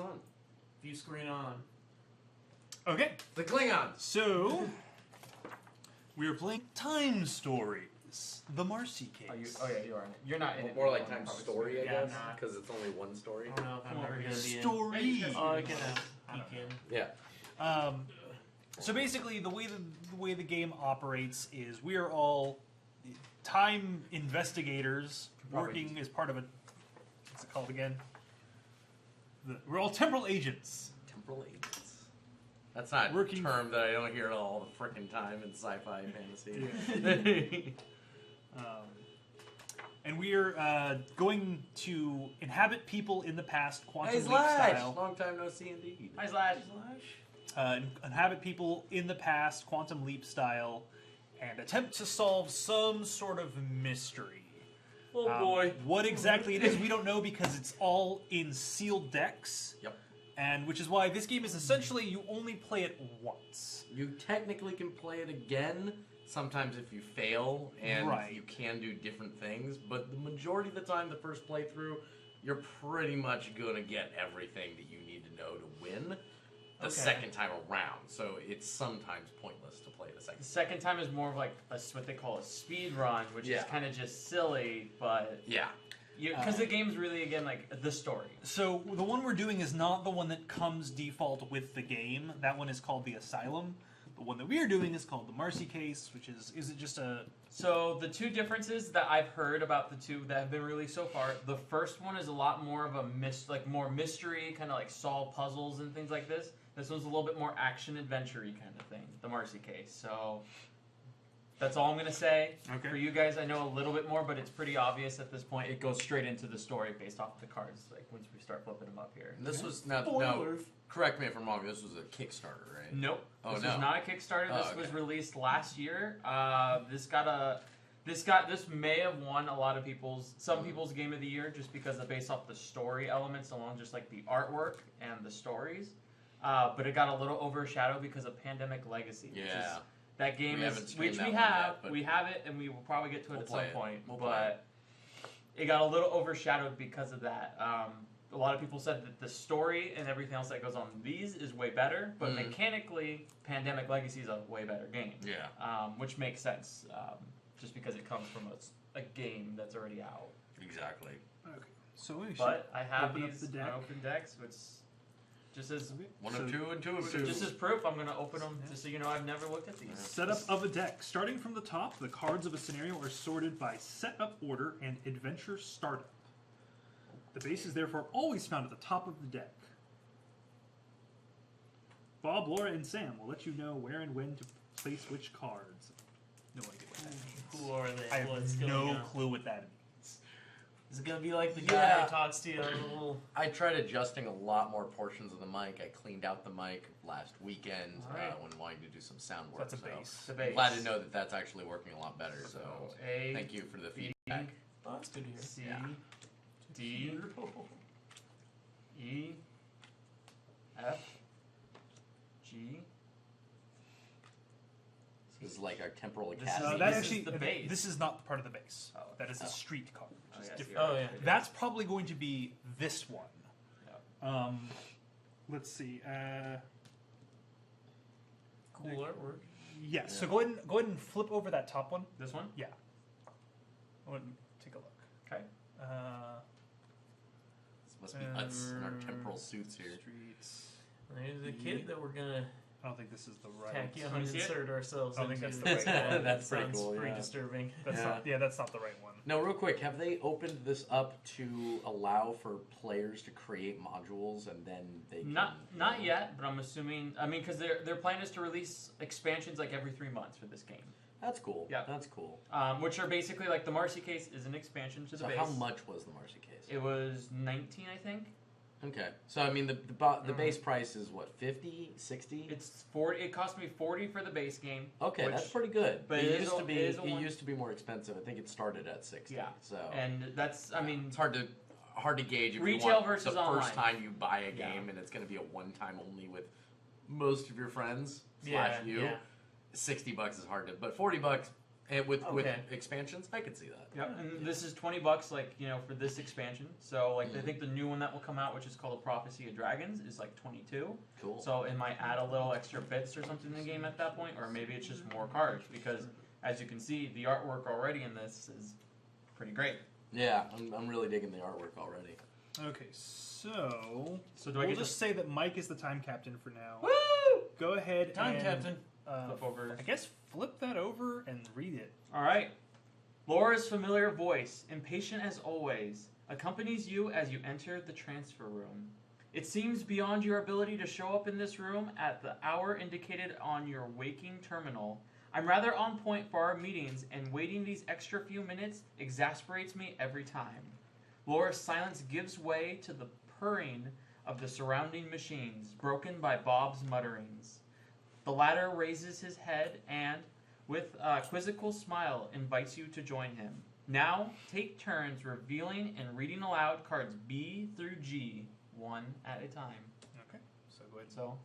on. View screen on. Okay. The Klingons. So we are playing Time Stories, the Marcy case. Oh yeah, you are in it. You're not in it. More like Time Story, I Yeah, guess, nah. because it's only one story. I don't know if I'm ever gonna be in. Story. Oh, I can peek in. Yeah. So basically, the way the game operates is we are all time investigators working as part of a. What's it called again? We're all temporal agents. Temporal agents. That's not a term that I don't hear all the frickin' time in sci-fi fantasy. And we're going to inhabit people in the past, quantum Hey, leap Slash! style. Long time no see, indeed. Hi, Slash. Inhabit people in the past, quantum leap style, and attempt to solve some sort of mystery. Oh boy. What exactly it is, we don't know because it's all in sealed decks. Yep. And which is why this game is essentially you only play it once. You technically can play it again, sometimes if you fail, and you can do different things, but the majority of the time, the first playthrough, you're pretty much going to get everything that you need to know to win the second time around. So it's sometimes pointless to play the second time. The second time is more of like what they call a speed run, which is kind of just silly, but because the game's really again like the story. So the one we're doing is not the one that comes default with the game. That one is called the Asylum. The one that we are doing is called the Marcy case, which is it just a... So the two differences that I've heard about the two that have been released so far, the first one is a lot more of a more mystery, kind of like solve puzzles and things like this. This one's a little bit more action adventure-y kind of thing, the Marcy case. So that's all I'm going to say. Okay. For you guys, I know a little bit more, but it's pretty obvious at this point. It goes straight into the story based off of the cards, like once we start flipping them up here. And this was, now, correct me if I'm wrong, this was a Kickstarter, right? Nope. Oh, this no. was not a Kickstarter. This was released last year. This may have won a lot of some people's game of the year just because of based off the story elements alone, just like the artwork and the stories. But it got a little overshadowed because of Pandemic Legacy. Which is, that game which we have. We have it, and we will probably get to it at some point. But it got a little overshadowed because of that. A lot of people said that the story and everything else that goes on these is way better, but mechanically, Pandemic Legacy is a way better game. Yeah. Which makes sense, just because it comes from a game that's already out. Exactly. Okay. So but I have these the deck. open decks, which just as one of two and two of two. Just as proof, I'm going to open them just so you know I've never looked at these. Setup of a deck. Starting from the top, the cards of a scenario are sorted by setup order and adventure startup. The base is therefore always found at the top of the deck. Bob, Laura, and Sam will let you know where and when to place which cards. No idea what that means. Who are they? I have no clue what that means. Is it gonna be like the guy who talks to you on the little... I tried adjusting a lot more portions of the mic. I cleaned out the mic last weekend when wanting to do some sound work. That's a base. The base. Glad to know that that's actually working a lot better. So A, thank you for the feedback. Oh, that's good to hear. C, D, E, F, G. This is like our temporal This academy. That is the base. This is not part of the base. Oh. That is a street card, which is yes, different. Oh, yeah. That's probably going to be this one. Yeah. Let's see. Cool artwork. Yes. So go ahead and flip over that top one. This one? Yeah. Go ahead and take a look. Okay. This must be us in our temporal suits here. Streets. There's a kid that we're gonna I don't think this is the right. tack on and insert ourselves I don't think into. that's the right one. That's pretty sounds cool, pretty yeah. disturbing. That's that's not the right one. Now, real quick, have they opened this up to allow for players to create modules and then they can... Not yet, but I'm assuming. I mean, because their plan is to release expansions like every 3 months for this game. That's cool. Yeah. That's cool. Which are basically like the Marcy case is an expansion to the base. So how much was the Marcy case? It was 19, I think. Okay. So, I mean, the base price is what, 50, 60? It's 40. It cost me 40 for the base game. Okay, that's pretty good. But it used to be more expensive. I think it started at 60. Yeah. So and that's, I mean, it's hard to gauge if retail you want versus the online. first time you buy a game and it's going to be a one-time only with most of your friends / you. Yeah. $60 is hard to, but $40 And with expansions, I could see that. Yep, and this is $20, like, you know, for this expansion. So, like, I think the new one that will come out, which is called A Prophecy of Dragons, is like 22. Cool. So it might add a little extra bits or something in the game at that point, or maybe it's just more cards because, as you can see, the artwork already in this is pretty great. Yeah, I'm really digging the artwork already. Okay, so do I we'll get just say that Mike is the time captain for now. Woo! Go ahead, Time and, captain. Flip over. I guess flip that over and read it. All right. Laura's familiar voice, impatient as always, accompanies you as you enter the transfer room. It seems beyond your ability to show up in this room at the hour indicated on your waking terminal. I'm rather on point for our meetings, and waiting these extra few minutes exasperates me every time. Laura's silence gives way to the purring of the surrounding machines, broken by Bob's mutterings. The latter raises his head and, with a quizzical smile, invites you to join him. Now, take turns revealing and reading aloud cards B through G, one at a time. Okay, so go ahead. So,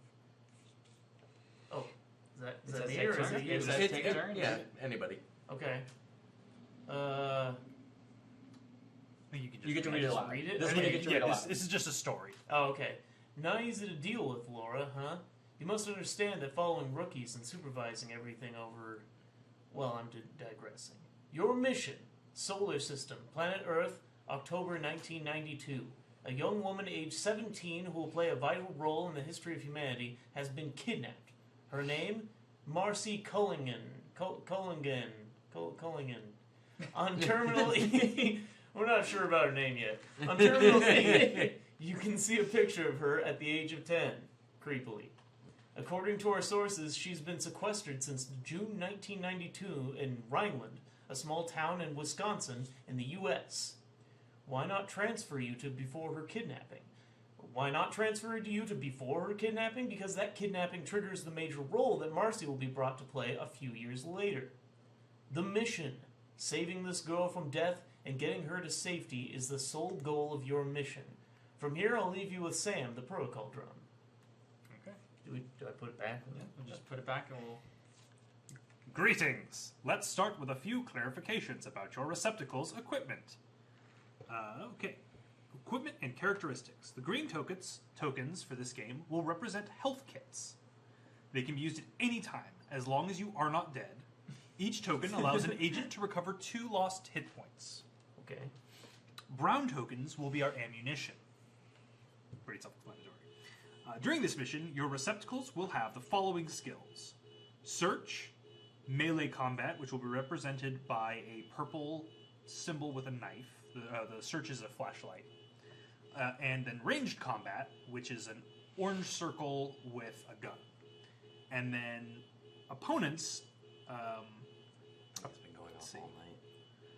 Is that me or is it you? It says take turns. Yeah, anybody. Okay. You get to read it aloud. Read it? This one you get to read aloud. This is just a story. Oh, okay. Not easy to deal with, Laura, huh? You must understand that following rookies and supervising everything over... Well, I'm digressing. Your mission, Solar System, Planet Earth, October 1992. A young woman aged 17 who will play a vital role in the history of humanity has been kidnapped. Her name? Marcy Cullingen. On Terminal E... We're not sure about her name yet. On Terminal E, you can see a picture of her at the age of 10, creepily. According to our sources, she's been sequestered since June 1992 in Rhineland, a small town in Wisconsin in the U.S. Why not transfer you to before her kidnapping? Why not transfer you to before her kidnapping? Because that kidnapping triggers the major role that Marcy will be brought to play a few years later. The mission, saving this girl from death and getting her to safety, is the sole goal of your mission. From here, I'll leave you with Sam, the protocol drone. Okay. Do I put it back? Yeah, we'll just put it back and we'll... Greetings. Let's start with a few clarifications about your receptacle's equipment. Okay. Equipment and characteristics. The green tokens for this game will represent health kits. They can be used at any time, as long as you are not dead. Each token allows an agent to recover 2 lost hit points. Okay. Brown tokens will be our ammunition. Pretty self-explanatory. During this mission, your receptacles will have the following skills. Search, melee combat, which will be represented by a purple symbol with a knife. The search is a flashlight. And then ranged combat, which is an orange circle with a gun. And then opponents... That's been going on all night.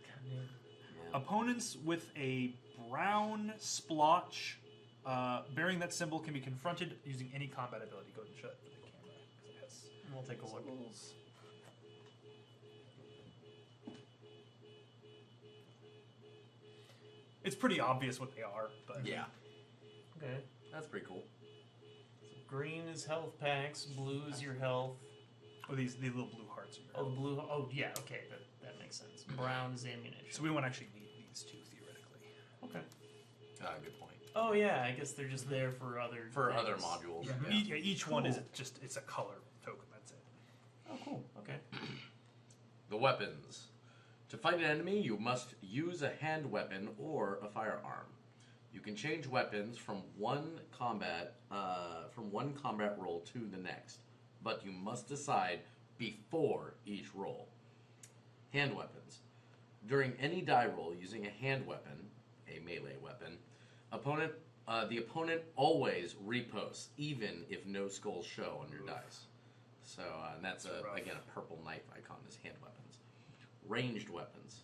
Goddamn. Yeah. Opponents with a brown splotch bearing that symbol can be confronted using any combat ability. Go ahead and shut the camera. 'Cause it has We'll take a look. symbols. It's pretty obvious what they are, but Yeah, Okay. that's pretty cool. So green is health packs, blue is your health. oh, these little blue hearts. Are Oh, the blue. Oh, yeah. Okay, that makes sense. Brown is ammunition. So we won't actually need these two theoretically. Okay. Good point. Oh yeah, I guess they're just there for other Other things. modules. Yeah. Each one is Cool. it's a color token. That's it. Oh, cool. Okay. The weapons. To fight an enemy, you must use a hand weapon or a firearm. You can change weapons from one combat roll to the next, but you must decide before each roll. Hand weapons. During any die roll using a hand weapon, a melee weapon, the opponent always reposts, even if no skulls show on your dice. So, and that's again a purple knife icon as hand weapons. Ranged weapons.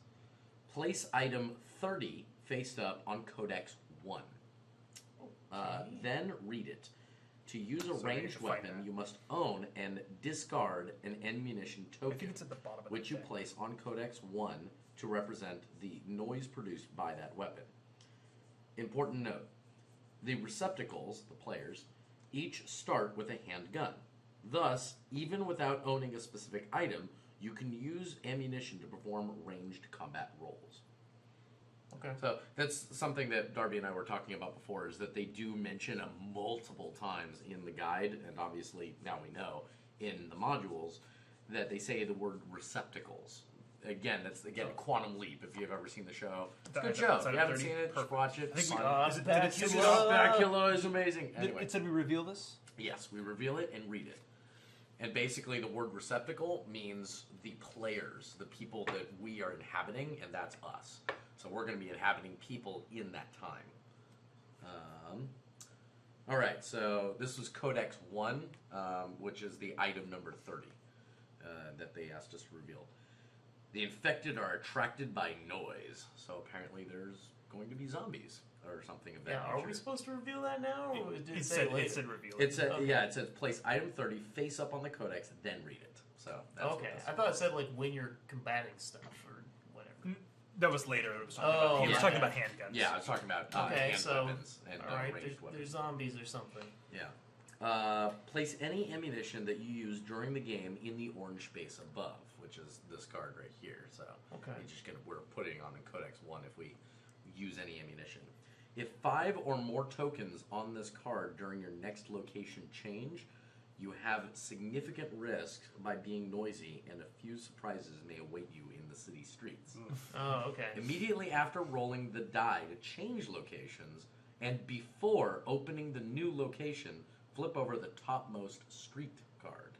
Place item 30 faced up on Codex 1. Then read it. To use a So I need ranged to find weapon, that. you must own and discard an ammunition I token, think it's at the bottom of which the you thing. place on Codex 1 to represent the noise produced by that weapon. Important note. The receptacles, the players, each start with a handgun. Thus, even without owning a specific item, you can use ammunition to perform ranged combat roles. Okay. So that's something that Darby and I were talking about before, is that they do mention multiple times in the guide, and obviously now we know in the modules, that they say the word receptacles. Again, that's Quantum Leap. If you've ever seen the show, it's a good show. If you haven't seen it, just watch it. I think Bacula is amazing. Anyway. It said we reveal this? Yes, we reveal it and read it. And basically the word receptacle means the players, the people that we are inhabiting, and that's us. So we're going to be inhabiting people in that time. All right, so this was Codex 1, which is the item number 30 that they asked us to reveal. The infected are attracted by noise, so apparently there's going to be zombies or something of that nature. Are we supposed to reveal that now? Or did It said reveal. It says place item 30 face up on the codex, then read it. So that's okay. I thought it said like when you're combating stuff or whatever. That was later. It was he was talking about handguns. Yeah, I was talking about hand weapons and ranged weapons. There's zombies or something. Yeah. Place any ammunition that you use during the game in the orange space above, which is this card right here. So we're putting on the Codex 1 if we use any ammunition. If 5 or more tokens on this card during your next location change, you have significant risk by being noisy, and a few surprises may await you in the city streets. Oh, okay. Immediately after rolling the die to change locations, and before opening the new location, flip over the topmost street card.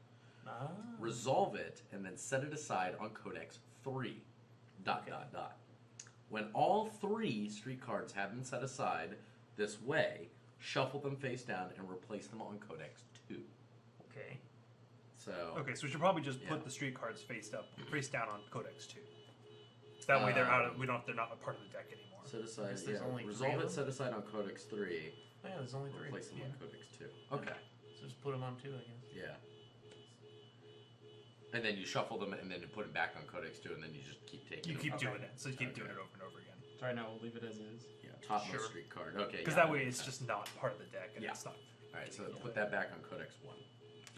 Resolve it, and then set it aside on Codex 3. ... When all 3 street cards have been set aside this way, shuffle them face down and replace them on Codex 2. Okay. So we should probably just put the street cards face down on Codex 2. That way they're not a part of the deck anymore. Set aside. Resolve it. Set aside on Codex 3. Oh, yeah, there's only 3. Replace them on Codex 2. Okay. So just put them on 2, I guess. Yeah. And then you shuffle them, and then you put them back on Codex 2, and then you just keep taking them. You keep doing it, so you keep doing it over and over again. Sorry, no, we'll leave it as is. Yeah, topmost street card. Okay. Because that way it's just not part of the deck, and it's not... Alright, so put that back on Codex 1.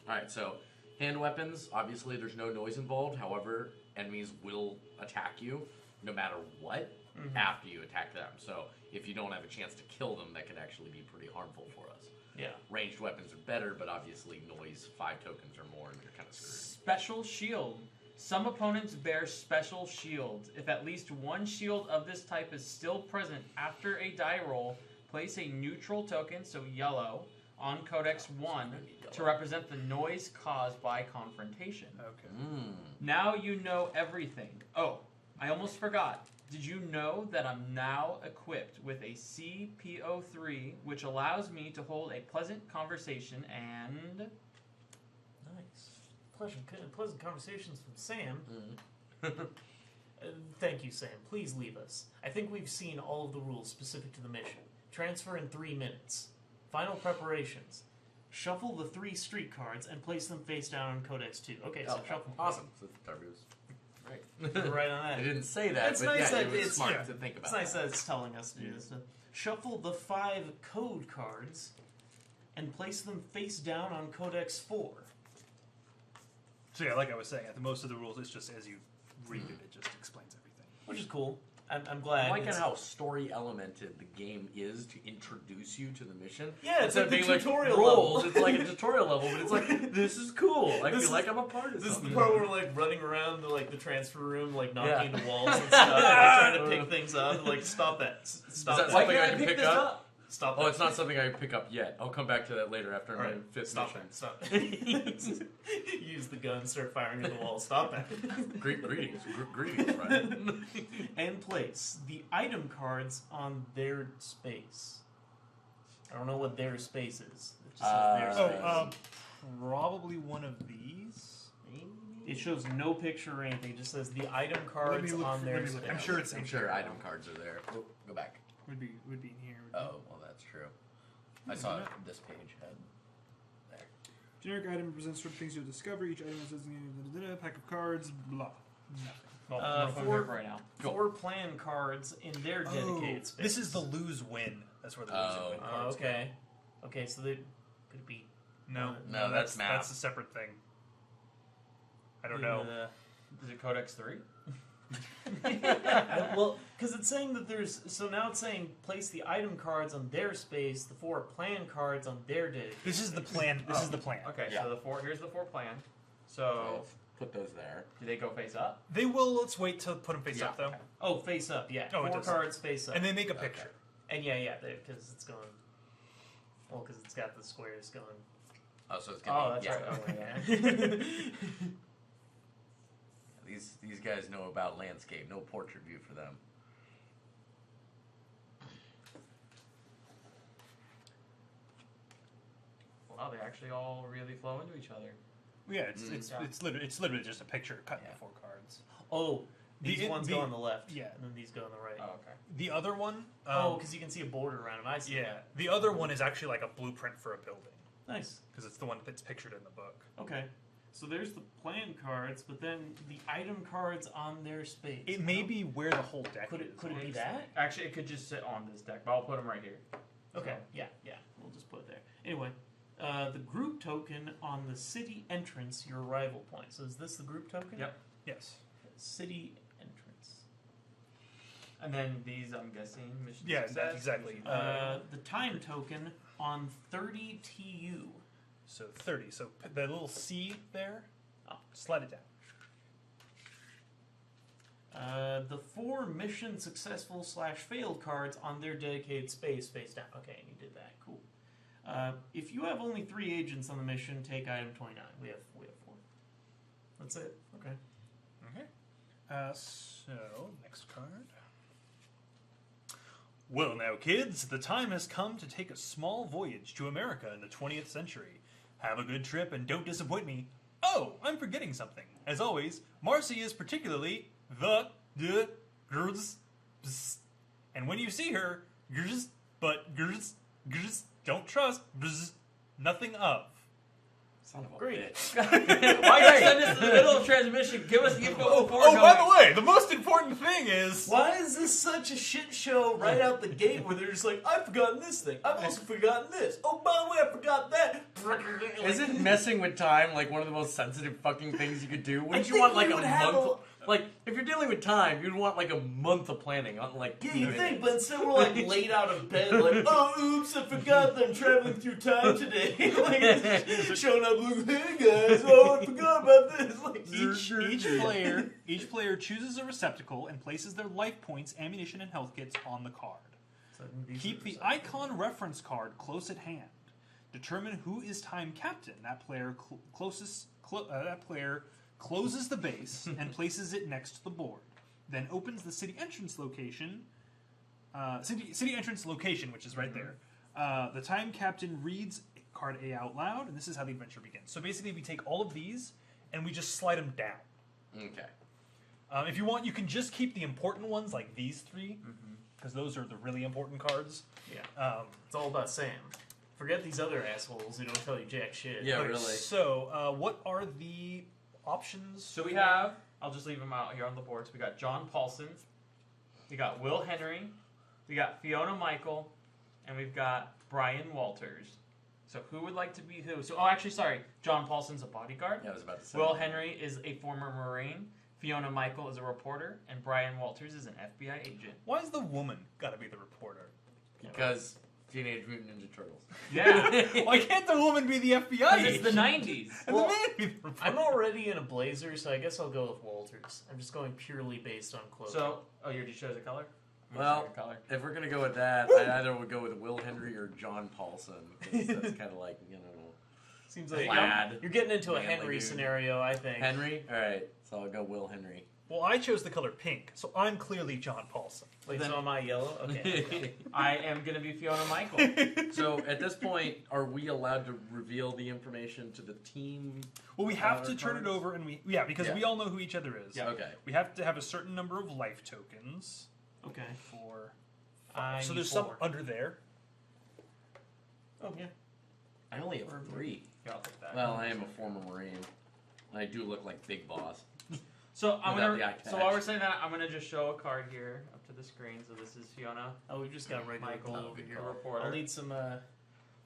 Alright, so hand weapons, obviously there's no noise involved. However, enemies will attack you no matter what after you attack them. So if you don't have a chance to kill them, that could actually be pretty harmful for us. Yeah. Ranged weapons are better, but obviously noise, 5 tokens or more, and you're kind of screwed. Special shield. Some opponents bear special shields. If at least one shield of this type is still present after a die roll, place a neutral token, so yellow, on Codex 1 to represent the noise caused by confrontation. Okay. Now you know everything. Oh, I almost forgot. Did you know that I'm now equipped with a CPO3, which allows me to hold a pleasant conversation and... Nice. Pleasant conversations from Sam. Thank you, Sam. Please leave us. I think we've seen all of the rules specific to the mission. Transfer in 3 minutes. Final preparations. Shuffle the 3 street cards and place them face down on Codex 2. Okay, so shuffle. Awesome. So Darby was right on that. I didn't say that, it's but nice that it was it's smart to think about. It's nice that it's telling us to do this stuff. Shuffle the 5 code cards and place them face down on Codex 4. So yeah, like I was saying, most of the rules, it's just as you read it, it just explains everything. Which is cool. I'm glad. I like how story elemented the game is to introduce you to the mission. Yeah, it's like the tutorial roles. level. It's like a tutorial level, but it's like, this is cool. I feel like I'm a part of this. This something. is the part where we're like running around the transfer room, like knocking into walls and stuff, like trying to pick things up. Like, stop that. Stop. Is that something I can pick up? Stop. Oh, it's not something I can pick up yet. I'll come back to that later after my 5th mission. Stop. Use the gun, start firing at the wall. Stop that. Greetings, friend. And place the item cards on their space. I don't know what their space is. It just says their space. Probably one of these. It shows no picture or anything. It just says the item cards on their space. I'm sure item cards are there. Oh, go back. Would be in here. Oh, well, that's true. I saw this page had there. Generic item represents certain things you'll discover. Each item is a pack of cards. Blah. Nothing. Right now. 4 plan cards in their dedicated space. This is the lose-win. That's where the lose-win cards okay. Okay, so they could be... No, that's map. That's a separate thing. I don't know. Is it Codex 3? Well, because it's saying that there's... So now it's saying place the item cards on their space, the 4 plan cards on their dedicated. This is the plan. This is the plan. Okay, Yeah. so here's the 4 plan. So So, put those there. do they go face up? They will. Let's wait to put them face Yeah. up, though. Oh, face up, yeah. Oh, it 4 does. cards face up. And they make a Okay. picture. And yeah, because it's going... Well, because it's got the squares going... Oh, so it's Oh, gonna that's be, right. Oh, yeah. These guys know about landscape. No portrait view for them. Wow, they actually all really flow into each other. Yeah, it's literally just a picture cut Yeah. into 4 cards. Oh, these ones go on the left. Yeah. And then these go on the right. Oh, okay. The other one. Oh, because you can see a border around them. I see yeah. that. The other one is actually like a blueprint for a building Nice. because it's the one that's pictured in the book. Okay. So there's the plan cards, but then the item cards on their space. It may be where the whole deck Could is. it be that? Actually, it could just sit on this deck, but I'll put them right here. Okay. Yeah. We'll just put it there. Anyway, the group token on the city entrance, your arrival point. So is this the group token? Yep. Yes. City entrance. And then these, I'm guessing, mission Yeah, success. exactly. The time token on 30 TU. So 30. So the little C there, Oh. slide it down. The 4 mission successful / failed cards on their dedicated space face down. Okay, and you did that. Cool. If you have only 3 agents on the mission, take item 29. We have 4. That's it. Okay. Okay. So next card. Well, now, kids, the time has come to take a small voyage to America in the 20th century. Have a good trip and don't disappoint me. Oh, I'm forgetting something. As always, Marcy is particularly the girls. And when you see her, girls, don't trust, nothing of. Son of a Great. bitch. Why you send us in the middle of transmission? Give us the info before Oh, by going. the way, the most important thing is... Why is this such a shit show right out the gate where they're just like, I've forgotten this thing. I've also forgotten this. Oh, by the way, I forgot that. Isn't messing with time like one of the most sensitive fucking things you could do? Wouldn't you think want like we a would have month? Like, if you're dealing with time, you'd want like a month of planning on like. Yeah, you think, but instead we're like laid out of bed, like, oh, oops, I forgot that I'm traveling through time today. Like, showing up, like, hey guys, oh, I forgot about this. Like, Each player chooses a receptacle and places their life points, ammunition, and health kits on the card. Keep the icon reference card close at hand. Determine who is time captain. That player closes the base and places it next to the board. Then opens the city entrance location. City entrance location, which is right there. The time captain reads card A out loud, and this is how the adventure begins. So basically, we take all of these and we just slide them down. Okay. If you want, you can just keep the important ones, like these 3, because those are the really important cards. yeah, it's all about Sam. Forget these other assholes who don't tell you jack shit. Yeah, Okay, really. So, what are the options? So we have, I'll just leave them out here on the board. So we got John Paulson, we got Will Henry, we got Fiona Michael, and we've got Brian Walters. So who would like to be who? So, actually, sorry. John Paulson's a bodyguard. Yeah, I was about to say. Will Henry is a former Marine. Fiona Michael is a reporter. And Brian Walters is an FBI agent. Why is the woman got to be the reporter? Because Teenage Mutant Ninja Turtles. Yeah. Why can't the woman be the FBI Because agent? it's the 90s. And Well, the man be the reporter? I'm already in a blazer, so I guess I'll go with Walters. I'm just going purely based on clothes. So, oh, you already chose a color? Well, a color. if we're gonna go with that, I either would go with Will Henry or John Paulson. 'Cause that's kind of like, you know, seems like lad. you're getting into a Manly Henry dude. scenario, I think. Henry. All right, so I'll go Will Henry. Well, I chose the color pink, so I'm clearly John Paulson. Wait, Then- so am I yellow? Okay. I am going to be Fiona Michael. So at this point, are we allowed to reveal the information to the team? Well, we have to Our turn it cards? over, and we because Yeah. we all know who each other is. Yeah. Okay. We have to have a certain number of life tokens Okay. for. I So need there's 4. some under there. Oh, yeah. I only have 3. Here, I'll take that. Well, I am a former Marine. I do look like Big Boss. So I'm Without the gonna. eye So patch. while we're saying that, I'm gonna just show a card here up to the screen. So this is Fiona Oh, we've just got regular Michael, blue over good here. call. your reporter. I'll need some,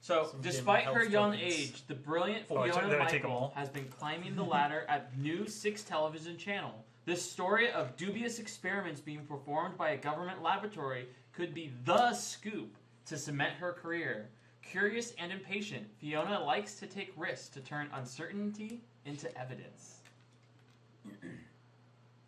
So, Some despite dim her health young tokens. age, the brilliant Oh, Fiona did I take 'em Michael all? has been climbing the ladder at New 6 television channel. This story of dubious experiments being performed by a government laboratory could be the scoop to cement her career. Curious and impatient, Fiona likes to take risks to turn uncertainty into evidence.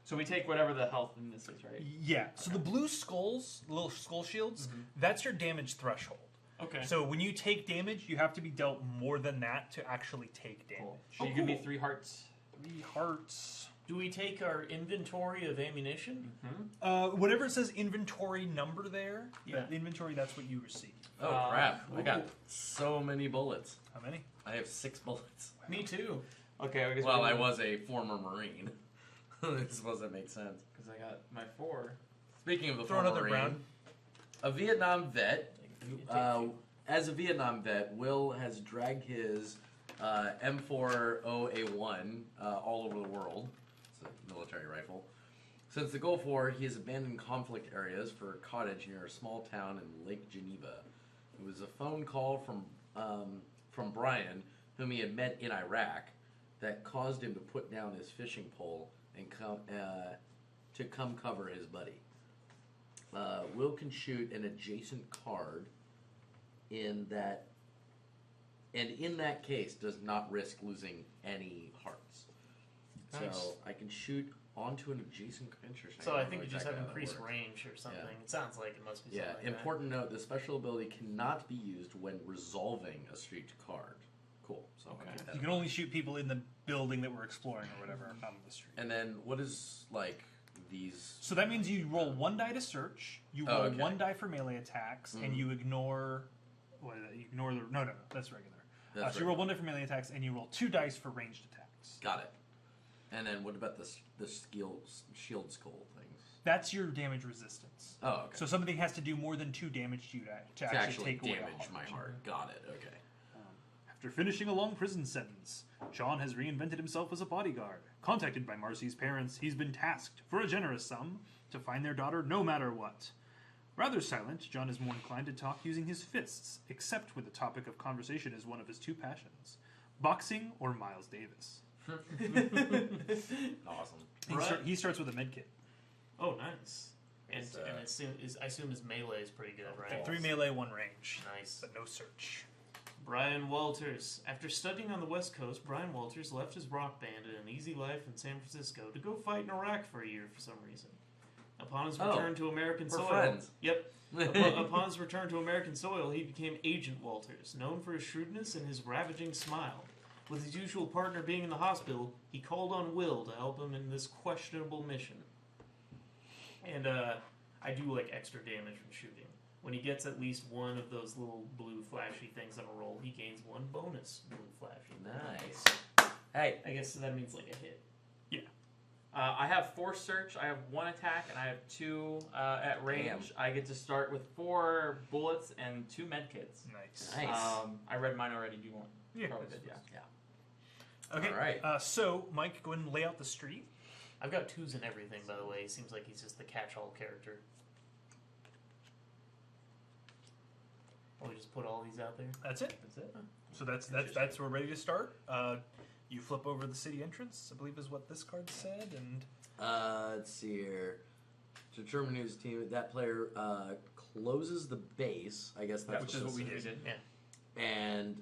So we take whatever the health in this is, right? Yeah. So the blue skulls, little skull shields, that's your damage threshold. Okay. So when you take damage, you have to be dealt more than that to actually take damage. Cool. So you give me 3 hearts. 3 hearts. Do we take our inventory of ammunition? Whatever it says inventory number there, Yeah. that inventory, that's what you receive. Oh crap! I got so many bullets. How many? I have 6 bullets. Me too. Okay, I guess Well, I was a former Marine. This doesn't make sense. because I got my 4. Speaking of the Throw former another Marine, brown. a Vietnam vet. As a Vietnam vet, Will has dragged his M40A1 all over the world. It's a military rifle. Since the Gulf War, he has abandoned conflict areas for a cottage near a small town in Lake Geneva. It was a phone call from Brian, whom he had met in Iraq, that caused him to put down his fishing pole and come cover his buddy. Will can shoot an adjacent card in that case does not risk losing any hearts. Nice. So I can shoot onto an adjacent creature. So I think you just have increased range or something. Yeah. It sounds like it must be something like Important note: the special ability cannot be used when resolving a street card. Cool. So I'll keep that You in can only shoot people in the building that we're exploring or whatever on the street. And then what is like these? So that means you roll 1 die to search, you roll 1 die for melee attacks, and you ignore. What is that? You ignore the. No, that's regular. So you roll 1 die for melee attacks, and you roll 2 dice for ranged attacks. Got it. And then what about the shield skull things? That's your damage resistance. Oh, okay. So something has to do more than 2 damage to you to actually take away a damage heart. my heart. Got it. Okay. After finishing a long prison sentence, John has reinvented himself as a bodyguard. Contacted by Marcy's parents, he's been tasked, for a generous sum, to find their daughter no matter what. Rather silent, John is more inclined to talk using his fists, except when the topic of conversation is one of his 2 passions, boxing or Miles Davis. Awesome. He starts with a med kit. Oh, nice. And I assume his melee is pretty good, right? 3 melee, 1 range. Nice. But no search. Brian Walters. After studying on the West Coast, Brian Walters left his rock band and an easy life in San Francisco to go fight in Iraq for a year for some reason. Upon his return to American soil, friends. Yep. Upon his return to American soil, he became Agent Walters, known for his shrewdness and his ravaging smile. With his usual partner being in the hospital, he called on Will to help him in this questionable mission. And I do like extra damage from shooting. When he gets at least one of those little blue flashy things on a roll, he gains 1 bonus blue flashy. Nice. Hey. I guess that means like a hit. Yeah. I have 4 search, I have 1 attack, and I have 2 at range. Damn. I get to start with 4 bullets and 2 medkits. Nice. I read mine already. Do you want? Yeah. Probably did, yeah. Okay. All right. So, Mike, go ahead and lay out the street. I've got 2s and everything, by the way. He seems like he's just the catch-all character. Oh, we just put all these out there? That's it. That's it. So that's we're ready to start. You flip over the city entrance, I believe is what this card said, and Let's see here. To determine whose team, that player closes the base. I guess that's which is what we this did. Yeah. And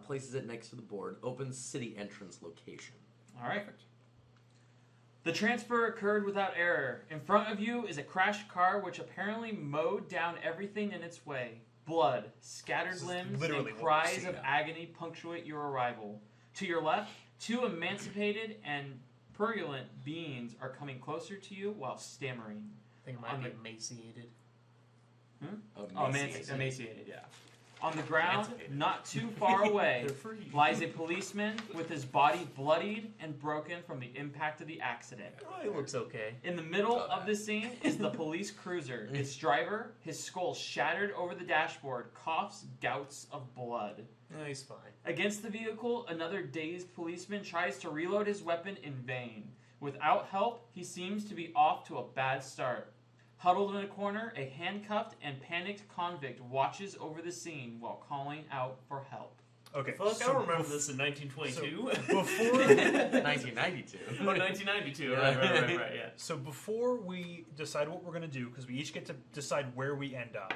places it next to the board. Opens city entrance location. All right. The transfer occurred without error. In front of you is a crashed car which apparently mowed down everything in its way. Blood, scattered limbs, literally and what we're cries seeing of now. agony punctuate your arrival. To your left, 2 emancipated and purulent beings are coming closer to you while stammering. I think it might be emaciated. Emaciated, yeah. On the ground, Emancipated. not too far away, They're free. lies a policeman with his body bloodied and broken from the impact of the accident. Oh, he looks okay. In the middle of the scene is the police cruiser. Its driver, his skull shattered over the dashboard, coughs gouts of blood. No, he's fine. Against the vehicle, another dazed policeman tries to reload his weapon in vain. Without help, he seems to be off to a bad start. Huddled in a corner, a handcuffed and panicked convict watches over the scene while calling out for help. Okay, fuck, I remember this in 1922. Before 1992. Oh, 1992. Right, yeah. So before we decide what we're going to do, because we each get to decide where we end up,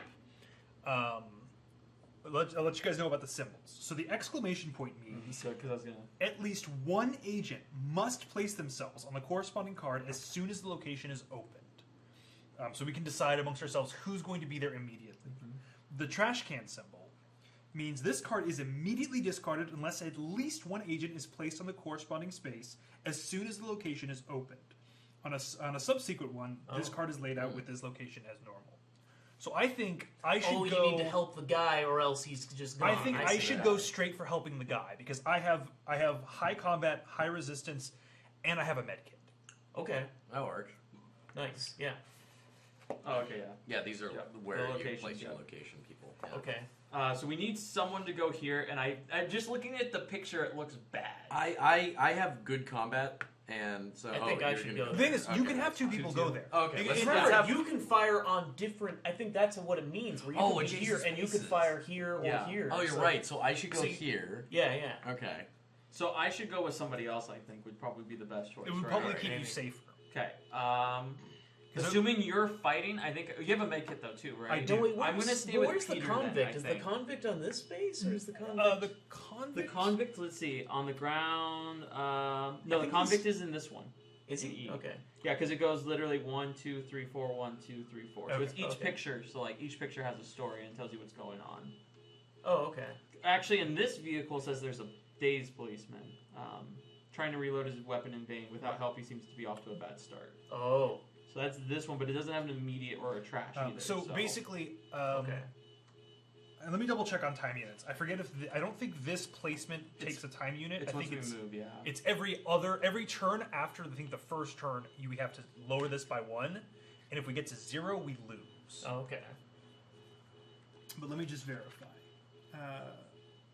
I'll let you guys know about the symbols. So the exclamation point means at least one agent must place themselves on the corresponding card as soon as the location is opened. So we can decide amongst ourselves who's going to be there immediately. The trash can symbol means this card is immediately discarded unless at least one agent is placed on the corresponding space as soon as the location is opened. On a subsequent one, this card is laid out with this location as normal. So I think I should go... you need to help the guy or else he's just gone. I think I should go straight for helping the guy because I have high combat, high resistance, and I have a med kit. Okay. That works. Nice, yeah. Oh, okay, yeah. Yeah, these are where you place your location, people. Yeah. Okay. So we need someone to go here, and I just looking at the picture, it looks bad. I have good combat, and so I think I should go. The thing is, you can have two people go there. Okay, remember, you can fire on different. I think that's what it means. Where you can be here, and you can fire here or here. Oh, you're right. So I should go here. Yeah, yeah. Okay. So I should go with somebody else. I think would probably be the best choice. It would probably keep you safer. Okay. Assuming you're fighting, I think you have a med kit though too, right? I do. No, wait, I'm going to stay with where's Peter. The convict? Then, is the convict on this space, or is the convict? The convict. Let's see. On the ground. No, the convict is in this one. Is he? Okay. Yeah, because it goes literally 1, 2, 3, 4, 1, 2, 3, 4. So it's each picture. So like each picture has a story and tells you what's going on. Oh, okay. Actually, in this vehicle, it says there's a dazed policeman trying to reload his weapon in vain. Without help, he seems to be off to a bad start. Oh. So that's this one, but it doesn't have an immediate or a trash either. So basically, okay. And let me double check on time units. I forget if I don't think this placement takes a time unit. It's I think once we move, yeah. It's every turn after I think the first turn we have to lower this by 1, and if we get to 0, we lose. Oh, okay. But let me just verify.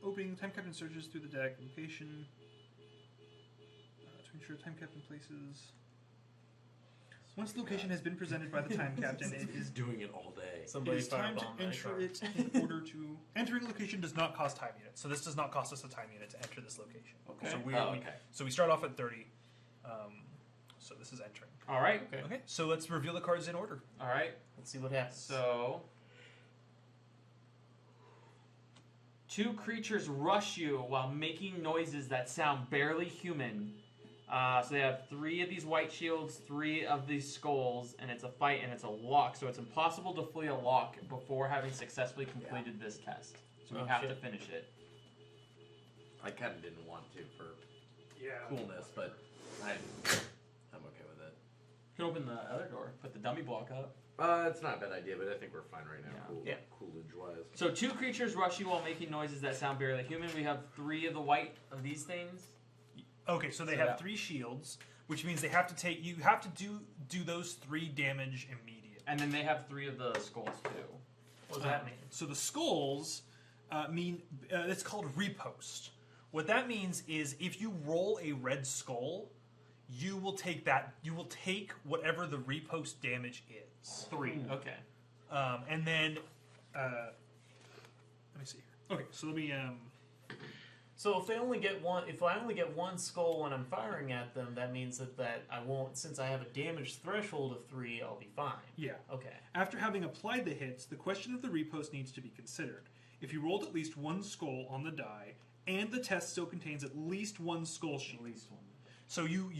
Opening time captain searches through the deck location to ensure time captain places. Once the location has been presented by the time captain, it is doing it all day. It is time to enter it in order to... Entering a location does not cost time units, so this does not cost us a time unit to enter this location. Okay. So we start off at 30. So this is entering. All right. Okay, so let's reveal the cards in order. All right. Let's see what happens. So, 2 creatures rush you while making noises that sound barely human. So they have 3 of these white shields, 3 of these skulls, and it's a fight and it's a lock. So it's impossible to flee a lock before having successfully completed this test. So we have to finish it. I kind of didn't want to for coolness, but I'm okay with it. You can open the other door, put the dummy block up. It's not a bad idea, but I think we're fine right now. Yeah. Coolidge-wise. So 2 creatures rush you while making noises that sound barely human. We have 3 of the white of these things. Okay, so they have 3 shields, which means they have to take. You have to do those 3 damage immediately. And then they have 3 of the skulls too. What does that mean? So the skulls mean it's called repost. What that means is if you roll a red skull, you will take that. You will take whatever the repost damage is. 3. Okay. And then let me see here. Okay, so let me. So if I only get one skull when I'm firing at them, that means that I won't. Since I have a damage threshold of 3, I'll be fine. Yeah. Okay. After having applied the hits, the question of the repost needs to be considered. If you rolled at least 1 skull on the die, and the test still contains at least 1 skull shield. At least 1. So you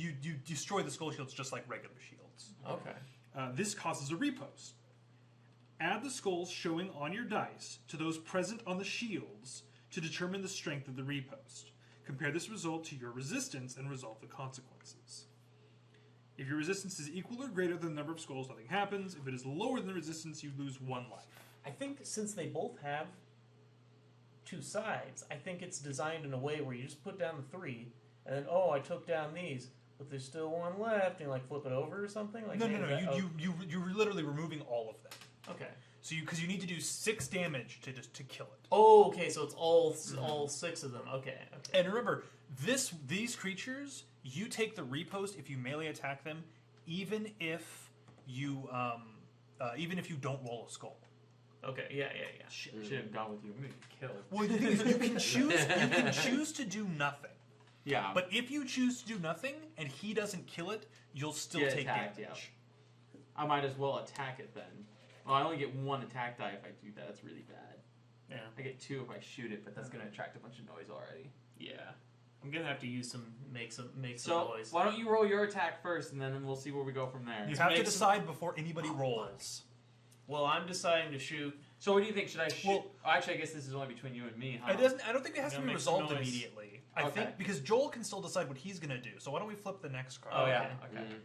destroy the skull shields just like regular shields. Okay. This causes a repost. Add the skulls showing on your dice to those present on the shields to determine the strength of the repost. Compare this result to your resistance and resolve the consequences. If your resistance is equal or greater than the number of skulls, nothing happens. If it is lower than the resistance, you lose 1 life. I think since they both have 2 sides, I think it's designed in a way where you just put down the 3, and then, I took down these, but there's still 1 left, and you flip it over or something? No. You're literally removing all of them. Okay. So because you need to do 6 damage to kill it. Oh, okay. So it's all 6 of them. Okay. And remember, these creatures, you take the repost if you melee attack them, even if you even if you don't roll a skull. Okay, yeah. Shit, I should have gone with you. I'm gonna get killed. Well, the thing is, you can choose to do nothing. Yeah. But if you choose to do nothing and he doesn't kill it, you'll still Get take attacked, damage. I might as well attack it then. Well, I only get 1 attack die if I do that. That's really bad. Yeah. I get 2 if I shoot it, but that's gonna attract a bunch of noise already. Yeah. I'm gonna have to use make some So noise. why don't you roll your attack first, and then we'll see where we go from there. You have to make decide before anybody rolls. Well, I'm deciding to shoot. So what do you think? Should I shoot? Well- actually, I guess this is only between you and me, huh? I don't think it has to Gonna be make some resolved noise. immediately. I Okay. think because Joel can still decide what he's going to do. So why don't we flip the next card? Oh yeah. Okay. Okay.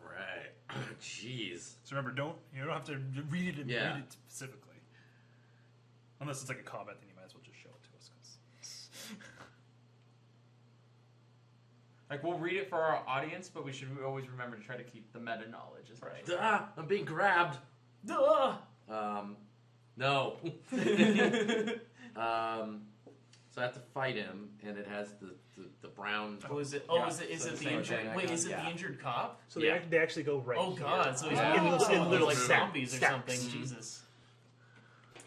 Right. Jeez. So remember, you don't have to read it Yeah. read it specifically. Unless it's like a comment, then you might as well just show it to us. 'Cause Like we'll read it for our audience, but we should always remember to try to keep the meta knowledge. Right. Ah, I'm being grabbed. Duh! No. So I have to fight him, and it has the brown. Oh, is it? Yeah, Is it so the the same injured? thing I Wait, got, is it yeah. the injured cop? So Yeah. they actually go right. Oh here. God! So he's Yeah. in little little like stacks. zombies or Stacks. something. Mhm. Jesus.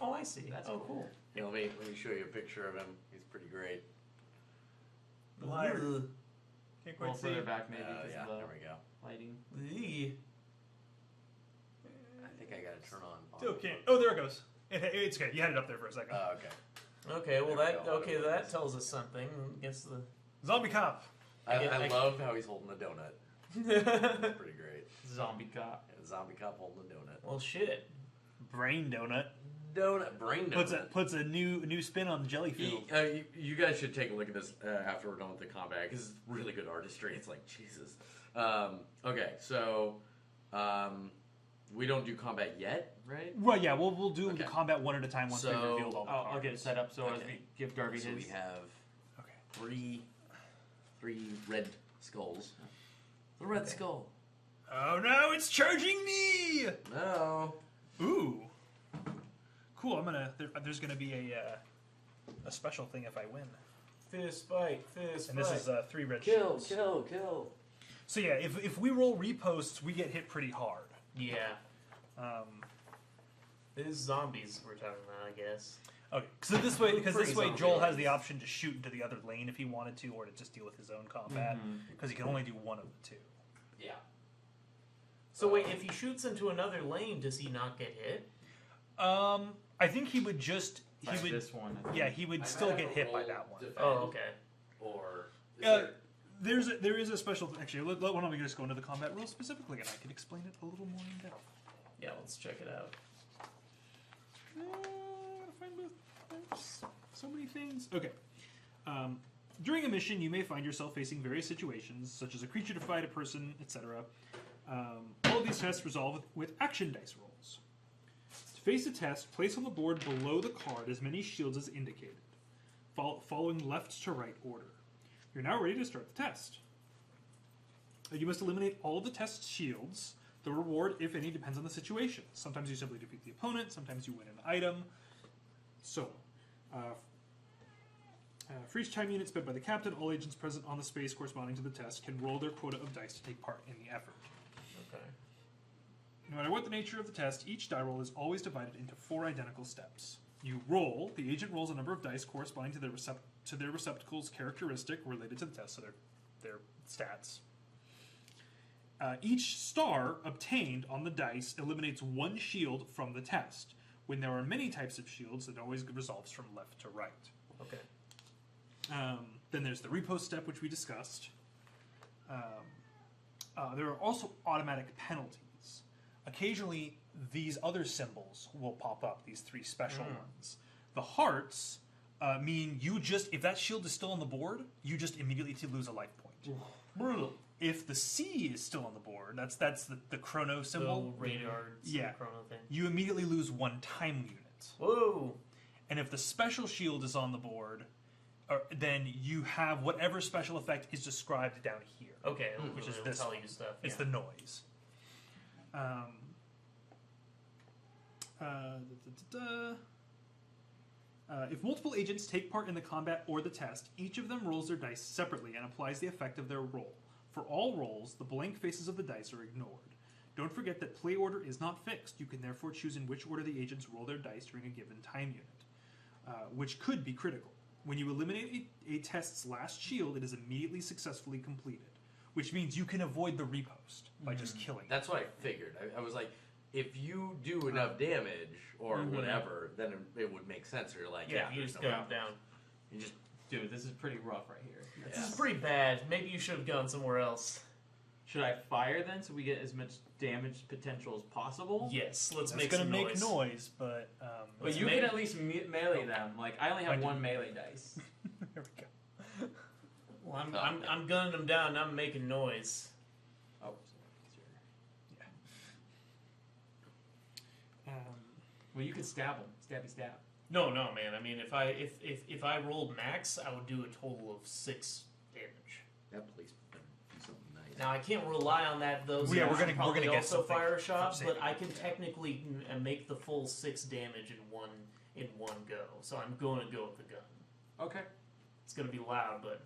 Oh, I see. That's oh, cool. cool. Yeah, let me show you a picture of him. He's pretty great. Liar. Ugh. Can't A little quite see. further back maybe because Yeah, of there the we go. lighting. Ugh. I think I gotta turn on. Still can't. Oh, there it goes. It's okay. You had it up there for a second. Oh, okay. Okay, well There we go. that tells us something. I guess the Zombie cop. I love how he's holding a donut. It's pretty great. Zombie cop. Yeah, zombie cop holding a donut. well shit. Brain donut. Brain donut. Puts a new spin on Jellyfield. You guys should take a look at this after we're done with the combat because it's really good artistry. It's like Jesus. Okay, so we don't do combat yet, right? Well, yeah, we'll do Okay. the combat one at a time once we've So- revealed all the I'll get it cards. set up so as Okay. we give Garvey So we his. have Okay. three red skulls. The red Okay. skull. Oh no, it's charging me! No. Ooh. Cool. There's gonna be a special thing if I win. Fist fight. Fist And fight. this is 3 red Kill, shields. kill. So yeah, if we roll reposts, we get hit pretty hard. Yeah. It It's zombies we're talking about, I guess. Okay, so this way, Pretty zombie Joel has like. the option to shoot into the other lane if he wanted to, or to just deal with his own combat, because he can only do one of the two. Yeah. So wait, if he shoots into another lane, does he not get hit? I think he would just Like this one. I think. yeah, he would still get hit by that one. Oh, okay. Or is There is a special actually. Why don't we just go into the combat rules specifically, and I can explain it a little more in depth. Yeah, let's check it out. Find both. So many things. Okay. During a mission, you may find yourself facing various situations, such as a creature to fight, a person, etc. All of these tests resolve with action dice rolls. To face a test, place on the board below the card as many shields as indicated, following left to right order. You're now ready to start the test. You must eliminate all of the test's shields. The reward, if any, depends on the situation. Sometimes you simply defeat the opponent, sometimes you win an item. So, for each time unit spent by the captain, all agents present on the space corresponding to the test can roll their quota of dice to take part in the effort. Okay. No matter what the nature of the test, each die roll is always divided into 4 identical steps. You roll, the agent rolls a number of dice corresponding to their receptacle's characteristic related to the test, so their stats. Each star obtained on the dice eliminates 1 shield from the test. When there are many types of shields, it always resolves from left to right. Okay. Then there's the repost step, which we discussed. There are also automatic penalties. Occasionally, these other symbols will pop up, these 3 special ones. The hearts mean if that shield is still on the board, you just immediately lose a life point. Brutal. If the C is still on the board, that's the chrono symbol. The radar Yeah. chrono thing. You immediately lose 1 time unit. Whoa. And if the special shield is on the board, then you have whatever special effect is described down here. Okay, Which is it'll this tell one. you stuff. It's yeah. the noise. If multiple agents take part in the combat or the test, each of them rolls their dice separately and applies the effect of their roll. For all rolls, the blank faces of the dice are ignored. Don't forget that play order is not fixed. You can therefore choose in which order the agents roll their dice during a given time unit, which could be critical. When you eliminate a test's last shield, it is immediately successfully completed, which means you can avoid the repost by just killing it. That's what I figured. I was like, if you do enough damage or whatever, then it would make sense. Or you're like, Yeah, you just go down. You just Dude, this is pretty rough right here. This is pretty bad. Maybe you should have gone somewhere else. Should I fire then so we get as much damage potential as possible? Yes, let's It's make going some to noise. make noise, but... But you can at least melee them. Like, I only have one melee dice. there we go. Well, I'm gunning them down and I'm making noise. Oh, well, you could stab them. Stabby stab. No, man. I mean, if I rolled max, I would do a total of 6 damage. that place better do something nice. Now I can't rely on that. Those Yeah, guys we're gonna probably get also something fire a shot, from but saving I can technically make the full 6 damage in one go. So I'm going to go with the gun. Okay. It's going to be loud, but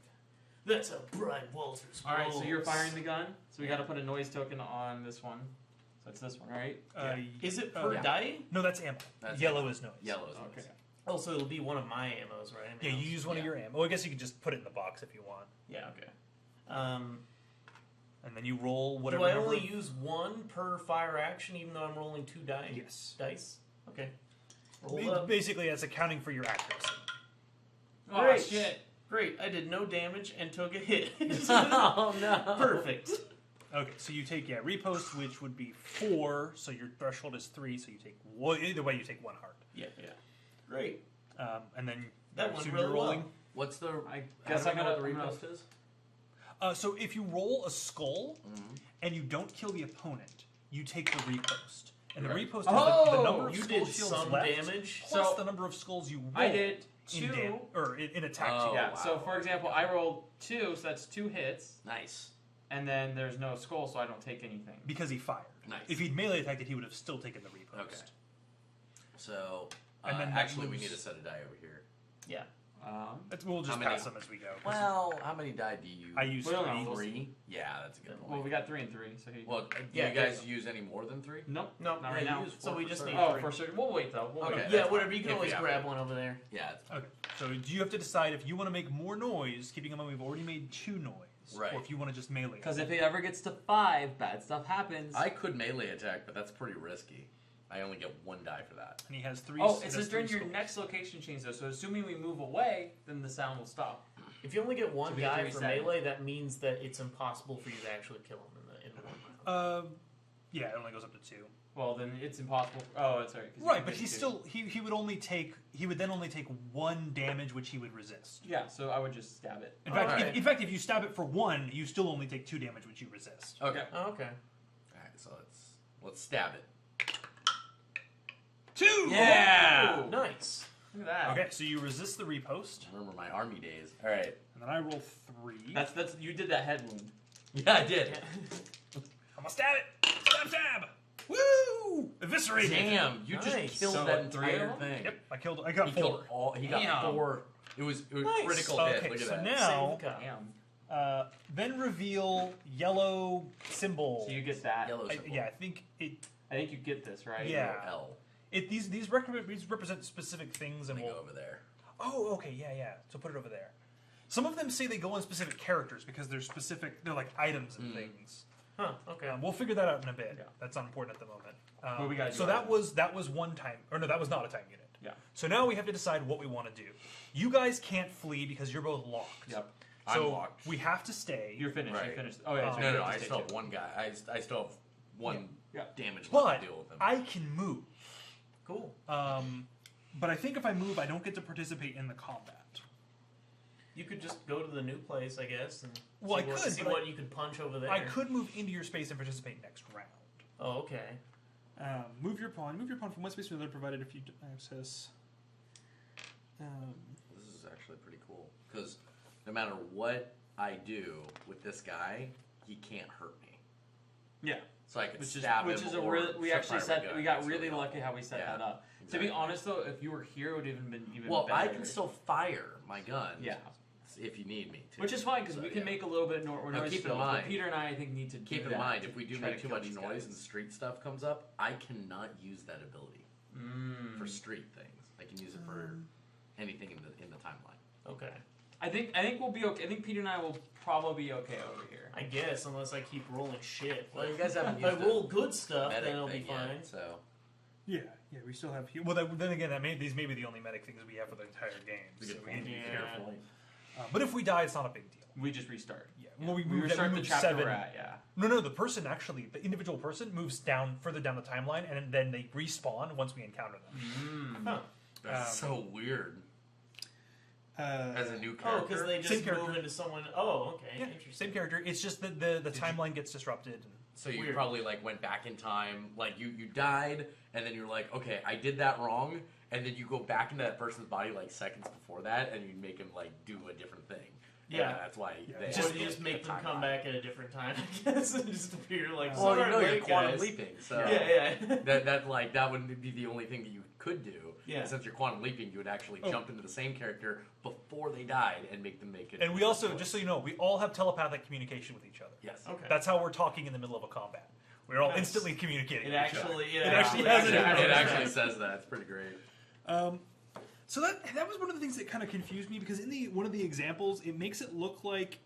that's a Brian Walters. All right, so you're rolls. firing the gun. So we got to put a noise token on this one. So it's this one, right? Is it per yeah. die? No, that's ammo. That's Yellow ammo. is noise. Yellow is Okay. nice. Oh, so it'll be one of my ammos, right? I Yeah, mean, you use one of your ammo. Well, I guess you could just put it in the box if you want. Yeah, okay. And then you roll whatever Do I number... only use 1 per fire action, even though I'm rolling 2 dice? Yes. Dice? Okay. Roll up. Basically, that's accounting for your accuracy. Oh, Great. shit. Great, I did no damage and took a hit. Oh no! Perfect. Okay, so you take, repost, which would be 4, so your threshold is 3, so you take... Well, either way, you take 1 heart. Yeah. Great. And then... That I went assume really you're rolling. well. What's the? I guess I I'm don't know what the gonna- repost is. So if you roll a skull, and you don't kill the opponent, you take the repost. And the Right. repost is Oh, the number of You skull did shields some left, damage. plus So- the number of skulls you roll I did in 2. in attack. Oh. shield. Yeah, wow. so for example, I rolled 2, so that's 2 hits. Nice. And then there's no skull, so I don't take anything. Because he fired. Nice. If he'd melee attacked it, he would have still taken the repost. Okay. So, And then that actually, we moves- need to set a die over here. Yeah. We'll just How many? pass them as we go. Well, how many die do you? I use We don't 3. know. 3. Yeah, that's a good point. Well, we got 3 and 3, so he... Well, do Yeah, you guys use any more than 3? Nope. Nope. Not right Yeah, now. you use So 4 we for just certain. need- Oh, 3. for certain. We'll wait, though. We'll Okay. wait. Yeah, that's whatever. fine. You can If always we have grab to. one over there. Yeah, it's Okay. So do you have to decide if you want to make more noise, keeping in mind we've already made 2 noise, Right. or if you want to just melee? Because if it ever gets to 5, bad stuff happens. I could melee attack, but that's pretty risky. I only get 1 die for that. And he has 3. Oh, he it has says during 3 your skulls. next location change, though. So assuming we move away, then the sound will stop. If you only get one So we have to guy for reset. melee, that means that it's impossible for you to actually kill him in the one round. Yeah, it only goes up to 2. Well, then it's impossible. Oh, that's right. 'cause you Right, can but get he's two. still he would only take he would then only take 1 damage, which he would resist. Yeah, so I would just stab it. In fact, Alright. in fact, if you stab it for 1, you still only take 2 damage, which you resist. Okay. Oh, okay. All right, so let's stab it. 2. Yeah. Ooh. Nice. Look at that. Okay, so you resist the repost, I remember my army days. All right. and then I roll 3. That's you did that head wound. Yeah, I did. Yeah. I'm gonna stab it. Stab. Woo! Eviscerated. Damn, you Nice. just killed So, that 3 of entire them? thing. Yep, I got He 4. killed all. He got Damn. 4. It was Nice. critical hit. Okay, Look at so that. now Save the cup. Damn. then reveal yellow symbol. So you get that. Yellow symbol. I think it. I think you get this, right? Yeah. L. These represent specific things, Let and me go we'll. over there. Oh, okay, yeah. So put it over there. Some of them say they go on specific characters because they're specific. They're like items and things. Huh. Okay. We'll figure that out in a bit. Yeah. That's not important at the moment. But we gotta do so items. that was 1 time, or no, that was not a time unit. Yeah. So now we have to decide what we want to do. You guys can't flee because you're both locked. Yep. So I'm locked. we have to stay. You're finished. Right. You're finished. Oh yeah. so No, you no, have to I stay still too. have 1 guy. I still have 1 Yeah. damage left but to deal with him. I can move. Cool. But I think if I move, I don't get to participate in the combat. You could just go to the new place, I guess, and Well, see I what, could, see but what you could punch over there. I could move into your space and participate next round. Oh, okay. Move your pawn. Move your pawn from one space to another, provided if you access. This is actually pretty cool because no matter what I do with this guy, he can't hurt me. Yeah. So I could Which is stab which him. is a or real. We set actually fire set. gun. We got That's really helpful. lucky how we set Yeah, that up. To exactly. be honest, though, if you were here, it would have been even Well, better. I can still fire my gun. Yeah. if you need me to. Which is fine, because we can make a little bit more noise. Keep in still, mind, but Peter and I think, need to keep in mind, if we do make too much noise and street stuff comes up, I cannot use that ability for street things. I can use it for anything in the timeline. Okay. I think we'll be okay. I think Peter and I will probably be okay over here. I guess, unless I keep rolling shit. Well, you guys haven't if I used roll good stuff, medic then it'll be thing yet, fine. so Yeah, we still have. Well, then again, these may be the only medic things we have for the entire game. it's a So good we point. need to be Yeah. careful. But if we die, it's not a big deal. We just restart. Yeah. Well, we restart the moved chapter 7. we're at. Yeah. No, the person actually, the individual person moves further down the timeline, and then they respawn once we encounter them. Huh. That's so weird. As a new Oh, character, because they Same just character. move into someone. Oh, okay. Yeah, Interesting. same character. It's just that the timeline gets disrupted. so you Weird. probably like went back in time, like you died, and then you're like, okay, I did that wrong, and then you go back into that person's body like seconds before that, and you make him like do a different thing. Yeah. And that's why Yeah. they Or have you just the make them timeline. come back at a different time, I guess, and just appear like. Well, you "Sorry, know you're late, quantum guys." leaping, so Yeah. that wouldn't be the only thing that you could do. Yeah. Since you're quantum leaping, you would actually jump into the same character before they died and make them make it. And we also, just so you know, we all have telepathic communication with each other. yes. Okay. That's how we're talking in the middle of a combat. We're all Nice. instantly communicating. It with each other. actually. It actually has It it. actually says that. It's pretty great. So that was one of the things that kind of confused me, because in one of the examples, it makes it look like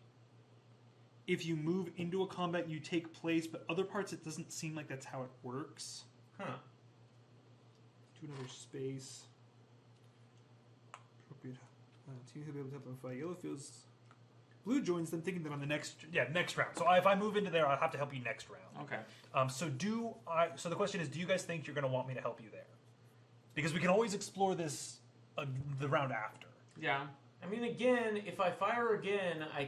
if you move into a combat, you take place, but other parts, it doesn't seem like that's how it works. Huh. To another space. Appropriate. Teams will be able to help them fight. Yellow feels. Blue joins them, thinking that on the next round. So if I move into there, I'll have to help you next round. Okay. So the question is, do you guys think you're going to want me to help you there? Because we can always explore this the round after. Yeah. I mean, again, if I fire again, I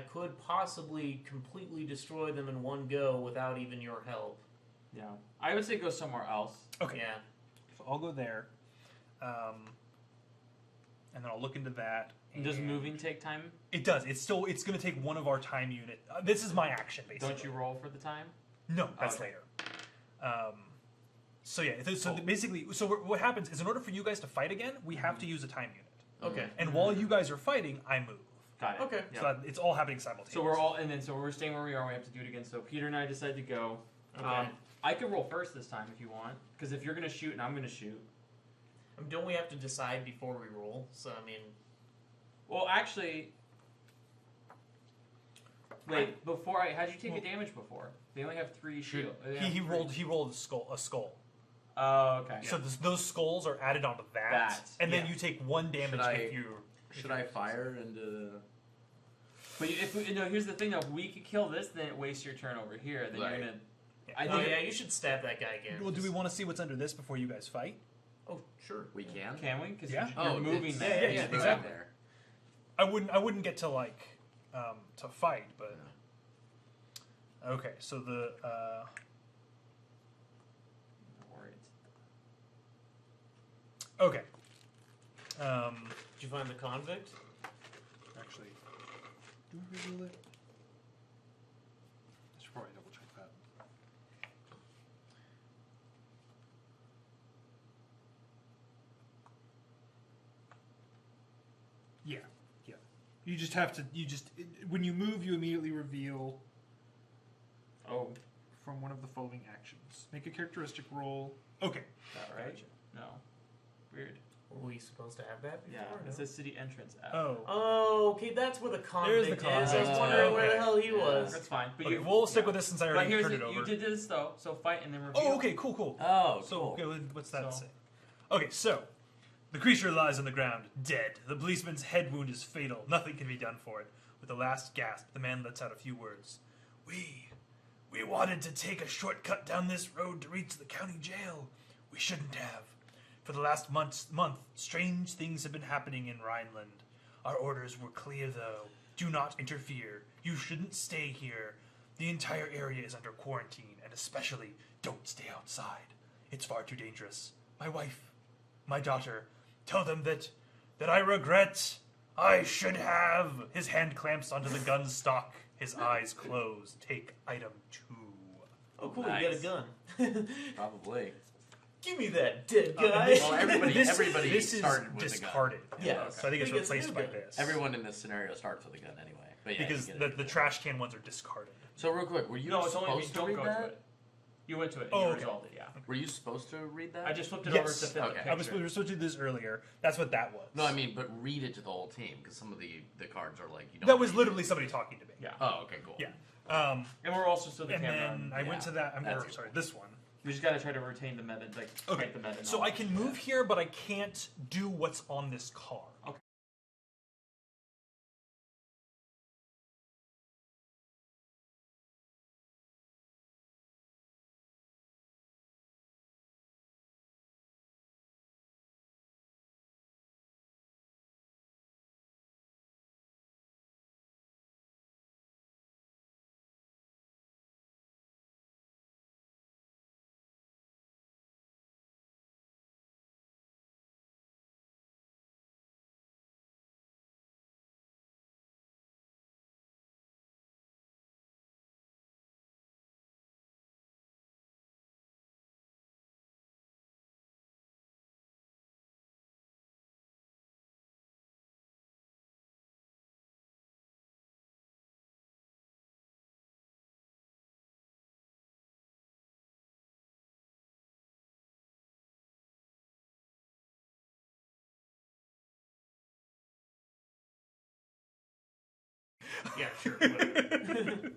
could possibly completely destroy them in one go without even your help. Yeah. I would say go somewhere else. Okay. Yeah. So I'll go there, and then I'll look into that. And does and- moving take time? It does. It's going to take one of our time unit. This is my action, basically. Don't you roll for the time? No, that's Okay. later. So yeah. So basically, what happens is, in order for you guys to fight again, we have to use a time unit. Okay. And while you guys are fighting, I move. Got it. Okay. Yeah. So it's all happening simultaneously. So we're staying where we are. We have to do it again. So Peter and I decide to go. Okay. I could roll first this time if you want, because if you're gonna shoot and I'm gonna shoot. Don't we have to decide before we roll? So I mean, Well, actually, wait. How'd you take a damage before? They only have 3 shield. He rolled a skull. Oh, okay. So those skulls are added onto that, and then yeah. you take 1 damage if you. Should I fire into? But here's the thing though. If we could kill this, then it wastes your turn over here. Then Right. you're gonna. Yeah. I oh think yeah, you should stab that guy again. Well, do we want to see what's under this before you guys fight? Oh, sure. We can. Can we? Because Yeah. you're moving it's- there. yeah, it's exactly. There. I wouldn't get to to fight, but okay. So the okay. Did you find the convict? Actually, do I reveal it? I should probably double check that. Yeah. You just have to. When you move, you immediately reveal Oh, from one of the following actions. Make a characteristic roll. Okay. that right? Gotcha. No. Weird. Were we supposed to have that before? Yeah. No? It says city entrance app. Oh. Oh, okay, that's where the convict There's the is. I was convict. wondering where Okay. the hell he Yeah, was. That's fine. But Okay, you, we'll stick with this since I But already here's turned the, it over. you did this though. So fight and then reveal. Oh, okay, cool. Oh, So, cool. okay, what's that So- say? Okay, so the creature lies on the ground, dead. The policeman's head wound is fatal. Nothing can be done for it. With the last gasp, the man lets out a few words. We wanted to take a shortcut down this road to reach the county jail. We shouldn't have. For the last month, strange things have been happening in Rhineland. Our orders were clear, though. Do not interfere. You shouldn't stay here. The entire area is under quarantine, and especially don't stay outside. It's far too dangerous. My wife, my daughter, tell them that I regret. I should have. His hand clamps onto the gun stock. His eyes close. Take item 2. Oh, cool, Nice. you got a gun. Probably. Give me that dead guy. Well, everybody this started is with discarded. a gun. Yeah, So I think it's replaced by this. Everyone in this scenario starts with a gun anyway. But yeah, Because the trash can ones are discarded. So real quick, were you No, it's only if you supposed to don't read go to that? it. You went to it and Oh, you okay. resolved it, yeah. Were you supposed to read that? I just flipped it Yes. over to fit Okay. the picture. We were supposed to do this earlier. That's what that was. No, I mean, but read it to the whole team because some of the cards are like you don't. that was read literally somebody talking to me. Yeah. Oh, okay, cool. Yeah. And we're also still the And camera. then I went to that. That's Sorry, this one. We just gotta try to retain the meta, like, Okay. fight the meta. So I can move here, but I can't do what's on this card. Okay. Yeah, sure. Whatever.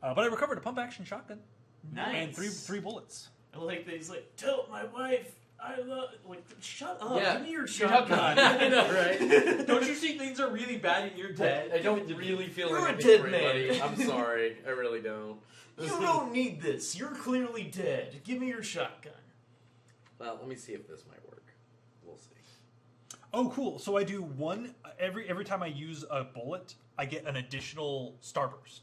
But I recovered a pump action shotgun Nice. and three bullets. I like that he's like, tell my wife I love. Like, shut up. Yeah. Give me your Shotgun. shotgun. I know, right? Don't you see things are really bad and you're dead? I don't really feel You're like a I'm dead angry, man. buddy. I'm sorry. I really don't. You don't need this. You're clearly dead. Give me your shotgun. Well, let me see if this might work. We'll see. Oh, cool. So I do one every time I use a bullet, I get an additional starburst.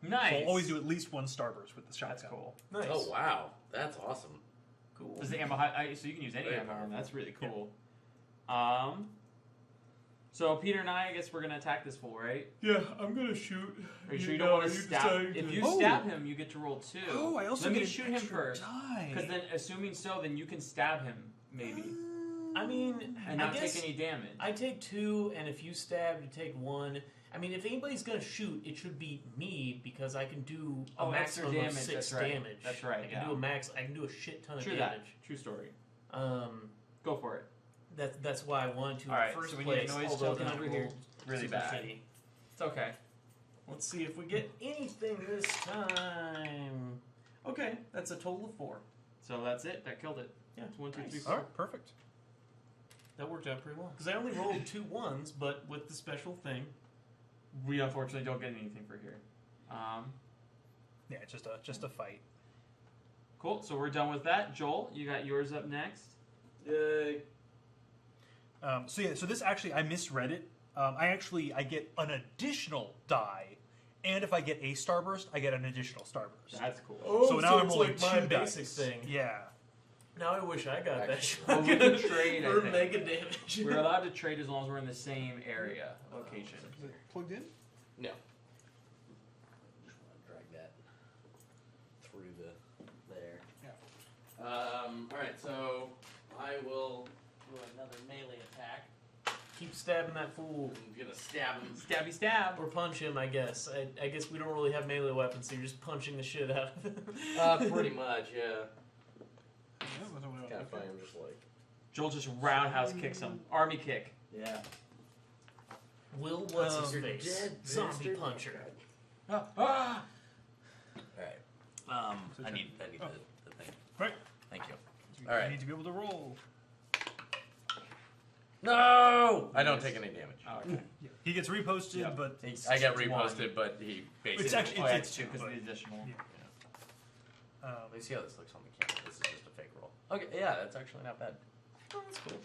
Nice. So I'll always do at least one starburst with the shotgun. That's cool. Nice. Oh wow, that's awesome. Cool. Does the ammo so you can use any Very ammo, and powerful. that's really cool. So Peter and I guess we're gonna attack this fool, right? Yeah, I'm gonna shoot. Are you sure you don't want to stab? If you stab him, you get to roll 2. Oh, I also Let get me an shoot him extra first, die. because then, assuming so, then you can stab him maybe I mean, and I not guess take any damage. I take 2, and if you stab, you take 1. I mean, if anybody's gonna shoot, it should be me because I can do a extra maximum damage. of 6 That's right. damage. That's right. I can do a max. I can do a shit ton of True damage. that. True story. Go for it. That's why I wanted to All right, in the first so we need a place. noise although token that over here. rolled Really super bad. shitty. It's okay. Let's see if we get anything this time. Okay, that's a total of 4. So that's it. That killed it. Yeah, It's 1, 2, nice. 3, All 4. right, perfect. That worked out pretty well because I only rolled 2 1s, but with the special thing. We unfortunately don't get anything for here. Yeah, it's just a fight. Cool. So we're done with that. Joel, you got yours up next. Yay. So this actually I misread it. I get an additional die, and if I get a starburst, I get an additional starburst. That's cool. Oh, So now I'm it's rolling like my 2 basic dice. thing. Yeah. Now I wish I got that Actually, well, we shotgun can trade, I for think. mega damage. We're allowed to trade as long as we're in the same area location. Is it plugged in? No. Just want to drag that through there. Yeah. All right, so I will do another melee attack. Keep stabbing that fool. I'm gonna stab him. Stabby stab. Or punch him, I guess. I guess we don't really have melee weapons, so you're just punching the shit out of him. Pretty much, yeah. Yeah, It's kind of funny. I'm just like, Joel just roundhouse kicks him. Army kick. yeah. Will, what's his You're face? dead, Zombie bastard. puncher. Ah! All right. I need the thing. Right. Thank you. You All right. need to be able to roll. No, I don't take any damage. Oh, okay. Yeah. He gets reposted, Yeah. but I get It's one. reposted, but he basically. It's actually Oh, yeah, it's it's 2 because of the additional. Yeah. Let me see how this looks on the camera. This is just a fake roll. Okay, yeah, that's actually not bad. Oh, that's cool.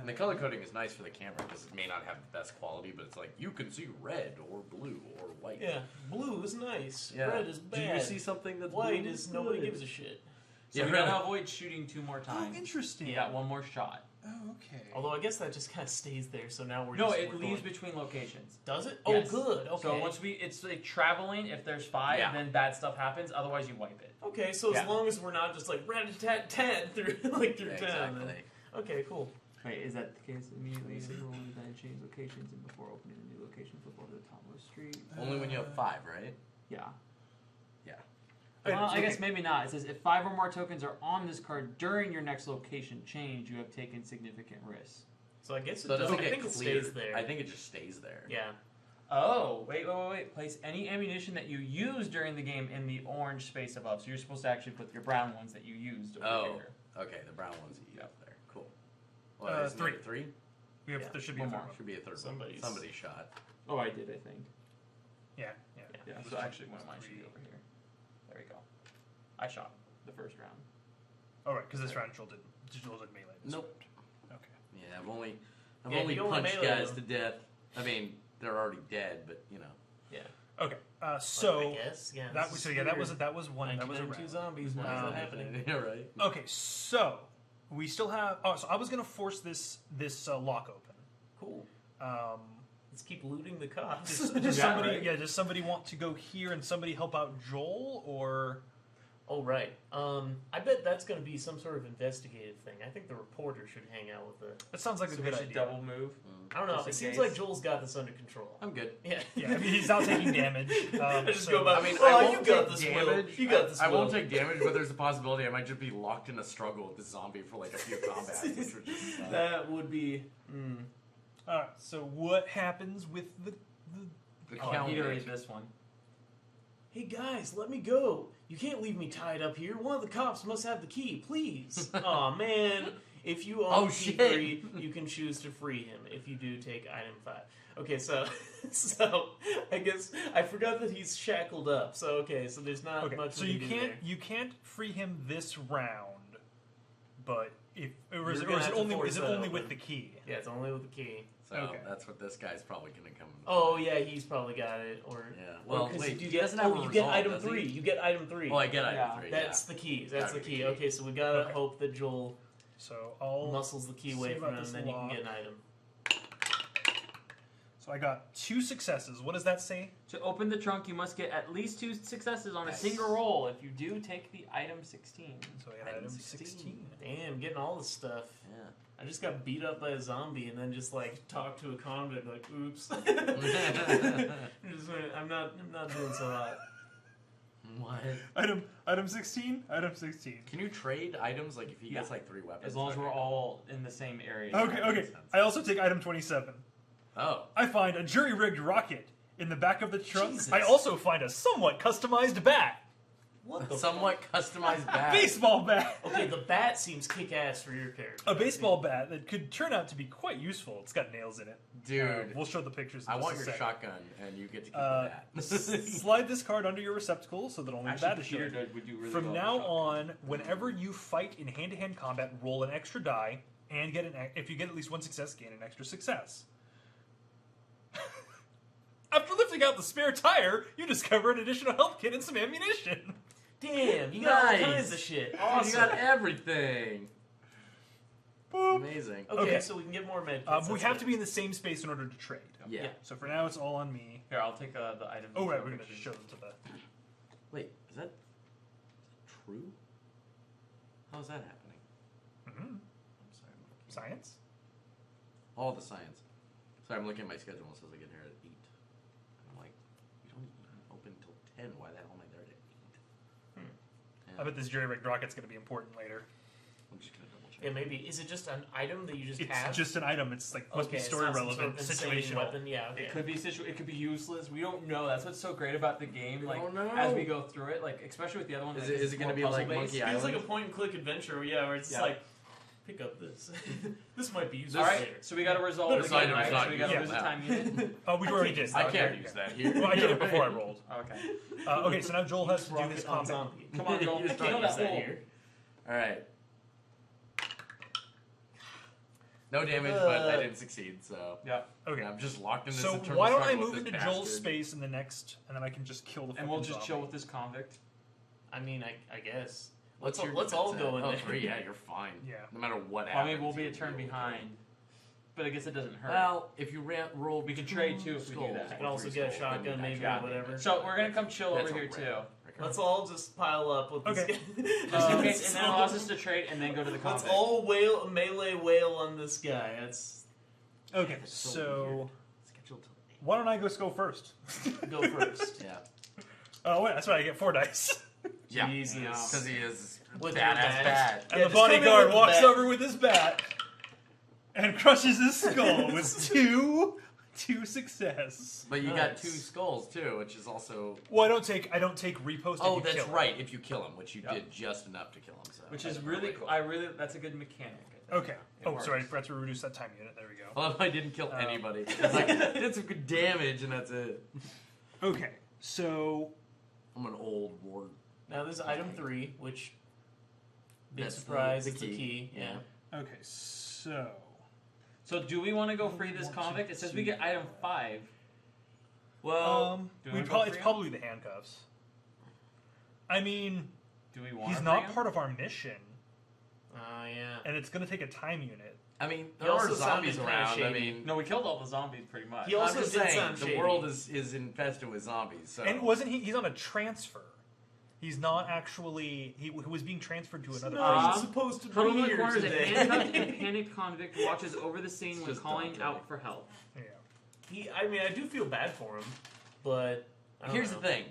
And the color coding is nice for the camera because it may not have the best quality, but it's like you can see red or blue or white. Yeah, blue is nice. Yeah. Red is bad. Do you see something that's White blue? is nobody Good. gives a shit. So we gotta avoid shooting 2 more times. Oh, interesting. You got 1 more shot. Oh, okay. Although I guess that just kind of stays there, so now we're No, just... it we're leaves going- between locations. Does it? Yes. Oh, good. Okay. So once it's like traveling, if there's 5, Yeah. then bad stuff happens. Otherwise, you wipe it. Okay, so Yeah. as long as we're not just like rat-a-tat-tat through, like, through town. Exactly. Then... Okay, cool. Wait, is that the case? Immediately roll then change locations, and before opening a new location, flip over the top of the street. Only when you have 5, right? Yeah. Yeah. Well, I Okay. guess maybe not. It says if 5 or more tokens are on this card during your next location change, you have taken significant risks. So I guess it So it doesn't. doesn't I get think it cleared. stays there. I think it just stays there. Yeah. Oh, wait. Place any ammunition that you use during the game in the orange space above. So you're supposed to actually put your brown ones that you used over Oh, here. okay. The brown ones you Yep. up there. Cool. Well, isn't 3. it 3? We have, Yeah. There should be One a third more. one. Should be a third Somebody's- one. Somebody shot. Oh, I did, I think. Yeah. Yeah, so actually one of mine should be over here. There we go. I shot the first round. All right, because this round Joel did melee. this Nope. round. Okay. Yeah, I've only Yeah, you don't punched melee guys them. to death. I mean, they're already dead, but you know. Yeah. Okay. I So guess. Yeah. that this was is that weird. was that was one. That was a 1992 round. zombies. Why is that happening? Yeah, right. Okay, so we still have. Oh, so I was gonna force this lock open. Cool. Um, Let's keep looting the cops. does Yeah, somebody? right. Yeah. Does somebody want to go here and somebody help out Joel or? Oh right. I bet that's going to be some sort of investigative thing. I think the reporter should hang out with the. That sounds like So a we good should idea. double move. I don't know. Just It in seems case. like Joel's got this under control. I'm good. Yeah. Yeah, I mean, he's not taking damage. I just so- go by. I mean, oh, I you won't got take this, Will. damage. You got this. I Will. won't take damage, but there's a possibility I might just be locked in a struggle with this zombie for like a few combats, which would just That would be. All right. So what happens with the the Oh, count. he read this one. Hey guys, let me go. You can't leave me tied up here. One of the cops must have the key, please. Aw, man. If you own Oh, key shit. 3, you can choose to free him. If you do, take item 5. Okay, so I guess I forgot that he's shackled up. So okay, so there's not Okay, much. so we you can do can't there. you can't free him this round, but if or is, You're it, or gonna is have it to only force is it that only with open. the key? Yeah, it's only with the key. So Okay. that's what this guy's probably gonna come. Oh yeah, he's probably got it. Or Yeah. or Well, 'cause wait. you He get, doesn't have a you get resolve, item does he? 3. You get item 3. Oh, I get Yeah. item 3. That's the key. That's the That'd be key. key. Okay, so we gotta Okay. hope that Joel So I'll muscles the key see away about from him, this and then you can lock. get an item. So I got 2 successes. What does that say? To open the trunk, you must get at least 2 successes on a Nice. single roll. If you do, take the item 16. So I got Item item 16. 16. Damn, getting all this stuff. Yeah. I just got beat up by a zombie and then just like talked to a convict like, oops. I'm not doing so hot. What? Item 16. Item 16. Can you trade items like if he gets Yeah. like 3 weapons? As long as we're Okay. all in the same area. Okay. Okay. sense. I also take item 27. Oh. I find a jury-rigged rocket in the back of the trunk. Jesus. I also find a somewhat customized bat, What the Somewhat customized bag. baseball bat. Okay, the bat seems kick-ass for your character. A baseball bat that could turn out to be quite useful. It's got nails in it. Dude. We'll show the pictures. In I just want a your second. shotgun, and you get to keep that. Slide this card under your receptacle so that only the bat Actually, is Peter shown. would do really From well now with shotgun. on, whenever you fight in hand-to-hand combat, roll an extra die and get if you get at least 1 success, gain an extra success. After lifting out the spare tire, you discover an additional health kit and some ammunition. Damn, you got Nice. all kinds of shit. Dude, Awesome. you got everything. Boop. Amazing. Okay, Okay. so we can get more med kits. We that's have good. to be in the same space in order to trade. Yeah. Yeah. So for now, it's all on me. Here, I'll take the item. Oh, right, we're going to just show them to the... Wait, is that true? How is that happening? Mhm. I'm sorry. Science? All the science. Sorry, I'm looking at my schedule. It says I get here at 8. I'm like, you don't even open until 10. Why the hell am I there at 8? I bet this jury-rigged rocket's going to be important later. I'm just gonna double check. Yeah, maybe. Is it just an item that you just It's have? just an item. It's like must be Okay, it's story not some relevant, sort of insane situational. weapon. Yeah, okay. It could be it could be useless. We don't know. That's what's so great about the game. Like don't know. as we go through it, like especially with the other one. Is like, it- is it gonna more be like puzzle-based. Monkey It feels like a Island? point-and-click adventure, yeah, where it's Yeah. like, pick up this. This might be useful All right, later. so we got to resolve This the game, item is right? not So we got to useful lose the now. time unit. We already did. I Okay. can't use that here. Well, I did it before I rolled. Okay. Okay, so now Joel has to do Rocket this on combat. zombie. Come on, Joel. You Can't Kill use that that hole. here. Alright. No damage, but I didn't succeed, so. Yeah. Okay. I'm just locked in this So eternal why don't I struggle with move this into Joel's bastard. space in the next, and then I can just kill the And we'll fucking just zombie. chill with this convict. I mean, I guess. What's your let's all defense go at? in there. 3, yeah, you're fine. Yeah. No matter what I happens. mean, we'll be a you'll turn able to behind. But I guess it doesn't hurt. Well, if you roll, We could trade, too, if we do skulls, that. I can also three get a skulls, then shotgun, you maybe, actually or whatever. So we're gonna come chill That's over a here, rare. too. Let's all just pile up with this Okay. guy. Just in case, and then allows us to trade and then go to the Let's convict. all melee wail on this guy. That's Okay, so so Scheduled to why don't I go first? go first. Yeah. Oh wait, that's right. I get 4 dice. Yeah. Jesus. Because he is With badass your badge. bad. And Yeah, the just come in bodyguard with the walks bat. over with his bat and crushes his skull with two success. But you got Nice. 2 skulls too, which is also. Well, I don't take repost. if Oh, you that's kill him. right. If you kill him, which you Yep. did just enough to kill him, so Which that's is really great. cool. That's a good mechanic. I think. Okay. It Oh, works. sorry. I forgot to reduce that time unit. There we go. Well, if I didn't kill anybody, it's like did some good damage, and that's it. Okay. So I'm an old ward. Now this is item 3, which big That's surprise, the it's the key. Yeah. okay. So So do we want to go free this Want to convict? It says we see get item 5. Well, do we it's go free him? probably the handcuffs. I mean, Do we want he's to not free him? part of our mission, Yeah. and it's going to take a time unit. I mean, He there are also zombies sounded kinda around. I shady. mean, No, we killed all the zombies pretty much. He also I'm just did saying sound the shady. world is infested with zombies. So And wasn't he? He's on a transfer. He's not actually. He was being transferred to another not place. supposed to Huddled in be the here corner, the today. handcuffed and panicked convict watches over the scene It's when just calling Dante. out for help. Yeah. I mean, I do feel bad for him, but I don't here's know. the thing: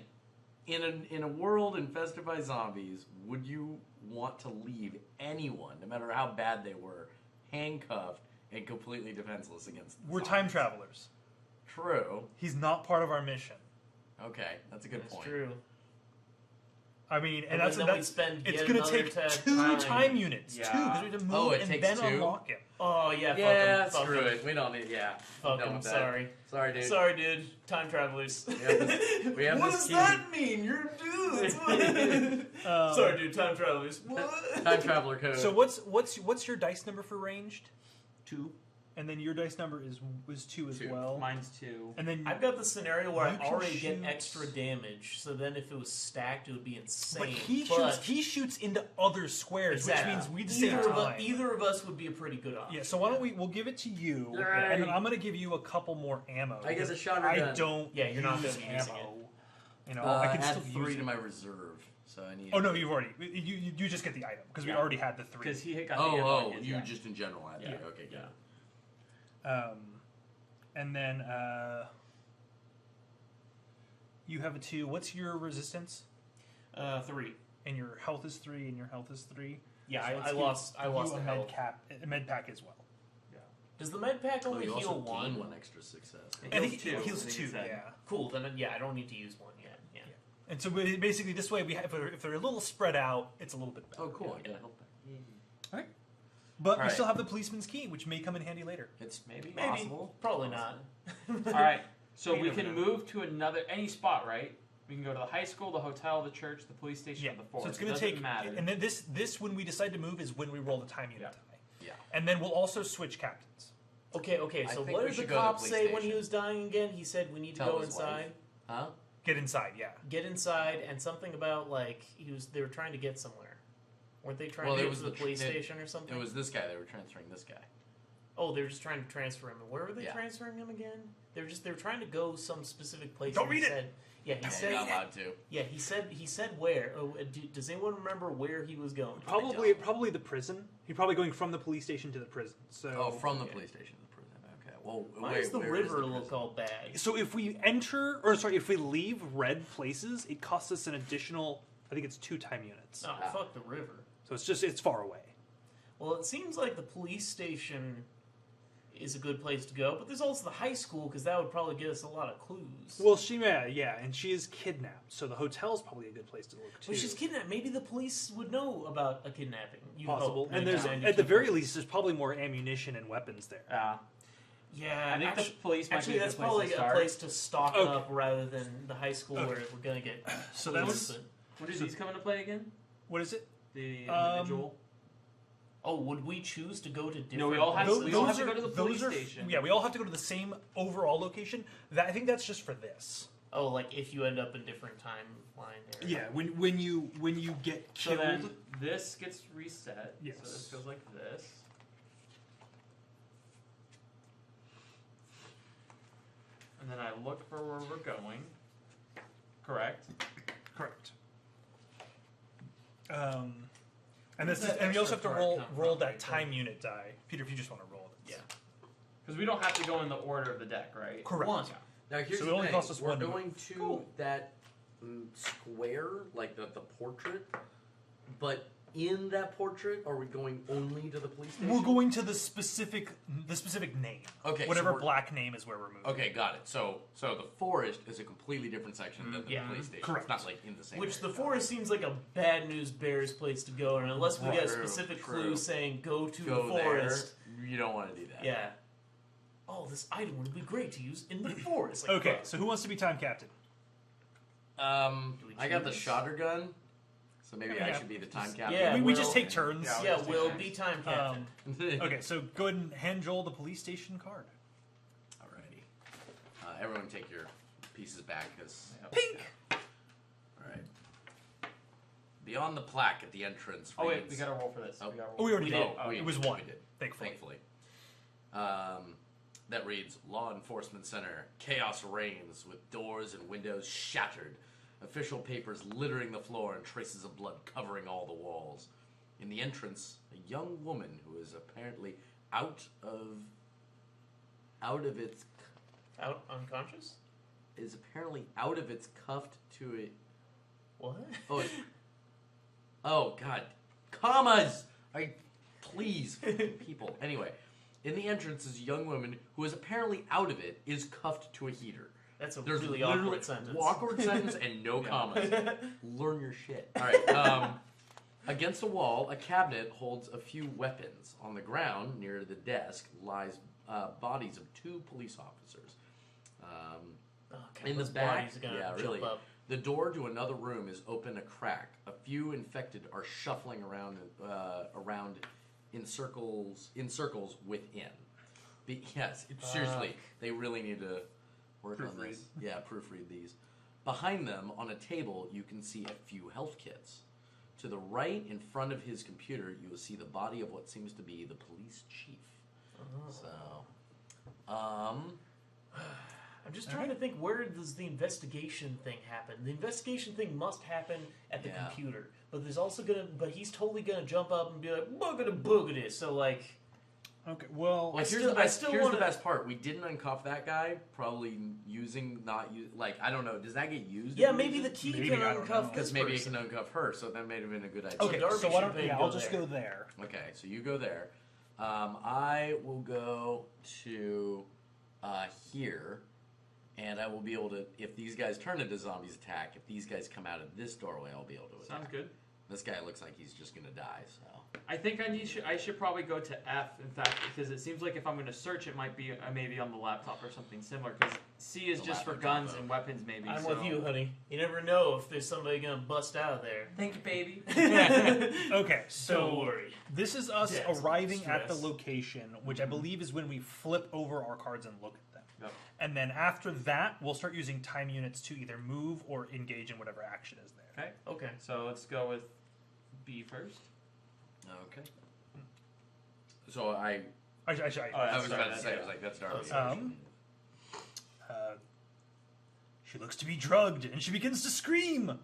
in a world infested by zombies, would you want to leave anyone, no matter how bad they were, handcuffed and completely defenseless against? We're zombies? time travelers. True. He's not part of our mission. Okay, that's a good That's point. true. I mean, and But then we that's spend it's yet going to another take time. 2 time units. Yeah. 2 because we have to move Oh, it and takes then 2? unlock him. Oh yeah. Yeah, fuck screw him. it. We don't need. Yeah. Fuck Done him. with that. Sorry. Sorry, dude. Sorry, dude. Time travelers. We have what this does key. that mean? You're dudes. Sorry, dude. Time travelers. What? Time traveler code. So what's your dice number for ranged? 2. And then your dice number was 2 as 2. well. Mine's 2. And then I've got the scenario where You I can already get shoot- extra damage, so then if it was stacked, it would be insane. but he shoots into other squares, Exactly. which means we'd save time. Either of us would be a pretty good option. Yeah, so why don't we'll give it to you, Yay. and then I'm going to give you a couple more ammo. I get a because shot or I gun. don't. Yeah, you're not use gonna be using ammo. it. You know, I I can had still 3 use to it. my reserve, so I need. Oh no, you've already you just get the item because we Yeah. already had the 3. Because he got the Oh, ammo oh, in his you gun. just in general had Yeah. that. Okay, good. Yeah. And then you have a 2. What's your resistance? 3. And your health is 3, and your health is 3. Yeah, So I let's lost give a med health. med pack as well. Does the med pack Oh, only you heal also one? gain 1 extra success. It I heals think 2, it heals I think 2. it said. Yeah. Cool. Then yeah, I don't need to use one yet. Yeah. And so basically, this way, if they're a little spread out, it's a little bit better. Oh, cool. I got a health pack. But we Alright. still have the policeman's key, which may come in handy later. It's Maybe. Maybe. possible. Probably not. All right. So You we never can know. move to any spot, right? We can go to the high school, the hotel, the church, the police station, Yeah. or the forest. So it's going to Doesn't take, matter. and then this when we decide to move is when we roll the time unit Yeah. die, Yeah. and then we'll also switch captains. Okay. I So think what we did the should go to the cop police say when he station. was dying again? He said we need to Tell go his wife. inside. Huh? Get inside, yeah. Get inside, and something about like they were trying to get somewhere. Weren't they trying Well, to it get was to the the police it- station or something? It was this guy. They were transferring this guy. Oh, they were just trying to transfer him. Where were they Yeah. transferring him again? They were trying to go some specific place. Don't and he read it! said, Yeah, he You're said. not allowed to. Yeah, he said where. Oh, does anyone remember where he was going? Probably the prison. He's probably going from the police station to the prison. So Oh, from the okay. police station to the prison. Okay. Well, Why wait, does the where is river the look prison? all bad? So if we if we leave red places, it costs us an additional. I think it's 2 time units. Oh, fuck the river. So it's far away. Well, it seems like the police station is a good place to go, but there's also the high school because that would probably get us a lot of clues. Well, and she is kidnapped, so the hotel's probably a good place to look too. But she's kidnapped. Maybe the police would know about a kidnapping. You possible, hope. and there's 99, at the 92%. very least there's probably more ammunition and weapons there. Yeah, I think the police might actually be a that's good place probably to a start. place to stock Okay. up rather than the high school Okay. where we're gonna get. So that was- police. When do these come into play again? What is it? The Um, individual. Oh, would we choose to go to different? No, we all have to- places? we all have to go to the police those station. Yeah, we all have to go to the same overall location. I think that's just for this. Oh, like if you end up in different timeline area. Yeah, when you get So killed. then this gets reset. Yes. So this goes like this. And then I look for where we're going. Correct. Correct. And Where's that and you also extra have to card come roll from, that right time unit die, Peter. If you just want to roll it. Yeah. Because we don't have to go in the order of the deck, right? Correct. One. Now here's So the it only thing. costs us We're one to going to that square, like the portrait, but in that portrait, are we going only to the police station? We're going to the specific name. Okay, so Whatever we're- black name is where we're moving. Okay, got it. So the forest is a completely different section than the Yeah. police station. Correct. It's not like in the same. Which the area. forest seems like a bad news bear's place to go, and unless we get a True, specific true. clue saying go to Go the forest, there. You don't want to do that. yeah. Oh, this item would be great to use in the forest. Like, Okay, fuck. so who wants to be time captain? Do we I got the choose? shotter gun, so maybe I Yeah. should be the time captain. Yeah, we Will- just take turns. Yeah, Yeah, just take we'll turns. be time captain. Okay, so go ahead and hand Joel the police station card. Alrighty. Everyone take your pieces back, because... Pink! Alright. Beyond the plaque at the entrance Oh wait, reads- we gotta roll for this. Oh. We gotta roll. Oh, we already We did. did. Oh, It was one. We did. Thankfully. That reads, Law Enforcement Center. Chaos reigns with doors and windows shattered. Official papers littering the floor and traces of blood covering all the walls. In the entrance, a young woman who is apparently out of its Out unconscious? is apparently out of its cuffed to it. What? Oh God, commas! Please, people. Anyway, in the entrance is a young woman who is apparently out of it, is cuffed to a heater. That's a There's really literally awkward sentence. awkward sentence and no commas. Learn your shit. All right. Against a wall, a cabinet holds a few weapons. On the ground near the desk lies bodies of 2 police officers. Okay, In the those back, bodies are gonna yeah, jump really. up. The door to another room is open a crack. A few infected are shuffling around in circles within. Seriously, they really need to work on this. Yeah, proofread these. Behind them, on a table, you can see a few health kits. To the right, in front of his computer, you will see the body of what seems to be the police chief. So, I'm just trying to think, where does the investigation thing happen? The investigation thing must happen at the Yeah. computer, but he's totally gonna jump up and be like boogada boogada. So like, Okay, well, Well, here's the best part. We didn't uncuff that guy, probably I don't know. Does that get used? yeah, maybe the key Maybe, can I don't uncuff know. this Because maybe it person. can uncuff her, so that may have been a good idea. okay, Darby so why should don't go I'll there. just go there. Okay, so you go there. I will go to here, and I will be able to, if these guys turn into zombies attack, if these guys come out of this doorway, I'll be able to attack. Sounds good. This guy looks like he's just gonna die, so. I think I should probably go to F, in fact, because it seems like if I'm going to search, it might be maybe on the laptop or something similar, because C is The just for laptop guns combo. and weapons, maybe. I'm so. with you, honey. You never know if there's somebody gonna bust out of there. Thank you, baby. Okay, so Don't worry. this is us Yes, arriving at the stress. location, which I believe is when we flip over our cards and look at them. Yep. And then after that, we'll start using time units to either move or engage in whatever action is there. Okay, Okay. so let's go with B first. Okay. So I I was sorry, about to say, yeah. I was like, that's Darby. She looks to be drugged, and she begins to scream.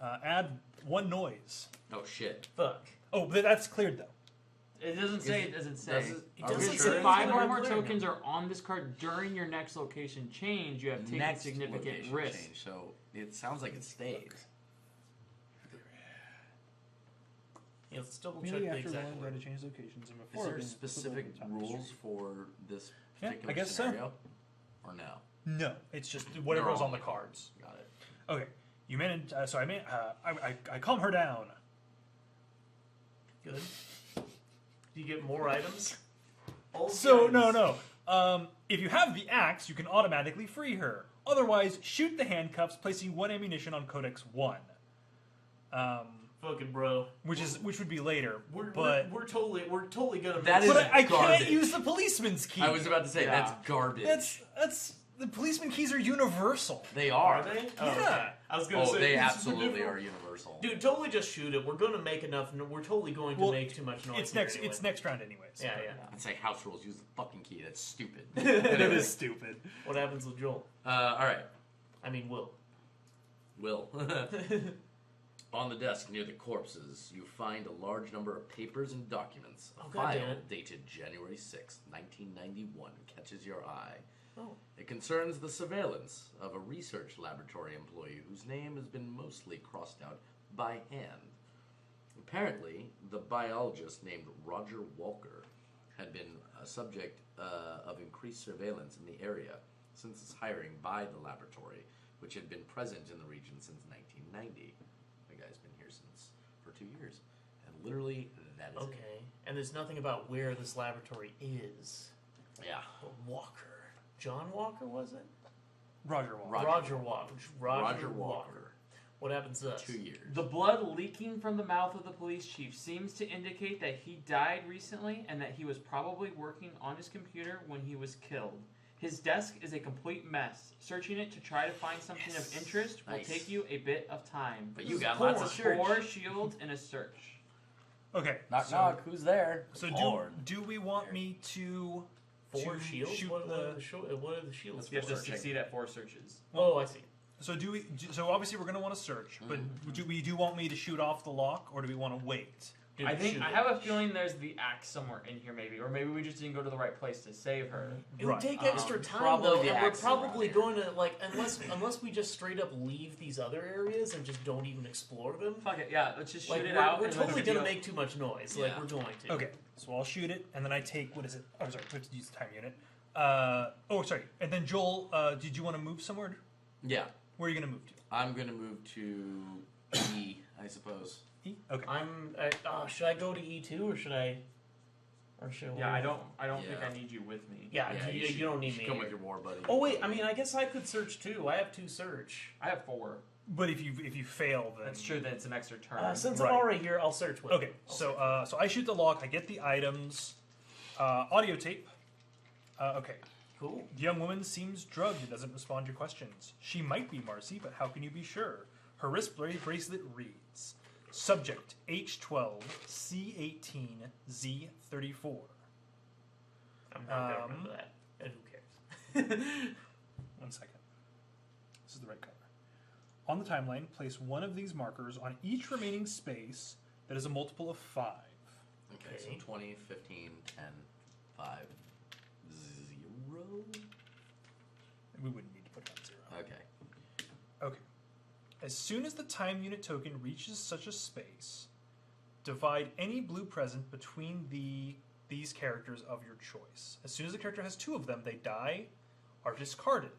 Add 1 noise. Oh shit. Fuck. Oh, but that's cleared though. It doesn't say. It doesn't say. Does it- It are we doesn't sure? say If it's 5 gonna or more clear. tokens are on this card during your next location change, you have taken Next significant location risk. change, so it sounds like it stays. Yeah, let's double Maybe check the after exact rolling, word. try to change locations. And Is before there being specific equivalent to time rules history. for this Yeah, particular I guess so. scenario? Or no? No, it's just whatever was on the cards. Got it. Okay, you managed. So I calm her down. Good. Do you get more items? All So the no, items. no. If you have the axe, you can automatically free her. Otherwise, shoot the handcuffs, placing 1 ammunition on Codex 1. Fucking bro. Which would be later. We're totally gonna. That miss is But I garbage. can't use the policeman's key. I was about to say, Yeah. that's garbage. That's The policeman keys are universal. They are. Are they? Oh, Yeah. okay. I was gonna Oh, say they it's absolutely different. are universal. Dude, totally just shoot it. We're gonna make enough. We're totally going to Well, make too much noise. It's here next. anyway. It's next round, anyways. Yeah, yeah. It's like house rules. Use the fucking key. That's stupid. It is stupid. What happens with Joel? All right. I mean, Will. Will. On the desk near the corpses, you find a large number of papers and documents. A Oh, file goddammit. dated January 6th, 1991 catches your eye. Oh. It concerns the surveillance of a research laboratory employee whose name has been mostly crossed out by hand. Apparently, the biologist named Roger Walker had been a subject of increased surveillance in the area since its hiring by the laboratory, which had been present in the region since 1990. The guy's been here for 2 years, and literally that is it. Okay. And there's nothing about where this laboratory is. Yeah. But Walker. John Walker, was it? Roger Walker. Roger. Roger Walker. Walker. What happens to us? 2 years. The blood leaking from the mouth of the police chief seems to indicate that he died recently and that he was probably working on his computer when he was killed. His desk is a complete mess. Searching it to try to find something of interest will Nice. take you a bit of time. But you got lots of search. 4 shields and a search. Okay. Knock so, knock. Who's there? So Lord. do we want me to 4 to shields? shoot What the- are the shields You have to for? succeed at 4 searches. Oh, I see. So so obviously we're going to want to search, but do we want me to shoot off the lock or do we want to wait? Dude, I think shoot I it. have a feeling there's the axe somewhere in here, maybe, or maybe we just didn't go to the right place to save her. It would take extra time probably though, the and we're axe probably around going to like unless we just straight up leave these other areas and just don't even explore them. Fuck it, yeah. Let's just shoot Like it we're, out. we're and totally let's gonna deal. make too much noise. Like Yeah. we're going to. Okay, so I'll shoot it and then I take what is it? Oh, sorry, we have to use the time unit. Sorry. And then Joel, did you want to move somewhere? Yeah. Where are you going to move to? I'm gonna move to E, I suppose. E? Okay. Should I go to E2 or should I? Or should Yeah, I don't think Yeah. I need you with me. Yeah, you should- don't need should me. Come here. with your war buddy. Oh wait, I mean, I guess I could search too. I have 2 search. I have 4. But if you fail, then That's true. Then it's an extra turn. Since Right. I'm already here, I'll search with. Okay, you. I'll so search. so I shoot the lock. I get the items. Audio tape. Okay. Cool. The young woman seems drugged and doesn't respond to your questions. She might be Marcy, but how can you be sure? Her wrist bracelet reads: Subject H12 C18 Z34. I'm not gonna remember that. And who cares? 1 second. This is the right color. On the timeline, place one of these markers on each remaining space that is a multiple of 5. Okay, so Okay. 20, 15, 10, 5, 0. We wouldn't need to put it on 0. Okay. Okay. As soon as the time unit token reaches such a space, divide any blue present between these characters of your choice. As soon as the character has 2 of them, they die, are discarded.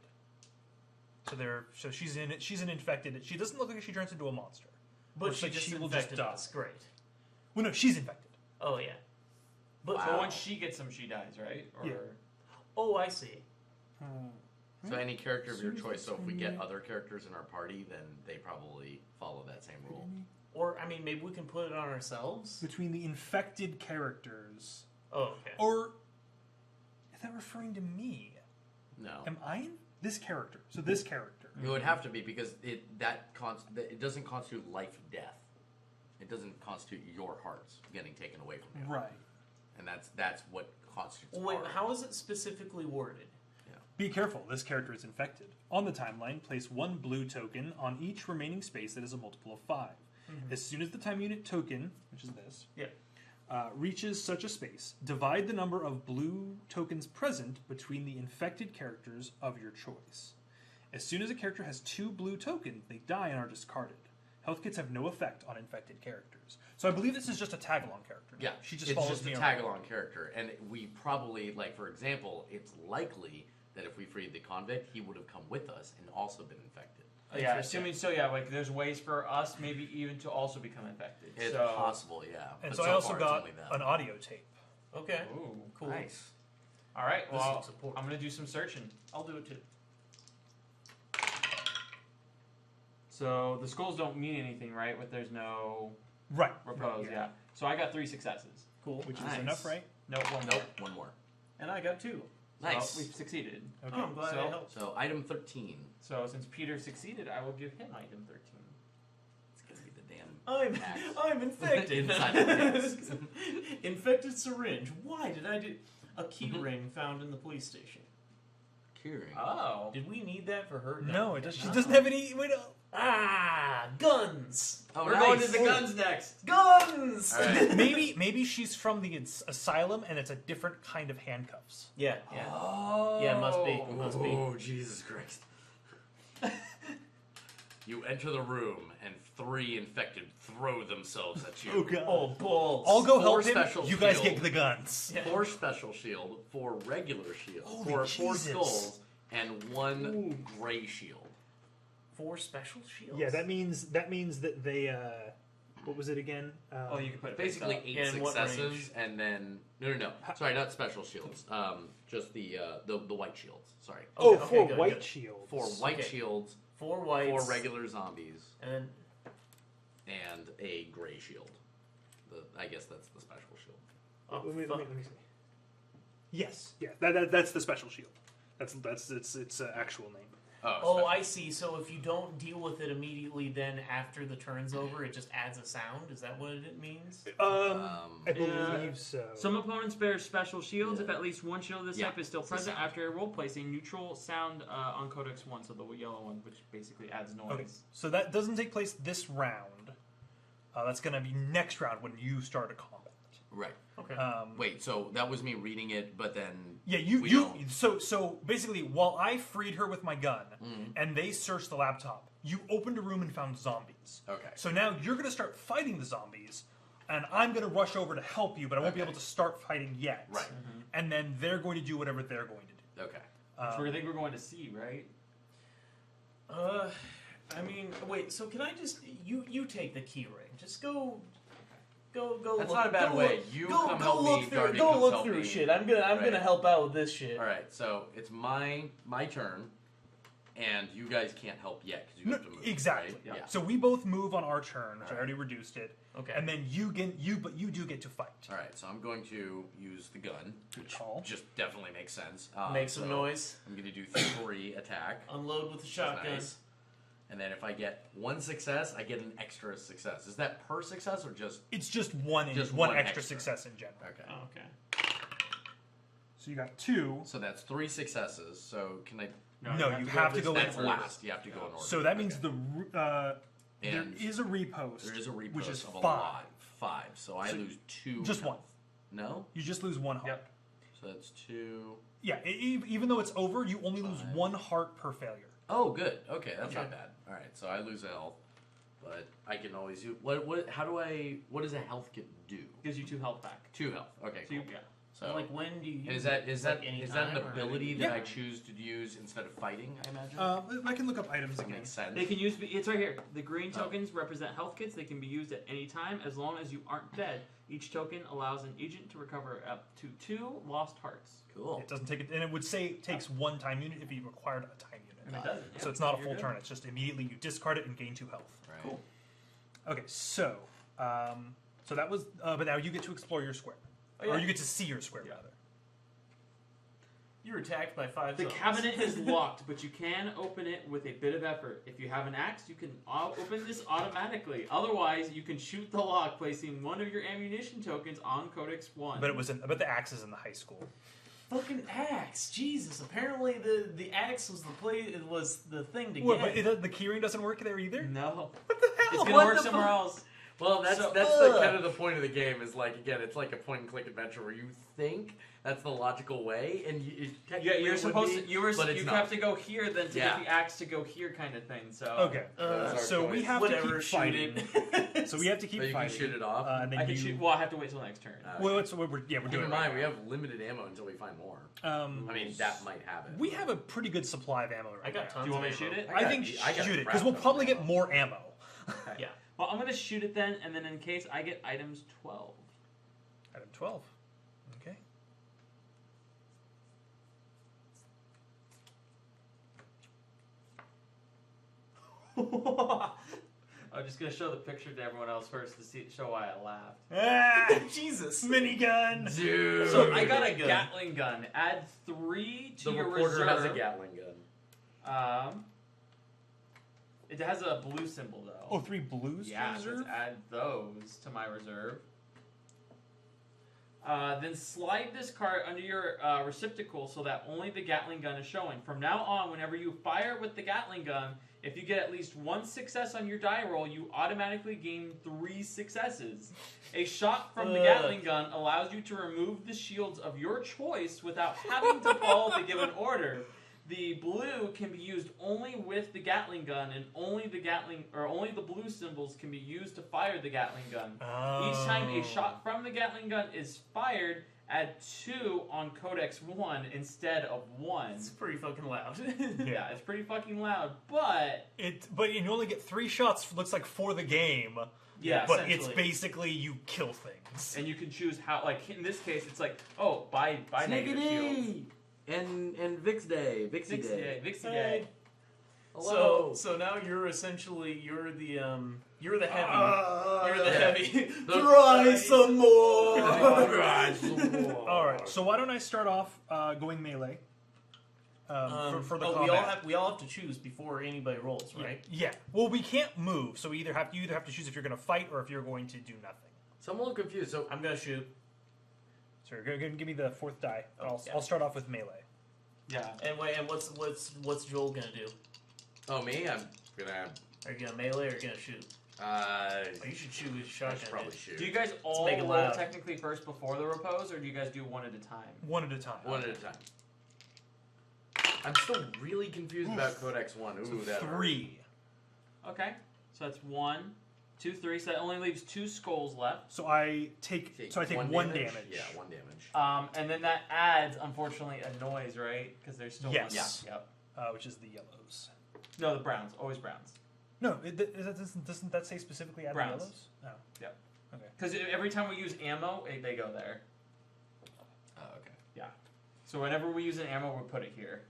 So she's an infected. She doesn't look like she turns into a monster. But Looks she like just she will just infected die. us. Great. Well, no, she's infected. Oh yeah. But So once she gets them, she dies, right? Or Yeah. oh, I see. So any character of your choice. So if we get other characters in our party, then they probably follow that same rule. Or I mean, maybe we can put it on ourselves. Between the infected characters, Oh, okay. or is that referring to me? No. Am I this character? So this character. It would have to be because it doesn't constitute life death. It doesn't constitute your hearts getting taken away from you. Right. And that's what constitutes. Wait, our- how is it specifically worded? Be careful, this character is infected. On the timeline, place 1 blue token on each remaining space that is a multiple of 5. As soon as the time unit token, which is this, reaches such a space, divide the number of blue tokens present between the infected characters of your choice. As soon as a character has 2 blue tokens, they die and are discarded. Health kits have no effect on infected characters. So I believe this is just a tag-along character. Yeah, she just it's follows just me a around. tag-along character, and we probably, like, for example, it's likely that if we freed the convict, he would have come with us and also been infected. yeah, assuming so. Yeah, like there's ways for us maybe even to also become infected. It's so, possible, yeah. And But so I also far, it's got only them. an audio tape. Okay. Ooh, Cool. Nice. all right. This Well, looks important. I'm gonna do some searching. I'll do it too. So the skulls don't mean anything, right? But there's no Right. repose. Yeah. So I got 3 successes. Cool. Which Nice. is enough, right? Nope. One Nope, one more. And I got 2. Nice. We've succeeded. Okay. Oh, I'm glad I helped. So item 13. So since Peter succeeded, I will give him item 13. It's gonna be the damn. axe. I'm infected. Inside the desk. Infected syringe. Why did I do a key ring found in the police station? Keyring. Oh. Did we need that for her? No, it does, she doesn't have any. Wait, Guns. Oh, We're nice. going to the guns next. Guns. All right. maybe she's from the asylum and it's a different kind of handcuffs. Yeah. Oh. Yeah, must be. Must be. Oh, Jesus Christ. You enter the room, and 3 infected throw themselves at you. Oh, God. Oh, balls. I'll go 4 help him. special You guys shield. get the guns. Yeah. 4 special shield, 4 regular shield, Holy 4 Jesus. skulls, and 1 gray shield. 4 special shields. Yeah, that means that they. What was it again? Oh, you can put it Basically face 8 And what successes, range? and then no. Sorry, not special shields. Just the white shields. Sorry. Oh, Okay, 4 good, white good. shields. 4 white Okay. shields, 4 whites. 4 regular zombies, And then and a gray shield. I guess that's the special shield. oh, Let me fuck. see. Yes, yeah, that's the special shield. That's its actual name. Oh, special. I see. So if you don't deal with it immediately, then after the turn's over, it just adds a sound. Is that what it means? I believe so. Some opponents bear special shields if at least one shield of this Yeah, type is still it's a present sound. after a roll, placing neutral sound on Codex 1, so the yellow one, which basically adds noise. Okay, so that doesn't take place this round. That's going to be next round when you start a combat. Right. Okay. Wait, so that was me reading it, but then Yeah, we you. don't. So basically, while I freed her with my gun and they searched the laptop, you opened a room and found zombies. Okay. So now you're going to start fighting the zombies, and I'm going to rush over to help you, but I won't be Okay. able to start fighting yet. Right. And then they're going to do whatever they're going to do. Okay. Which we think we're going to see, right? I mean, wait. So can I just you take the key ring? Just go. That's That's not a bad way. You come help me, Darby Go comes look help through me. shit. I'm gonna Right. help out with this shit. All right. So it's my turn, and you guys can't help yet because you No, have to move. exactly. Right? Yeah. So we both move on our turn, which I already reduced it. Okay. And then but you do get to fight. All right. So I'm going to use the gun, which call. just definitely makes sense. Make some noise. I'm going to do 3 attack. Unload with the shotgun. Nice. And then if I get 1 success, I get an extra success. Is that per success or just? It's just one Just one one extra extra. success in general. Okay. Oh, okay. So you got 2. So that's 3 successes. So can I? No, you have to go in That's order. last. You have to go in order. So that means Okay. there And is a repost. there is a repost which is of 5. a lot. 5. So I lose 2. Just health. 1. No. You just lose 1 heart. Yep. So that's 2. Yeah, even though it's over, you only lose 5. 1 heart per failure. Oh, good. Okay, that's Okay. not bad. All right, so I lose a health, but I can always use what? How do I? What does a health kit do? Gives you 2 health back. 2 health. Okay, So you, cool. yeah. So Like when do you? and use is that it? is Like that any is that an time, or- ability that Yeah. I choose to use instead of fighting? I imagine. I can look up items Does that again. make sense? They can use, it's right here. The green Oh. tokens represent health kits. They can be used at any time as long as you aren't dead. Each token allows an agent to recover up to 2 lost hearts. Cool. It doesn't take it, and it would say it takes 1 time unit if you required a time unit. And it doesn't. So it's not a You're full good. turn. It's just immediately you discard it and gain 2 health. Right. Cool. Okay, so that was, but now you get to explore your square, Oh, yeah. or you get to see your square rather. You're attacked by 5 The zombies. cabinet is locked, but you can open it with a bit of effort. If you have an axe, you can open this automatically. Otherwise, you can shoot the lock, placing 1 of your ammunition tokens on Codex 1. But the axe is in the high school. Fucking axe, Jesus! Apparently the axe was the thing to What, get. but the keyring doesn't work there either. No. What the hell? It's going What to work the somewhere fuck? else. Well, that's So- the Ugh. kind of the point of the game is like again, it's like a point and click adventure where you think that's the logical way, and Yeah, you're supposed to. You not. have to go here, then to Yeah. get the axe to go here, kind of thing. So Okay, That's so our we choice. have Whatever, to keep shoot fighting. it. So we have to keep So you can fighting. shoot it off. And then I can you, shoot. Well, I have to wait till next turn. well, we're Keep doing in it mind, right we now. have limited ammo until we find more. I I mean, that might have it. we have a pretty good supply of ammo right I got now. tons. Do you want me of to shoot ammo. it? I think I got shoot it crap because we'll ton of probably get ammo. more ammo. Yeah. Well, I'm gonna shoot it then, and then in case I get items 12. Item 12. Okay. I'm just gonna show the picture to everyone else first to show why I laughed. Ah, Jesus. minigun. Dude. So I got a Gatling gun. Add 3 to The your reporter reserve. has a Gatling gun. It has a blue symbol though. Oh, 3 blues yeah, to so reserve? let's add those to my reserve. Then slide this card under your receptacle so that only the Gatling gun is showing. From now on, whenever you fire with the Gatling gun, if you get at least 1 success on your die roll, you automatically gain 3 successes. A shot from the Gatling gun allows you to remove the shields of your choice without having to follow the given order. The blue can be used only with the Gatling gun, and only the blue symbols can be used to fire the Gatling gun. Oh. Each time a shot from the Gatling gun is fired, add 2 on Codex 1 instead of 1. It's pretty fucking loud. Yeah, it's pretty fucking loud, but But you only get 3 shots, looks like, for the game. yeah, But it's essentially. basically you kill things. and you can choose how. Like in this case, it's like, oh, buy negative shields. And Vix Day. Vixie Day. Vixie Day. Hello. So now you're essentially you're the heavy. You're the yeah. heavy. The- Try some more. Alright, so why don't I start off going melee for the combat. we all have to choose before anybody rolls, right? Yeah. Well, we can't move, so you either have to choose if you're going to fight or if you're going to do nothing. So I'm a little confused. So I'm gonna shoot. So you're going to give me the 4th die. Oh, yeah. I'll start off with melee. Yeah. And wait, and what's Joel gonna do? oh me, I'm gonna. Are you gonna melee or are you gonna shoot? Oh, you should shoot with a I shotgun. should probably dude. shoot. Do you guys all make it roll loud. technically first before the repose, or do you guys do one at a time? One at a time. One at a time. I'm still really confused about Codex 1. Ooh, that 3. Okay. So that's 1, 2, 3. So that only leaves 2 skulls left. So I take one damage. Yeah, 1 damage. And then that adds, unfortunately, a noise, right? Because there's still Yes. one. Yep. Which is the yellows. No, the browns. Always browns. No, doesn't that say specifically add Browns. the yellows? Oh. Yep. Okay. Because every time we use ammo, they go there. Oh, okay. Yeah. So whenever we use an ammo, we put it here.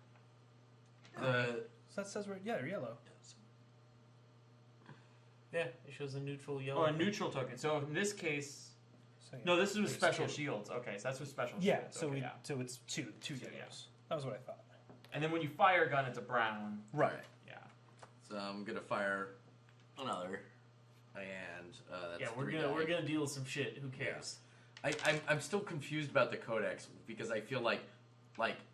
The So that says right, yeah, yellow. Yeah, it shows a neutral Oh, yellow. a neutral token. So in this case, So, yeah. no, this is with There's special 2. shields. Okay, so that's with special Yeah, shields. so Okay, so it's two So, yellows. yeah. That was what I thought. And then when you fire a gun, it's a brown. Right. Yeah. So I'm gonna fire another, and that's Yeah, we're 3 gonna die. deal with some shit. Who cares? I'm still confused about the Codex because I feel like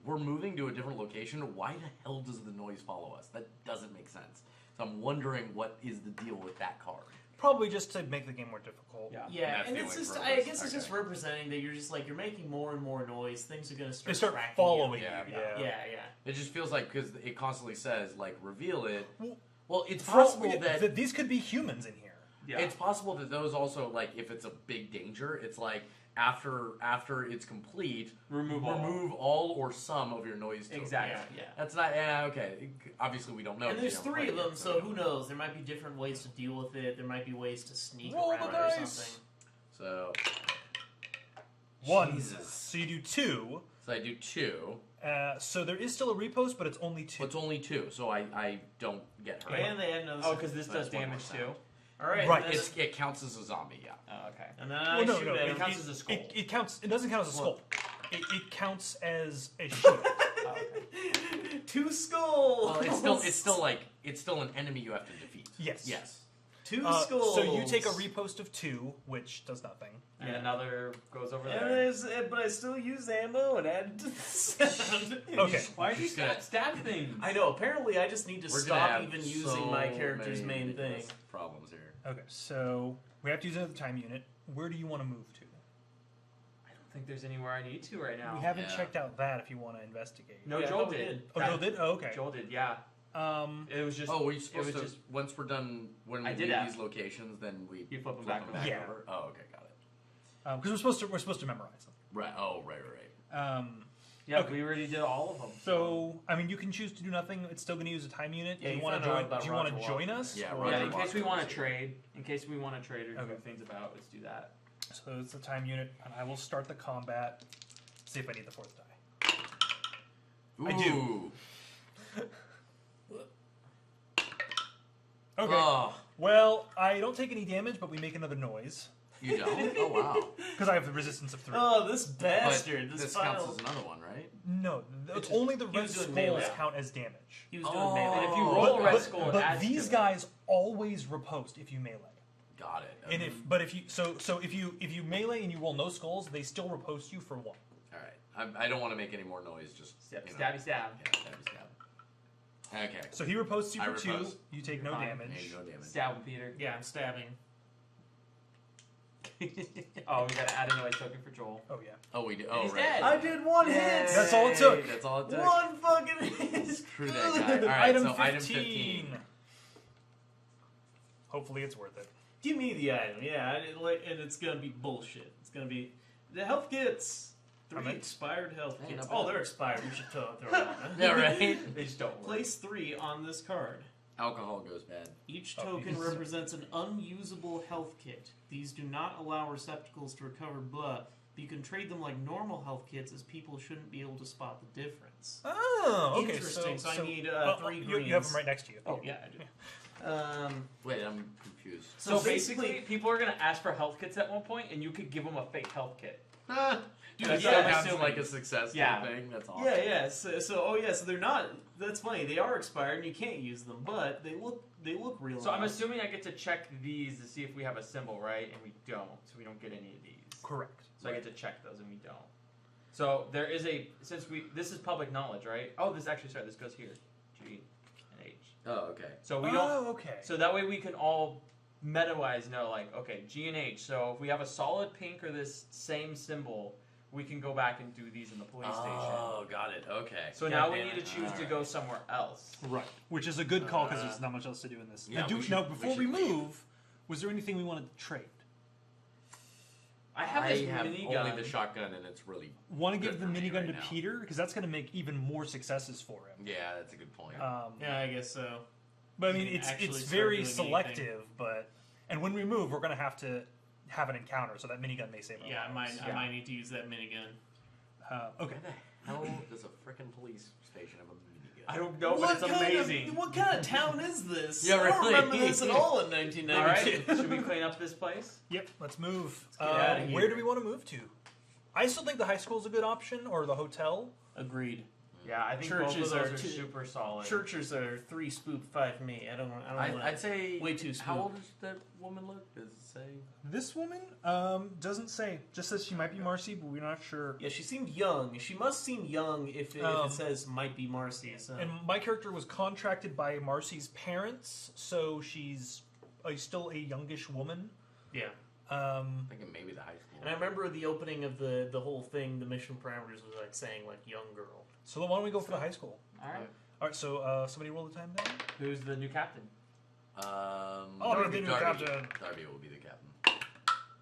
we're moving to a different location. Why the hell does the noise follow us? That doesn't make sense. So I'm wondering what is the deal with that card. Probably just to make the game more difficult. Yeah. Yeah, That's and the it's only just purpose. I guess it's Okay. just representing that you're just like you're making more and more noise. Things are gonna They start start tracking following you. you. Yeah. Yeah. It just feels like because it constantly says like reveal it. Well, Well, it's possible that these could be humans in here. Yeah. it's possible that those also like if it's a big danger, it's like after it's complete, Remove all or some of your noise tokens. Exactly. Yeah. That's not okay. Obviously, we don't know. And because there's we haven't 3 of played them, it, so we who don't know. knows? There might be different ways to deal with it. There might be ways to sneak Roll the around it or dice. something. So 1. Jesus. So you do 2. So I do 2. So there is still a repost, but it's only 2. Well, it's only 2, so I don't get hurt. And they had another. Oh, because this does That's one more damage sound. too. all right, Right, And then, It counts as a zombie, yeah. Oh, okay. and then I Well, no, shoot no, at It him. counts as a skull. It counts. It doesn't count as a skull. It counts as a shield. Oh, okay. 2 skulls. Well, it's still an enemy you have to defeat. Yes. Yes. 2 skulls. So you take a repost of 2, which does nothing. And another goes over And there. but I still use ammo and add to the sound. Okay. Why do you Just gonna- stab things? I know. Apparently, I just need to We're gonna stop have even so using my character's many main thing. ridiculous problems here. Okay. So we have to use another time unit. Where do you want to move to? I don't think there's anywhere I need to right now. We haven't Yeah. checked out that. If you want to investigate. No, Yeah, I Joel thought we did. did. Oh, Joel did. Oh, okay. Joel did, yeah. It was just. Oh, were you it supposed was to? just. Once we're done, when we I did leave ask. these locations, then we You flip them back over. Yeah. over. Oh, okay, got it. Because we're supposed to memorize them. Right. Oh, right. Yeah, Okay. we already did all of them. So I mean, you can choose to do nothing. It's still going to use a time unit. Yeah, do you you want found to out join? about Do you want to Roger join Walker. us? Yeah, or- Roger Yeah, in case we Walker want was to here. trade. In case we want to trade or Okay. move things about, let's do that. So it's a time unit, and I will start the combat. See if I need the 4th die. Ooh. I do. Okay. Oh, Well, I don't take any damage, but we make another noise You don't? Oh wow. because I have the resistance of 3. Oh, this But bastard! this file. counts as another one, right? No, It's only the he red was doing skulls melee. count as damage. He was doing Oh. melee. And if you roll a red skull, it but adds these to guys always riposte if you melee. Got it. And if you melee and you roll no skulls, they still riposte you for 1. All right. I don't want to make any more noise. Just Stab, you know. stabby stab. Yeah, stabby stab. Okay. So he riposts you I for 2. riposte. You take no You're fine. damage. Hey, no damage. Stab him, Peter. Yeah, I'm stabbing. Oh, we gotta add a noise token for Joel. Oh yeah. Oh, we do. Oh, He's right. dead. I did 1 hit. That's all it took. That's all it took. 1 fucking hit. Screw that guy. All right. Item so 15. item 15. Hopefully it's worth it. Give me the item, yeah, and it's gonna be bullshit. It's gonna be the health kits. 3 How many? expired health Hey, kits. not Oh, bad. they're expired. We should throw it on. Huh? Yeah, right. They just don't work. Place 3 on this card. Alcohol goes bad. Each Oh, token yes. represents an unusable health kit. These do not allow receptacles to recover blood. But you can trade them like normal health kits, as people shouldn't be able to spot the difference. Oh, okay. Interesting. So I need well, 3 you greens. have them right next to you. Oh yeah, I do. Wait, I'm confused. So basically, people are gonna ask for health kits at one point, and you could give them a fake health kit. Dude, That's that what I'm sounds assuming. like a success Yeah. thing. That's awesome. Yeah. So they're not. That's funny. They are expired, and you can't use them, but they look real. So I'm enough. assuming I get to check these to see if we have a symbol, right? And we don't, so we don't get any of these. Correct. So I get to check those, and we don't. So there is this is public knowledge, right? Oh, this goes here, G and H. Oh, okay. So we don't. Oh, okay. So that way we can all meta-wise know, like, okay, G and H. So if we have a solid pink or this same symbol, we can go back and do these in the police station. Oh, got it. Okay. So now we need to choose to go somewhere else. Right. Which is a good call because there's not much else to do in this. yeah, Now, before we should leave. move, was there anything we wanted to trade? I have this only minigun. the shotgun, and it's really. Want to Good give the for me minigun right to now. Peter because that's going to make even more successes for him. Yeah, that's a good point. Yeah, I guess so. But I mean, You can it's actually it's start very doing selective. But and when we move, we're going to have an encounter, so that minigun may save. our Yeah, I lives. might need to use that minigun. Okay. How does a frickin' police station have a minigun? I don't know, but it's amazing. What kind of town is this? Yeah, I don't really. remember this at all in All 1992. right, should we clean up this place? Yep. Let's move. get outta here. Where do we want to move to? I still think the high school is a good option, or the hotel. Agreed. Yeah, I think Churches both of are those are too- super solid. Churches are 3 spook, 5 me. I don't want I'd say. way too How spook. old does that woman look? Does it say? This woman doesn't say. Just says she might be Marcy, but we're not sure. Yeah, she seemed young. She must seem young if it says might be Marcy. So. And my character was contracted by Marcy's parents, so she's still a youngish woman. yeah. I'm thinking maybe the high school. And I remember the opening of the whole thing, the mission parameters was like saying like young girl. So why don't we go for the high school? All right. All right, so somebody roll the time down. Who's the new captain? I'll be the new captain. Darby will be the captain.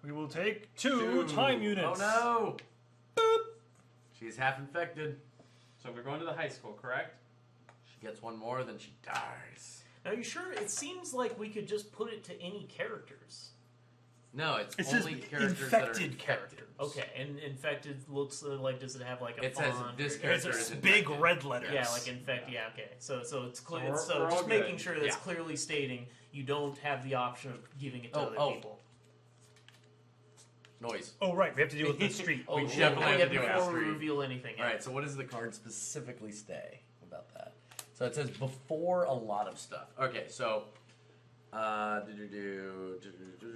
We will take 2 time units. Oh no! She's half infected. So we're going to the high school, correct? She gets one more, then she dies. Are you sure? It seems like we could just put it to any characters. No, it's It says only characters that are infected infected. characters. Okay, and infected looks like, does it have like a It says font this or- character It's is a big infected. red letters. Yeah, like infect. Yeah, okay. So it's clear. So we're So all just good. making sure that's Yeah. clearly stating you don't have the option of giving it to Oh, other oh. people. Noise. Oh, right. We have to deal with the street. Oh, We cool. definitely have to do it before we street. reveal anything. All right. So what does the card specifically say about that? So it says before a lot of stuff. Okay. So.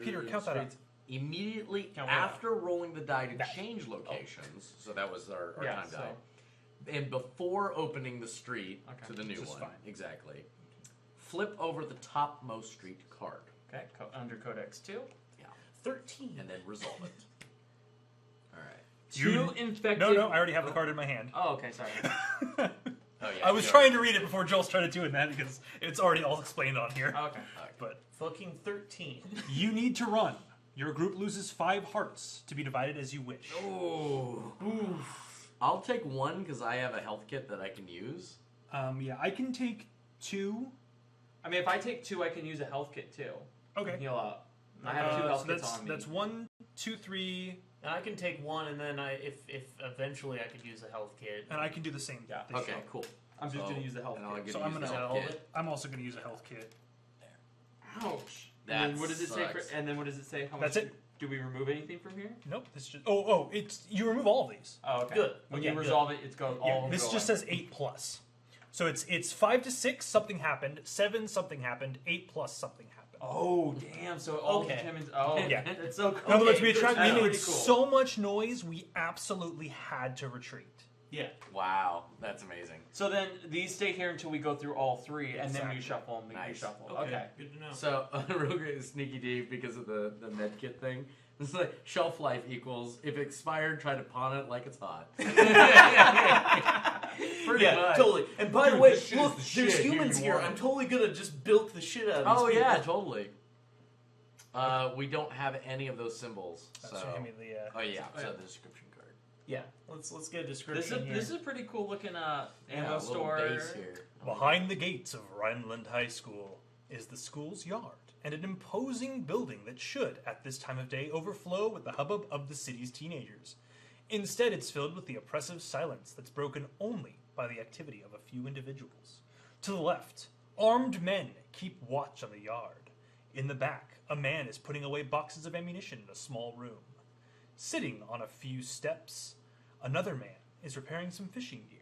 Peter, count that up. Immediately Count what up? after rolling the die to That. change locations, so that was our Yeah, time so- die, and before opening the street Okay, to the new which is one, fine. exactly, flip over the topmost street card, Okay, under Codex 2. 13. and then resolve it. All right. Two infected. No, I already have the card in my hand. Oh, okay, sorry. Oh yeah. I was you trying to read it before Joel started doing that because it's already all explained on here. Okay. But Fucking 13. you need to run. Your group loses 5 hearts to be divided as you wish. Oh. I'll take one because I have a health kit that I can use. Yeah, I can take 2. I mean, if I take 2, I can use a health kit too. Okay. Heal up. I have 2 health so kits on me. that's 1, 2, 3, And I can take one, and then if eventually I could use a health kit. and I can do the same. Yeah. thing. Okay, cool. I'm just So- gonna use the health and I'll kit. get So to I'm use gonna- the Is that health all of kit. it? I'm also going to use a health kit. Ouch. That And then what does it say? sucks. And then what does it say? How That's much it. Do we remove anything from here? Nope. This just it's you remove all of these. Oh, okay. Good. When Okay, you good. resolve it, it's goes all. Yeah, of them this go just away. says 8+. So it's 5 to 6 something happened, 7 something happened, 8+ something happened. Oh damn! So it all Okay. determines. Oh Yeah. It's so cool. In other words, Okay, we good. made Pretty cool. so much noise, we absolutely had to retreat. Yeah. Wow, that's amazing. So then these stay here until we go through all three, and then we Exactly. shuffle them. Nice. Reshuffle. Okay. Okay. Good to know. So, real great sneaky D because of the med kit thing. It's like shelf life equals if expired, try to pawn it like it's hot. Pretty Yeah, much. totally. And by the Dude, way, this shit is look, the there's shit. Here humans you here. want I'm it. totally gonna just bilk the shit out of Oh these yeah, people. totally. We don't have any of those symbols. So. So hand me the. Oh yeah, Oh, so yeah. the description card. Yeah. Let's get a This description is here. this is a pretty cool looking Yeah, ammo a little store. base here. Behind the gates of Rhineland High School is the school's yard, and an imposing building that should, at this time of day, overflow with the hubbub of the city's teenagers. Instead, it's filled with the oppressive silence that's broken only by the activity of a few individuals. To the left, armed men keep watch on the yard. In the back, a man is putting away boxes of ammunition in a small room. Sitting on a few steps, another man is repairing some fishing gear.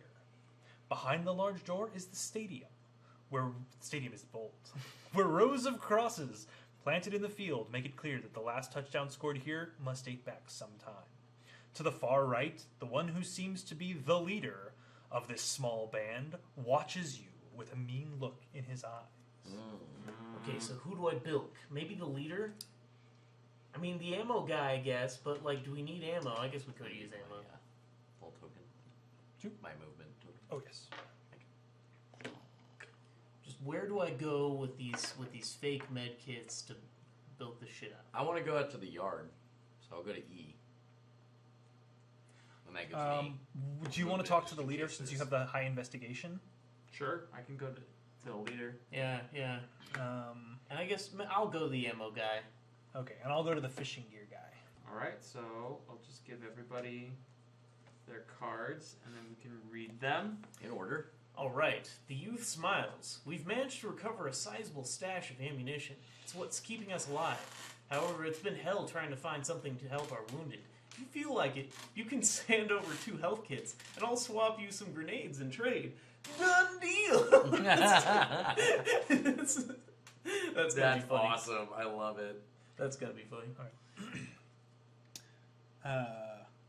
Behind the large door is the stadium, where the stadium is bold, where rows of crosses planted in the field make it clear that the last touchdown scored here must date back some time. To the far right, the one who seems to be the leader of this small band watches you with a mean look in his eyes. Okay, so who do I bilk? Maybe the leader? I mean, the ammo guy, I guess, but, like, do we need ammo? I guess we could use ammo. Yeah. Full token. Two. My movement token. Oh yes. Just where do I go with these fake med kits to build the shit out? I want to go out to the yard, so I'll go to E. And that goes E. Do you want to talk to the leader since you have the high investigation? Sure, I can go to the leader. Yeah. And I guess I'll go the ammo guy. Okay, and I'll go to the fishing gear guy. All right, so I'll just give everybody their cards, and then we can read them. In order. All right. The youth smiles. We've managed to recover a sizable stash of ammunition. It's what's keeping us alive. However, it's been hell trying to find something to help our wounded. If you feel like it, you can send over 2 health kits, and I'll swap you some grenades in trade. Done deal! That's gonna be That's funny. awesome. I love it. That's gonna be funny.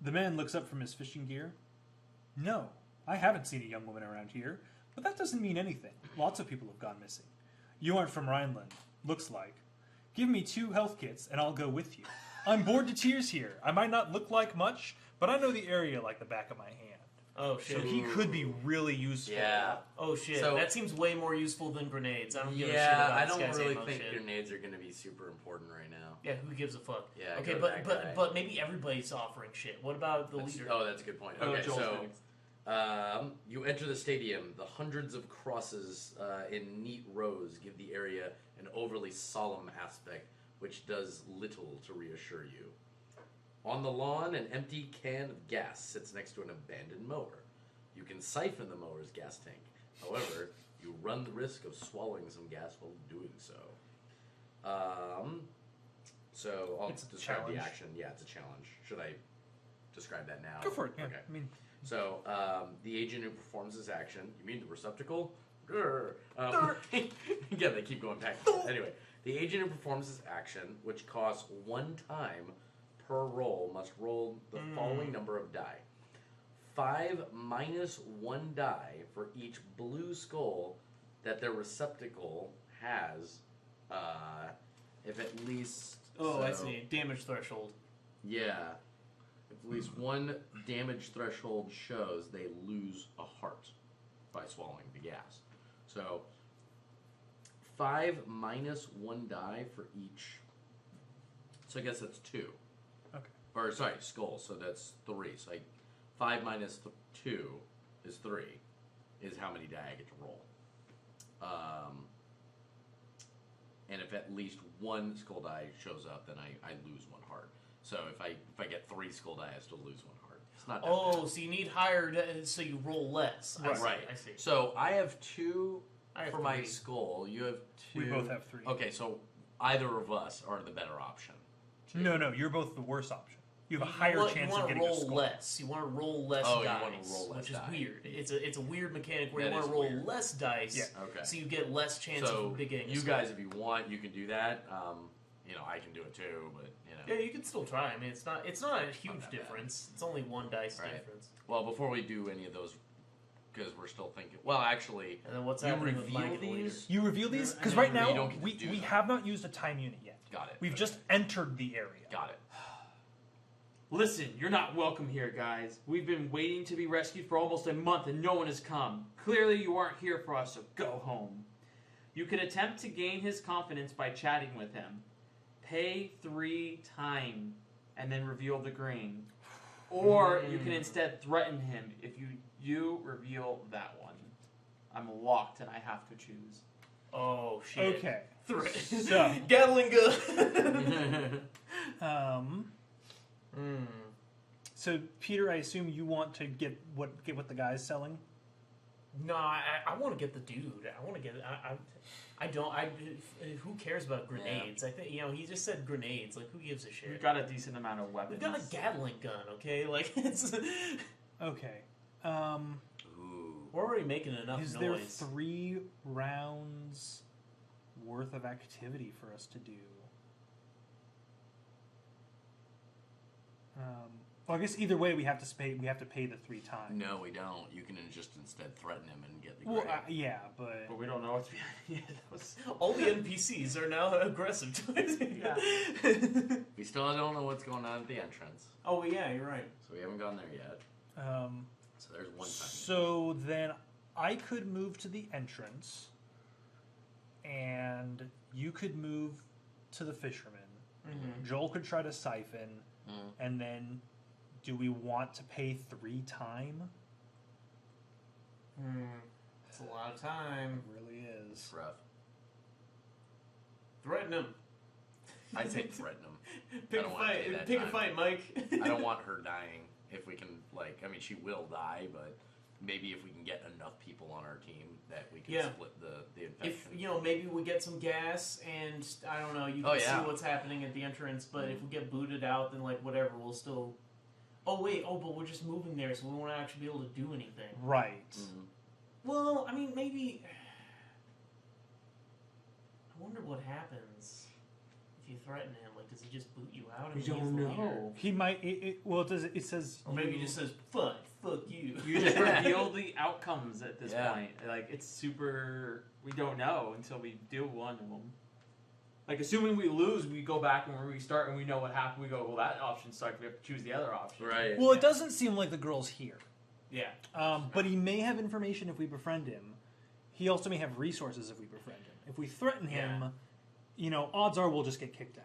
The man looks up from his fishing gear. No, I haven't seen a young woman around here, but that doesn't mean anything. Lots of people have gone missing. You aren't from Rhineland, looks like. Give me 2 health kits and I'll go with you. I'm bored to tears here. I might not look like much, but I know the area like the back of my hand. Oh So shit. he could be really useful. Yeah. Oh shit. So- that seems way more useful than grenades. I don't give a shit Yeah, about I this don't guy's really ammo think shit. grenades are going to be super important right now. Yeah, who gives a fuck? Yeah, Okay, go to but that but guy. but maybe everybody's offering shit. What about the leader? Oh, that's a good point. Oh, Okay, Joel's so next. you enter the stadium. The hundreds of crosses in neat rows give the area an overly solemn aspect, which does little to reassure you. On the lawn, an empty can of gas sits next to an abandoned mower. You can siphon the mower's gas tank. However, you run the risk of swallowing some gas while doing so. So I'll It's a describe the challenge. action. Yeah, it's a challenge. Should I describe that now? Go for it. Yeah. Okay. I mean, So, the agent who performs this action, you mean the receptacle? Yeah, they keep going back. Anyway, the agent who performs this action, which costs 1 time per roll, must roll the following number of die. 5 minus 1 die for each blue skull that their receptacle has, if at least... Oh, I so- see. Damage threshold. Yeah. If at least 1 damage threshold shows, they lose a heart by swallowing the gas. So, 5 minus 1 die for each. So I guess that's 2. okay. Or, sorry, skulls. So that's 3. So 5 minus 2 is 3, is how many die I get to roll. And if at least 1 skull die shows up, then I lose 1 heart. So if I get 3 skull die, I still lose 1 heart. It's not that Oh, bad. so you need higher, so you roll less. I see, Right. I see. So I have 2 I have for my 3. skull. You have 2. We both have 3. Okay, so either of us are the better option. No, you're both the worse option. You have a higher chance of getting a score. Less. You want to roll less Oh, dice, you want to roll less which is dice. weird. It's a weird mechanic where That you want is to roll weird. less dice, Yeah. Okay. so you get less chance of getting a you score. guys, if you want, you can do that. I can do it too, but Yeah, you can still try. I mean, it's not a huge that bad. difference. It's only one dice Right. difference. Well, before we do any of those, because we're still thinking. Well, actually, And then what's you happening with reveal Mike and the leader? these. You reveal these? Because No, right no, now, you don't get to we do them. have not used a time unit yet. Got it. We've Okay. just entered the area. Got it. Listen, you're not welcome here, guys. We've been waiting to be rescued for almost a month and no one has come. Clearly you aren't here for us, so go home. You can attempt to gain his confidence by chatting with him. Pay 3 time and then reveal the grain. Or you can instead threaten him if you reveal that one. I'm locked and I have to choose. Oh shit! Okay. So Gatling gun. So, Peter, I assume you want to get what the guy's selling? No, I want to get the dude. I want to get. I don't. Who cares about grenades? I think he just said grenades. Like, who gives a shit? We've got a decent amount of weapons. We've got a Gatling gun. Okay, like it's. Okay. Ooh. We're already making enough Is noise. there 3 rounds worth of activity for us to do? Well, I guess either way we have to pay. We have to pay the 3 times. No, we don't. You can just instead threaten him and get the Well, grade. yeah, but But we don't know what's behind. Yeah, that was. All the NPCs are now aggressive towards me. Yeah. We still don't know what's going on at the entrance, Oh yeah, you're right. so we haven't gone there yet. So there's one time. So then I could move to the entrance, and you could move to the fisherman. Joel could try to siphon, and then do we want to pay 3 time? It's a lot of time. It really is. It's rough. Threaten him. I'd say threaten him. Pick I a don't wanna pay fight. that Pick time. a fight, Mike. I don't want her dying. If we can, she will die, but maybe if we can get enough people on our team that we can split the infection. If maybe we get some gas and I don't know, you can see what's happening at the entrance. But if we get booted out, then whatever, we'll still. Oh wait, but we're just moving there, so we won't actually be able to do anything. Right. Well, I mean, maybe. I wonder what happens if you threaten him. Like, does he just boot you out? We And don't know. He might. It says. Or maybe he just says, fuck you. You just reveal the outcomes at this Yeah. point. Like, it's super. We don't know until we do one of them. Like, assuming we lose, we go back and we restart and we know what happened. We go, well, that option sucked. We have to choose the other option. Right. Well, it doesn't seem like the girl's here. Yeah. But he may have information if we befriend him. He also may have resources if we befriend him. If we threaten him, odds are we'll just get kicked out.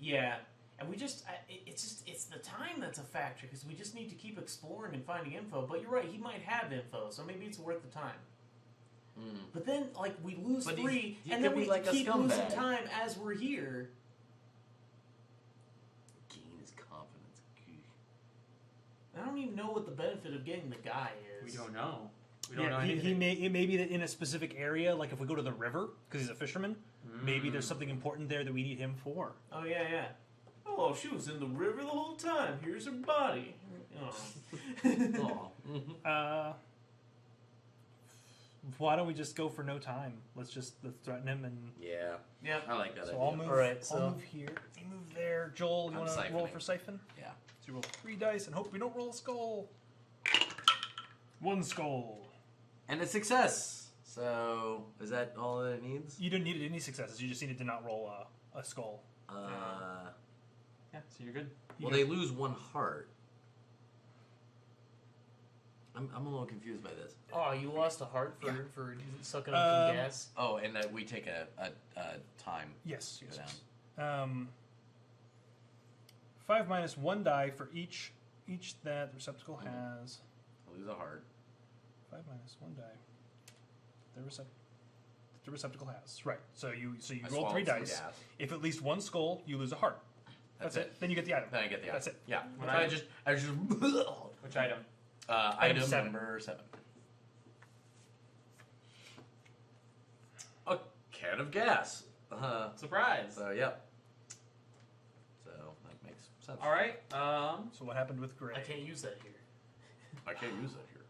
Yeah. And we just, it's the time that's a factor, because we just need to keep exploring and finding info. But you're right, he might have info, so maybe it's worth the time. But then, we lose But 3, he and could then be we like a keep losing scumbag. time as we're here. Gain his confidence. I don't even know what the benefit of getting the guy is. We don't know. We don't know He anything. it may be that in a specific area, like if we go to the river because he's a fisherman, maybe there's something important there that we need him for. Oh, yeah. Oh, she was in the river the whole time. Here's her body. Oh. Aw. Why don't we just go for no time? Let's threaten him and. Yeah, I like that So idea. I'll move. All right, I'll so- move here. You move there. Joel, you I'm want to roll siphoning. for siphon? Yeah. So you roll 3 dice and hope we don't roll a skull. 1 skull. And a success. So, is that all that it needs? You didn't need any successes. You just needed to not roll a skull. Yeah, so you're good. Well, they lose 1 heart. I'm a little confused by this. Oh, you lost a heart for sucking up some gas? Oh, and we take a time. Yes. Go Yes. down. 5 minus 1 die for each that the receptacle has. I lose a heart. 5 minus 1 die. The receptacle has. Right. So you I roll 3 swallowed some dice. gas. If at least 1 skull, you lose a heart. That's it. Then you get the item. Then I get the item. That's it. Yeah. What I item? just Which item? item seven. number 7. A can of gas. Surprise. So, yep. So, that makes sense. All right. So what happened with Gray? I can't use that here. I can't use that here.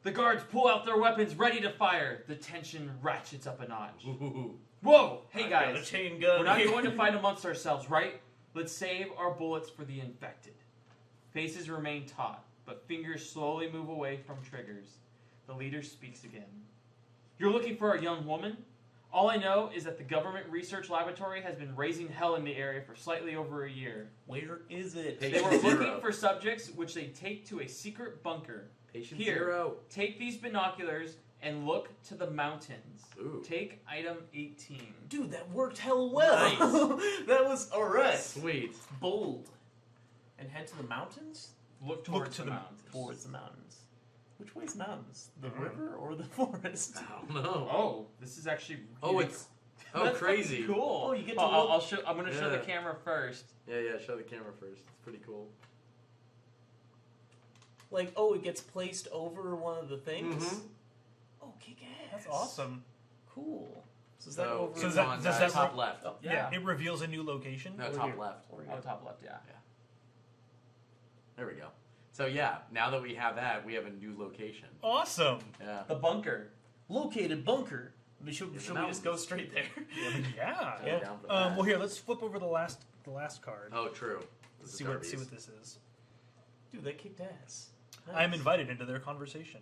The guards pull out their weapons, ready to fire. The tension ratchets up a notch. Ooh. Whoa! Hey I got a guys, chain gun. we're not here. going to fight amongst ourselves, right? Let's save our bullets for the infected. Faces remain taut, but fingers slowly move away from triggers. The leader speaks again. You're looking for a young woman? All I know is that the government research laboratory has been raising hell in the area for slightly over a year. Where is it? They were looking for subjects which they take to a secret bunker. Patient Here, 0. take these binoculars and look to the mountains. Ooh. Take item 18. Dude, that worked hell well. That was alright. Sweet. Bold. And head to the mountains? Look towards to the the- mountains. Towards the mountains. Which way's mountains? The river or the forest? I don't know. Oh, this is actually. Oh, really it's. Oh, That's crazy. fucking cool. Oh, you get to I'll look- show. I'm gonna show the Yeah. camera first. Yeah, show the camera first. It's pretty cool. Like, oh, it gets placed over one of the things? Mhm. Oh, kick ass. That's awesome. Cool. So is that over? So So it's that- on does that top re- left. Oh, Yeah. It reveals a new location. No, Over top here. left. Oh, top left. Yeah. There we go. So yeah, now that we have that, we have a new location. Awesome. Yeah. The bunker. Located bunker. Should we just mountains. go straight there? Yeah. I'm down for that. Well, here, let's flip over the last card. Oh, true. This Let's is see Darby's. what this is. Dude, that kicked ass. I am invited into their conversation.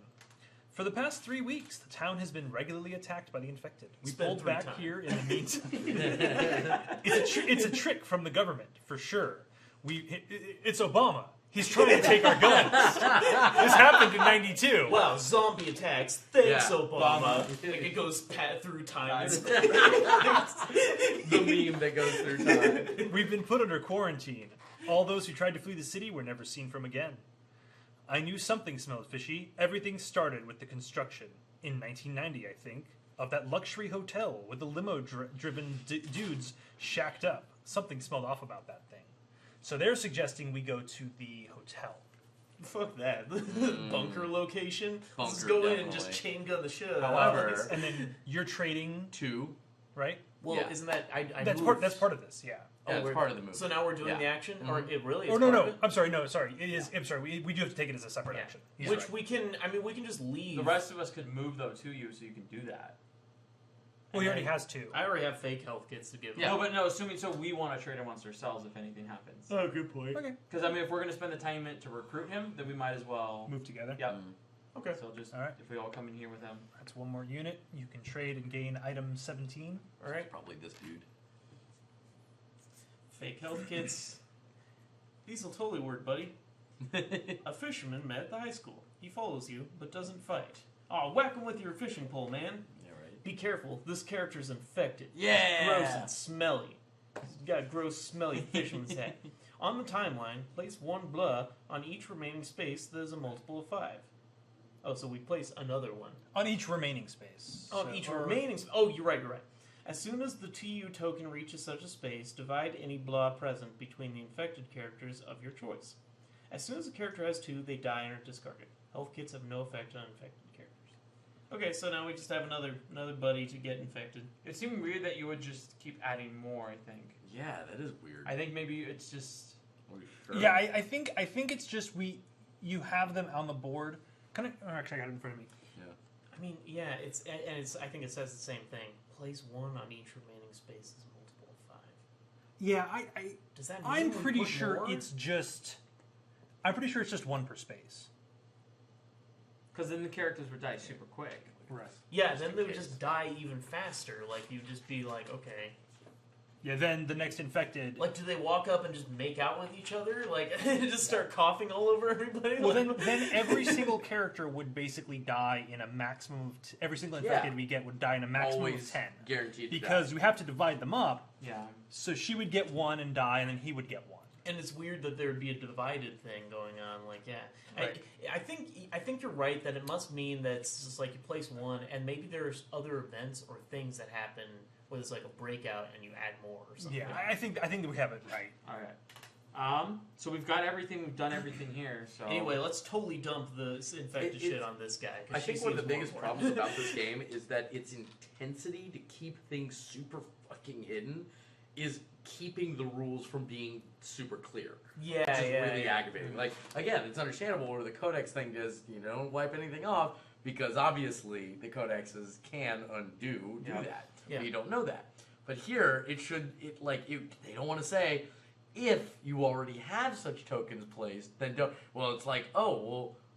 For the past 3 weeks, the town has been regularly attacked by the infected. We Spend pulled 3 back times. here in the meantime. It's a trick from the government, for sure. It's Obama. He's trying to take our guns. This happened in '92. Wow, zombie attacks. Thanks, Yeah. Obama. Like it goes through time. the meme that goes through time. We've been put under quarantine. All those who tried to flee the city were never seen from again. I knew something smelled fishy. Everything started with the construction, in 1990, I think, of that luxury hotel with the limo-driven dudes shacked up. Something smelled off about that thing. So they're suggesting we go to the hotel. Fuck that. Bunker location. Let's just Bunker, go in and just definitely. chain gun the shit out of However- this. And then you're trading, 2. right? Well, Yeah. isn't that... I That's moved. part of this, yeah. Yeah, it's we're- part of the movie. So now we're doing Yeah. the action? Or it really is Or no, part of it? I'm sorry, It is, I'm sorry, we do have to take it as a separate action. He's Which right. we can... I mean, we can just leave. The rest of us could move though to you, so you can do that. Well, he already has 2. I already have fake health kits to give. Yeah. No, but no. Assuming so, we want to trade amongst ourselves if anything happens. Oh, good point. Okay. Because I mean, if we're gonna spend the time to recruit him, then we might as well. Move together. Yep. Okay. So just All right. if we all come in here with him. That's one more unit. You can trade and gain item 17. All right. Probably this dude. Fake health kits. These will totally work, buddy. A fisherman met at the high school. He follows you, but doesn't fight. Aw, whack him with your fishing pole, man. Yeah, right. Be careful, this character's infected. Yeah. Gross and smelly. He's got a gross, smelly fisherman's hat. On the timeline, place 1 blah on each remaining space that is a multiple of 5. Oh, so we place another one. On each remaining space. On each remaining... Oh, you're right. As soon as the TU token reaches such a space, divide any blah present between the infected characters of your choice. As soon as a character has 2, they die and are discarded. Health kits have no effect on infected characters. Okay, so now we just have another buddy to get infected. It seemed weird that you would just keep adding more. I think. Yeah, that is weird. I think maybe it's just. Are you sure? Yeah, I think it's just you have them on the board. Actually, I got it in front of me. I mean, yeah, it's I think it says the same thing. Place 1 on each remaining space is a multiple of 5. Yeah, Does that mean I'm we pretty put sure more? it's just. I'm pretty sure it's just 1 per space. Because then the characters would die super quick. Right. Yeah, Just then in they would case. just die even faster. Like, you'd just be like, okay. Yeah. Then the next infected. Like, do they walk up and just make out with each other? Like, just start coughing all over everybody? Well, Like- then every single character would basically die in a maximum of... every single infected we get would die in a maximum Always of 10. guaranteed. Because we have to divide them up, Yeah. so she would get 1 and die, and then he would get 1. And it's weird that there would be a divided thing going on. Like, yeah, Right. I think you're right that it must mean that it's just like you place 1, and maybe there's other events or things that happen where it's like a breakout and you add more or something. Yeah, I think that we have it right. All right. So we've got everything. We've done everything here. So Anyway, let's totally dump the infected shit on this guy. I think one of the biggest problems about this game is that its intensity to keep things super fucking hidden is keeping the rules from being super clear. Yeah, which is really aggravating. Like, again, it's understandable where the codex thing does, you don't wipe anything off, because obviously the codexes can do that. Yeah. You don't know that. But here, they don't want to say, if you already have such tokens placed, then don't. Well, it's like,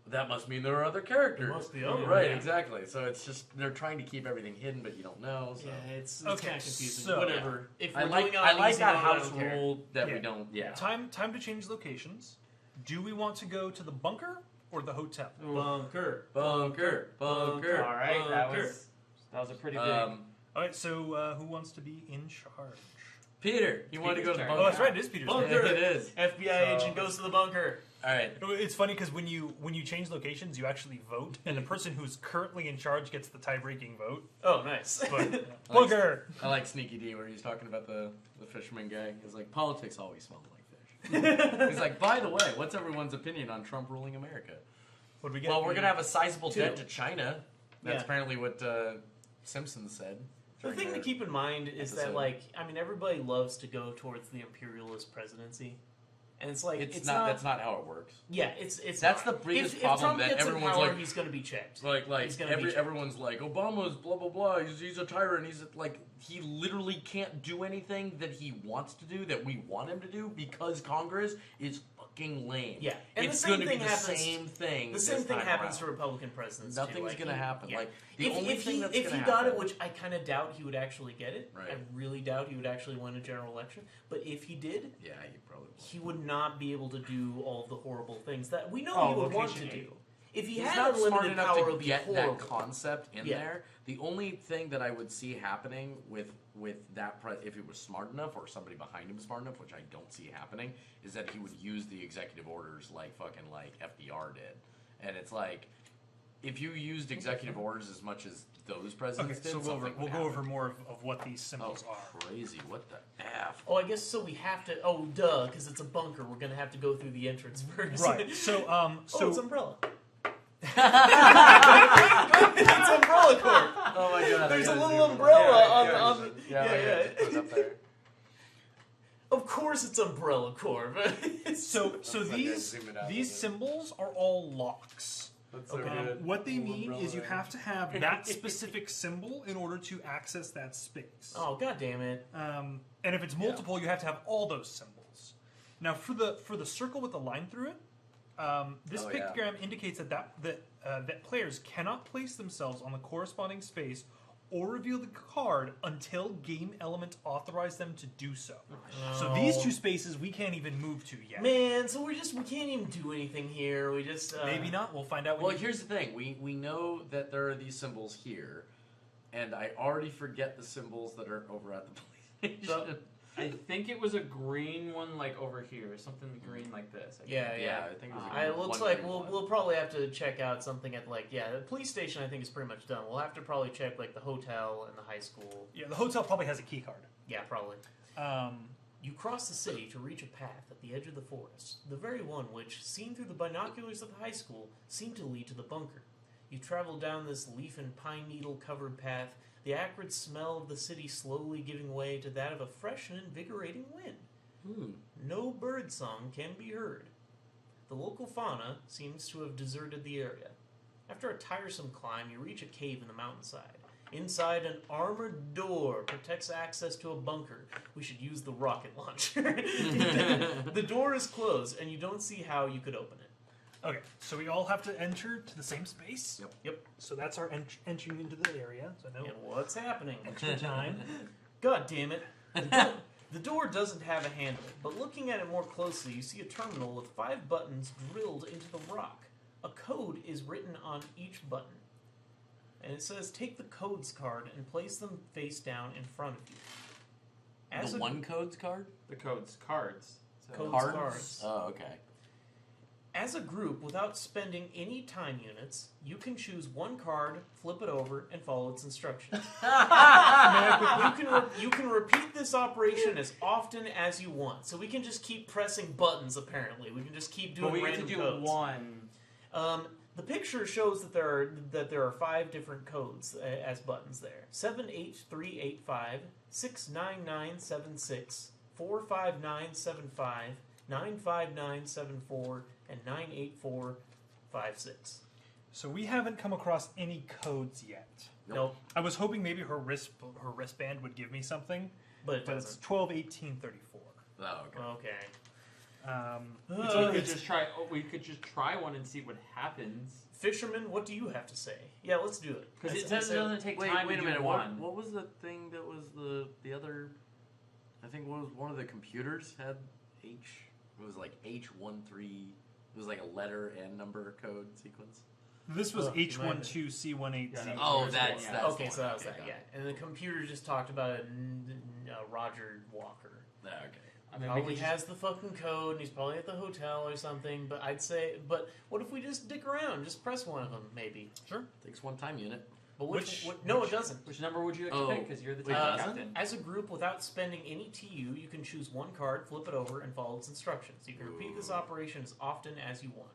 that must mean there are other characters. There must be other. Right, exactly. So it's just, they're trying to keep everything hidden, but you don't know. So. Yeah, it's Okay, kind of confusing. so- Whatever. If we're I like doing on easy that mode, I house don't care. rule that Yeah. we don't. Yeah. Time to change locations. Do we want to go to the bunker or the hotel? Bunker. All right, that was a pretty big. All right, so who wants to be in charge? Peter, you want to go to the turn. bunker? Oh, that's right. It is Peter's turn. Bunker. It is. FBI agent goes to the bunker. All right. It's funny because when you change locations, you actually vote, and the person who's currently in charge gets the tie-breaking vote. Oh, nice. But bunker. I like Sneaky D where he's talking about the fisherman guy. He's like, politics always smell like fish. He's like, by the way, what's everyone's opinion on Trump ruling America? What do we get? Well, we're gonna have a sizable Two. debt to China. That's Yeah. apparently what Simpson said. The during thing to their keep in mind is that, episode. everybody loves to go towards the imperialist presidency. And it's like, It's not. That's not how it works. Yeah, it's That's not. the biggest if problem Trump that gets in everyone's power, like- he's going to be checked. Like He's gonna be checked. everyone's like, Obama's blah blah blah. He's a tyrant. He's like, he literally can't do anything that he wants to do that we want him to do because Congress is fucking lame. Yeah, and it's the same going to be thing the happens. same thing. The same this thing time happens around. to Republican presidents. Nothing's too. Like, gonna happen. yeah. Like the only thing that's if gonna he happen, got it, which I kind of doubt he would actually get it. Right. I really doubt he would actually win a general election. But if he did, yeah, he probably will. he would not be able to do all the horrible things that we know Oh, he would want to location do. aid. If he He's had not smart unlimited enough power, it to would be get horrible. that concept in Yeah. there. The only thing that I would see happening with that, if he was smart enough or somebody behind him smart enough, which I don't see happening, is that he would use the executive orders like FDR did. And it's like, if you used executive orders as much as those presidents Okay, did, so we'll go over more of what these symbols are. Crazy! What the f? Oh, I guess so. We have to. Oh, duh, because it's a bunker. We're gonna have to go through the entrance first. Right. So it's umbrella. It's umbrella corp. Oh my god! There's I a gotta little zoom in. umbrella on the. Yeah, put it up there. Of course, it's umbrella corp. so Okay, these zoom it out a these bit. symbols are all locks. That's so Um, good. what they Little mean is you umbrella. have to have that specific symbol in order to access that space. Oh, god damn it. And if it's multiple, you have to have all those symbols. Now, for the circle with the line through it, this Oh, yeah. pictogram indicates that players cannot place themselves on the corresponding space or reveal the card until game element authorize them to do so. So these two spaces we can't even move to yet. Man, so we can't even do anything here. We just Maybe not. We'll find out. When Well, you- here's the thing. We know that there are these symbols here, and I already forget the symbols that are over at the police station. I think it was a green one, like over here, something green like this. I think. Yeah. I think it was It looks one like green we'll one. we'll probably have to check out something at the police station. I think is pretty much done. We'll have to probably check the hotel and the high school. yeah, the hotel probably has a key card. Yeah, probably. Um, You cross the city to reach a path at the edge of the forest, the very one which, seen through the binoculars of the high school, seemed to lead to the bunker. You travel down this leaf and pine needle covered path, the acrid smell of the city slowly giving way to that of a fresh and invigorating wind. No bird song can be heard. The local fauna seems to have deserted the area. After a tiresome climb, you reach a cave in the mountainside. Inside, an armored door protects access to a bunker. We should use the rocket launcher. The door is closed, and you don't see how you could open it. okay, so we all have to enter to the same space. Yep. So that's our entering into the area. So no And what's happening? extra time. God damn it. The door doesn't have a handle, but looking at it more closely, you see a terminal with 5 buttons drilled into the rock. A code is written on each button. And it says, take the codes card and place them face down in front of you. The one codes card? The codes, cards. So Codes Cards? cards. Oh, okay. As a group, without spending any time units, you can choose one card, flip it over, and follow its instructions. You can repeat this operation as often as you want. So we can just keep pressing buttons, apparently. We can just keep doing random codes. But we get to do one. The picture shows that there are 5 different codes as buttons there. 78385, 69976, 45975, 95974, and 98456. So we haven't come across any codes yet. Nope. I was hoping maybe her wristband would give me something, But it but it's 12/18/34. Oh, okay. Okay. So we could just try one and see what happens. Fisherman, what do you have to say? Yeah, let's do it. Because it says it doesn't take time Wait to a do minute. one. What was the thing that was the other? I think one of the computers had H. It was like H13. It was like a letter and number code sequence. This was Oh, H12C18Z. Oh, that's Okay, the so one. that was that, yeah. And the computer just talked about Roger Walker. Okay. I mean, Probably has the fucking code, and he's probably at the hotel or something, but I'd say, but what if we just dick around? Just press one of them, maybe. Sure. Takes one time unit. But no, it doesn't. Which number would you like to pick? Because you're the Wait, time doesn't? captain. As a group, without spending any TU, you can choose one card, flip it over, and follow its instructions. You can repeat this operation as often as you want.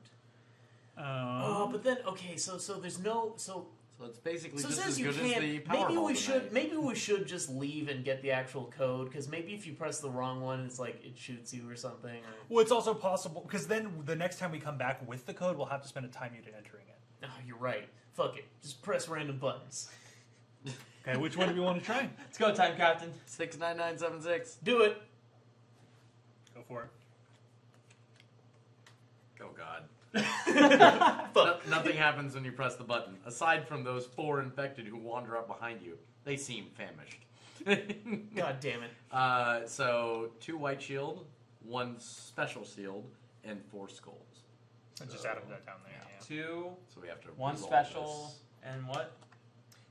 But then, okay, so there's no, So it's basically so it just says as you good as can't. the power Maybe ball we should. tonight. Maybe we should just leave and get the actual code. Because maybe if you press the wrong one, it's like it shoots you or something. Or... Well, it's also possible because then the next time we come back with the code, we'll have to spend a time unit entering it. Oh, you're right. Fuck it. Just press random buttons. Okay, which one do we want to try? Let's go, time captain. 69976. Do it. Go for it. Oh God. Nothing happens when you press the button. Aside from those 4 infected who wander up behind you, they seem famished. God damn it. So 2 white shield, 1 special shield, and 4 skulls. I just added that down there. Yeah. 2, So we have to 1 resolve special, this. and what?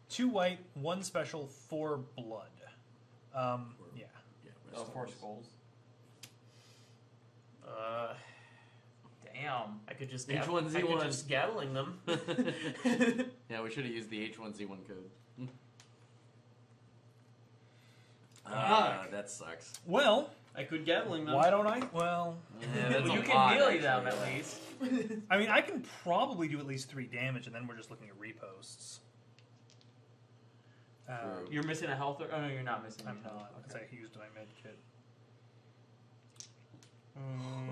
2 white, 1 special, 4 blood. Yeah. Yeah, Oh, rest 4 of skulls. Damn. I could just H1Z1. I could just Gatling them. Yeah, we should have used the H1Z1 code. That sucks. Well, I could Gatling them. why don't I? Well, Yeah, that's You a can lot, melee them actually, at yeah. least. I mean, I can probably do at least 3 damage, and then we're just looking at reposts. True. You're missing a health, oh no, you're not missing. I'm a health. not, because I used my med kit.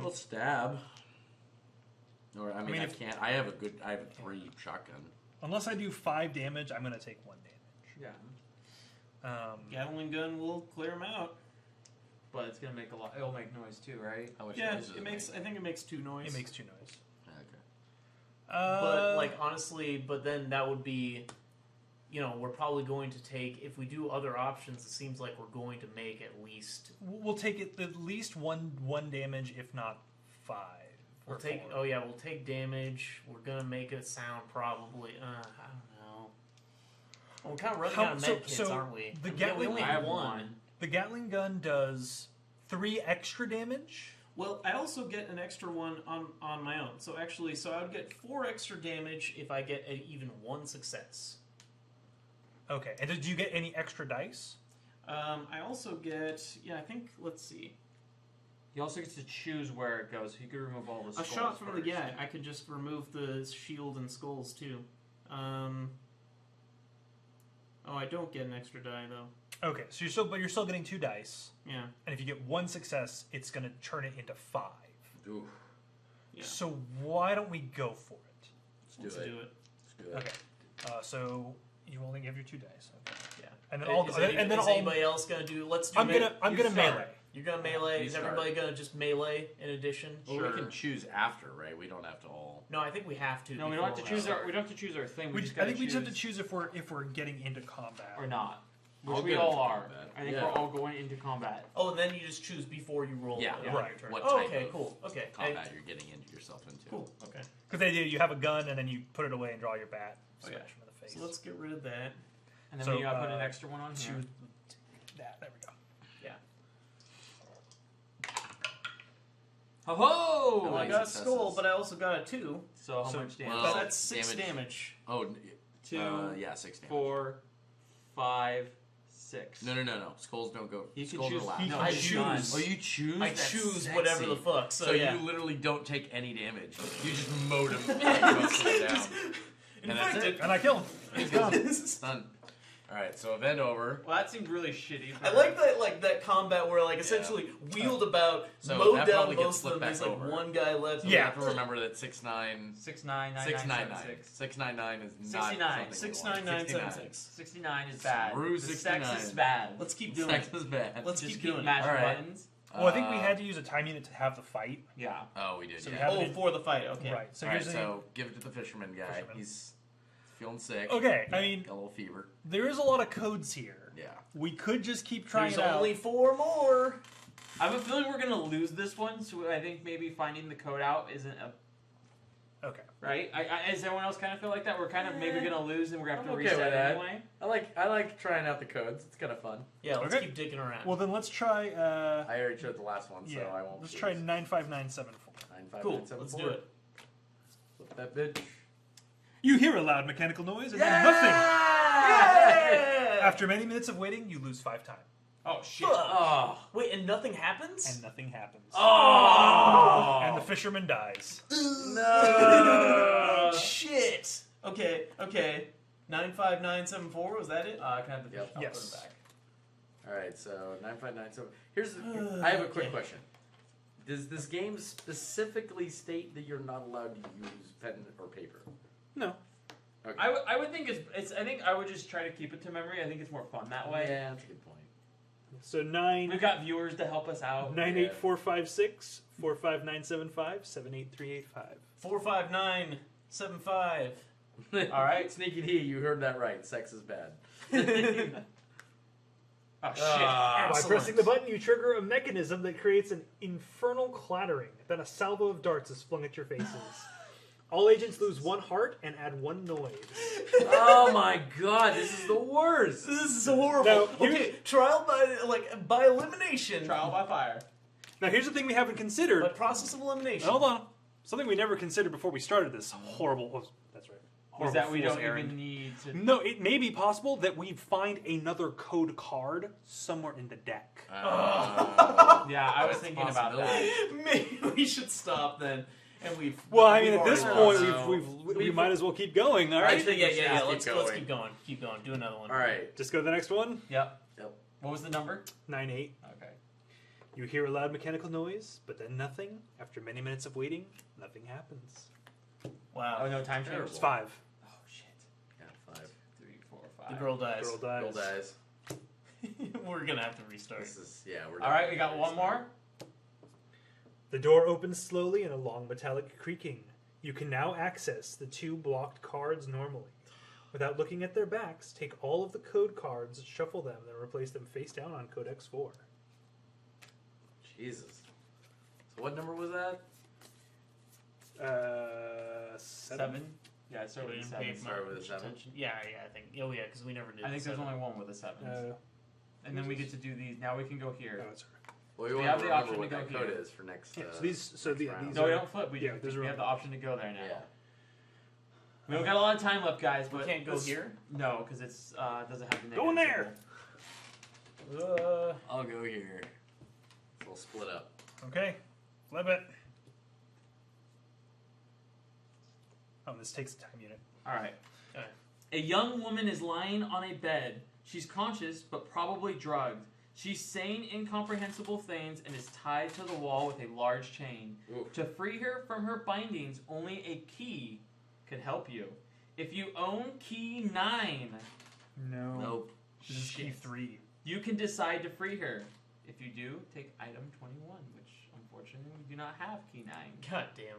Well, stab. Or I mean, I if- can't. I have a 3 shotgun. Unless I do 5 damage, I'm going to take 1 damage. Yeah. Gatling gun will clear them out. But it's gonna make a lot. It'll make noise too, right? How much Yeah, noise does it makes. I think it makes 2 noise. It makes 2 noise. Okay. But like honestly, but then that would be, we're probably going to take if we do other options. It seems like we're going to make at least. We'll take it at least one damage, if not 5. We'll or take. 4. Oh yeah, we'll take damage. We're gonna make a sound probably. I don't know. Well, we're kind of running out of med kits, aren't we? The Yeah, we Gatling, only I have have one. one. The Gatling gun does 3 extra damage. Well, I also get an extra one on my own. So actually, I would get 4 extra damage if I get even 1 success. Okay, and do you get any extra dice? I also get. Yeah, I think. Let's see. You also get to choose where it goes. So you could remove all the A skulls shot from the first. yeah. I could just remove the shield and skulls too. Oh, I don't get an extra die though. Okay, so you're still getting 2 dice, Yeah. and if you get 1 success, it's going to turn it into 5. Ooh, Yeah. So why don't we go for it? let's do it. Let's do it. Okay, so you only give your 2 dice. Okay. Yeah. And then Is anybody else gonna do? Let's do. I'm gonna you melee. start. You're gonna melee. You Is start. everybody gonna just melee in addition? Well, Sure. we can choose after, right? We don't have to all. No, I think we have to. No, we don't have to before choose that. our. We don't have to choose our thing. I just think we gotta just have to choose if we're getting into combat or not. Which I'll we get all into are. combat. I think Yeah. we're all going into combat. Oh, and then you just choose before you roll. Yeah, on right. your turn. What Oh, type okay, of cool. Okay. Combat you're getting into yourself into. Cool. Okay. because they do. You have a gun and then you put it away and draw your bat. Smash Okay. them in the face. So let's get rid of that. And then So, we gotta put an extra one on here. choose that. There we go. Yeah. Ho ho! Well, I got a skull, but I also got a 2. So how much damage? well, That's 6 damage. Oh, 2, yeah, 6 damage. 4, 5, 6. No. Skulls don't go. You can Skulls choose. are last. No, I I choose. choose. Oh, you choose? I That's choose sexy. whatever the fuck. So, yeah. you literally don't take any damage. You just mowed him down. And that's it. And I kill him. He's gone. Done. Alright, so event over. Well, that seemed really shitty. I like that combat where essentially wheeled about, So mowed that down probably gets most of flipped them. There's back over. one guy left. So Yeah. you have to remember that 6'9", 699. 699 is not 69. 69976. 69 is bad. Screw The 69. sex is bad. Let's keep doing Sex it. is bad. Let's Just keep doing it. mashing Alright. buttons. Well, I think we had to use a time unit to have the fight. Yeah. Oh, we did, So we yeah. have- Oh, for the fight. Okay. Right. So Alright, here's so give it to the fisherman guy. Fisherman. He's feeling sick. Okay, I mean, Got a little fever. there is a lot of codes here. Yeah. We could just keep trying There's it out. only 4 more. I have a feeling we're gonna lose this one, so I think maybe finding the code out isn't a Okay. right. Does everyone else kind of feel like that? We're kind of maybe gonna lose, and we're gonna have to I'm okay reset with that. anyway. I like trying out the codes. It's kind of fun. Yeah, let's Okay. keep digging around. Well, then let's try. I already tried the last one, so Yeah. I won't. Let's try 95974. 95974. Cool. Let's do it. Flip that bitch. You hear a loud mechanical noise and Yeah! then nothing. Yeah! After many minutes of waiting, you lose 5 time, Oh shit! Fuck. Oh. Wait, and nothing happens? and nothing happens. Oh. And the fisherman dies. No. Shit. Okay. 95974. Was that it? Can I have the Yep. I'll Yes. put it back. All right, so 95974. Here's. I have a quick Okay. question. Does this game specifically state that you're not allowed to use pen or paper? No. Okay. I would think it's. I think I would just try to keep it to memory. I think it's more fun that way. Yeah, that's a good point. So 9, We've got viewers to help us out. 98456, 45975, 78385. 45975. All right. Sneaky D, you heard that right. Sex is bad. Oh shit! By Excellent. pressing the button, you trigger a mechanism that creates an infernal clattering. Then a salvo of darts is flung at your faces. All agents lose 1 heart and add 1 noise. Oh my god, this is the worst. This is horrible. Now, here's- Okay, trial by elimination. Trial by fire. Now, here's the thing we haven't considered. But process of elimination. Hold on. Something we never considered before we started this horrible. Oh, that's right. Is Horrible that we fool's don't errand. even need to? No, it may be possible that we find another code card somewhere in the deck. Yeah, I was That's a thinking about that. Maybe we should stop then. And we've. Well, I we've mean, at this already point, lost. we might as well keep going. All I right, think, yeah. Keep Let's going. keep going. Keep going. Do another one. All right. Just go to the next one. Yep. Yep. What was the number? 98. Okay. You hear a loud mechanical noise, but then nothing. After many minutes of waiting, nothing happens. Wow. Oh no, time change. Terrible. It's 5. Oh shit. Yeah, 5. 3, 4, 5. The girl dies. Girl dies. Girl dies. We're gonna have to restart. This is we're All right, we got one more. The door opens slowly in a long metallic creaking. You can now access the 2 blocked cards normally. Without looking at their backs, take all of the code cards, shuffle them, then replace them face down on Codex 4. Jesus. So what number was that? 7. Yeah, I started with a Didn't pay 7. Start with a much 7. attention. Yeah, I think. Oh yeah, because we never did. I think the there's 7. only one with a 7. Oh, And then we get to do these. Now we can go here. it's alright. Well, We we have want to the remember option what to that go code here. is for next. Yeah, so these- so the- round. these No, we are- don't flip. We, yeah, just, there's we have room. the option to go there now. Yeah. We don't got a lot of time left, guys. We But can't go this- here. No, because it's doesn't have the negative Go in there! symbol. I'll go here. So we'll split up. Okay, flip it. Oh, this takes a time unit. All right. Alright. A young woman is lying on a bed. She's conscious, but probably drugged. She's saying incomprehensible things and is tied to the wall with a large chain. Ooh. To free her from her bindings, only a key could help you. If you own key 9, No. Nope. This is key shit, 3. you can decide to free her. If you do, take item 21, which unfortunately we do not have key 9. God damn.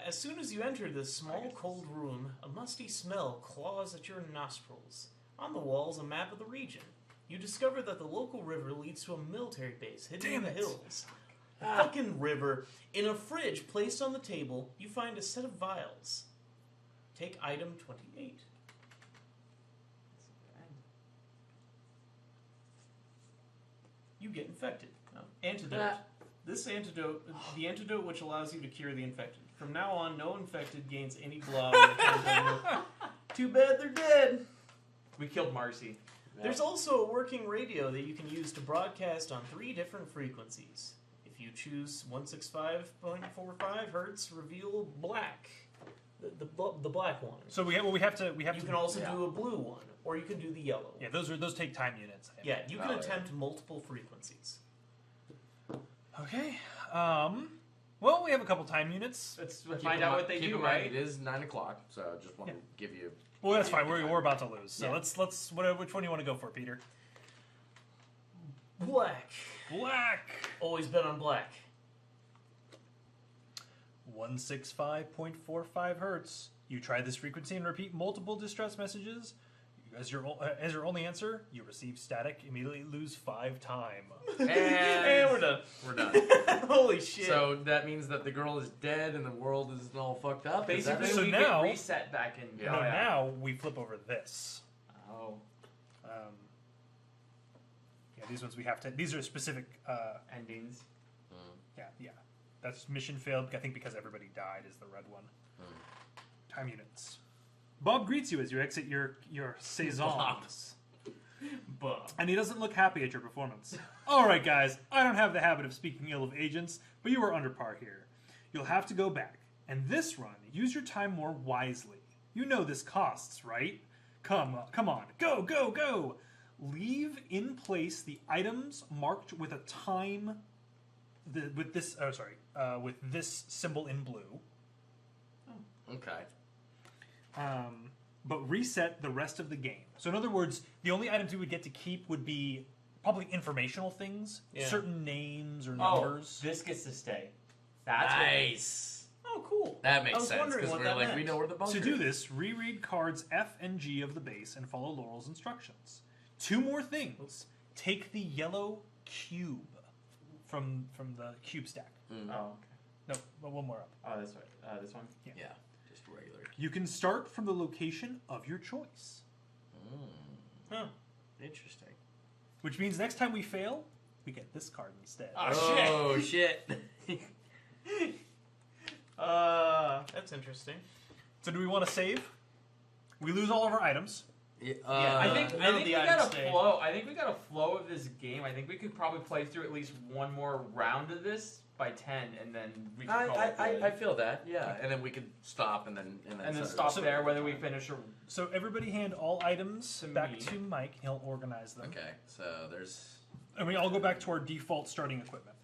As soon as you enter this small, cold room, a musty smell claws at your nostrils. On the walls, a map of the region. You discover that the local river leads to a military base hidden in the hills. A fucking river. In a fridge placed on the table, you find a set of vials. Take item 28. You get infected. Antidote. This antidote, the antidote which allows you to cure the infected. From now on, no infected gains any glow. Too bad they're dead. We killed Marcy. There's also a working radio that you can use to broadcast on 3 different frequencies. If you choose 165.45 hertz, reveal black, the black one. So we have to. You can also do a blue one, or you can do the yellow. Yeah, those take time units. Yeah, you can attempt multiple frequencies. Okay. Well, we have a couple time units. Let's find out what they do, right? It is 9 o'clock, so I just want to give you. Well, that's fine. We're about to lose. So let's which one do you want to go for, Peter? Black. Black. Always bet on black. 165.45 hertz. You try this frequency and repeat multiple distress messages. As your only answer, you receive static. Immediately lose 5 time. And we're done. We're done. Holy shit! So that means that the girl is dead and the world is all fucked up. Basically, So we now- get reset back in. Yeah. No, now we flip over this. Oh, Yeah, these ones we have to. These are specific. endings. Yeah. That's mission failed. I think because everybody died is the red one. Time units. Bob greets you as you exit your saisons. Bob. And he doesn't look happy at your performance. All right, guys, I don't have the habit of speaking ill of agents, but you are under par here. You'll have to go back. And this run, use your time more wisely. You know this costs, right? Come on, go! Leave in place the items marked with a time, with this symbol in blue. Okay. But reset the rest of the game. So in other words, the only items you would get to keep would be probably informational things, certain names or numbers. Oh, this gets to stay. That's Nice. Oh, cool. That makes I was sense wondering because what we're that like meant. we know where the bunker To do is. this, reread cards F and G of the base and follow Laurel's instructions. 2 more things. Take the yellow cube from the cube stack. Oh, okay. No, one more up. Oh, that's right. This one. Yeah, just regular. You can start from the location of your choice. Huh. Interesting. Which means next time we fail, we get this card instead. Oh shit! That's interesting. So do we want to save? We lose all of our items. Yeah, I think none of we the got items a stay. flow. I think we got a flow of this game. I think we could probably play through at least one more round of this by 10, and then we could call it good. I feel that. Yeah, and then we could stop and then stop there whether we finish or. So everybody hand all items To back me. to Mike. He'll organize them. Okay, so there's And we all go back to our default starting equipment.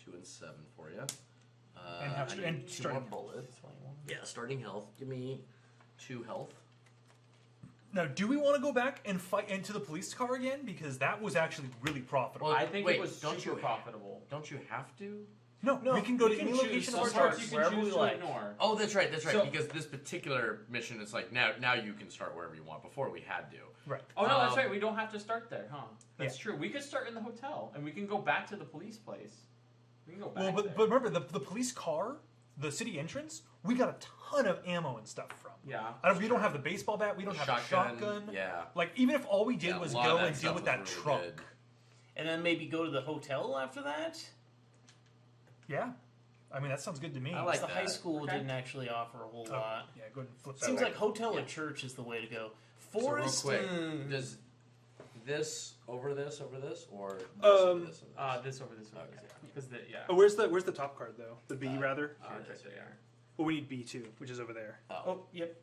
2 and 7 for you. And have- I need and 2 starting more bullets. Yeah, starting health. Give me 2 health. Now, do we want to go back and fight into the police car again? Because that was actually really profitable. Well, I think wait, it was don't super you- profitable. Don't you have to? No, we can go to any choose location of some our parts choice. You can wherever choose we to like. ignore. Oh, that's right. That's right. So- because this particular mission is like now you can start wherever you want. Before we had to. Right. Oh no, that's Um, right. We don't have to start there, huh? That's Yeah. true. We could start in the hotel, and we can go back to the police place. We can go back Well, there. but remember, the police car, the city entrance, we got a ton of ammo and stuff from. yeah. We don't have the baseball bat. We don't have a shotgun. Yeah. Like, even if all we did Yeah, was a lot go of that and deal stuff with was that really truck. good. And then maybe go to the hotel after that? Yeah. I mean, that sounds good to me. I like the that. high school Okay. didn't actually offer a whole Oh, lot. yeah, go ahead and flip that Seems way. like hotel or church is the way to go. So real Forest. quick, mm, does this over this, or this Um, over this? This over this. Okay. Because yeah. Oh, where's the top card though? The B rather. This right here. Well, we need B2, which is over there. oh, yep.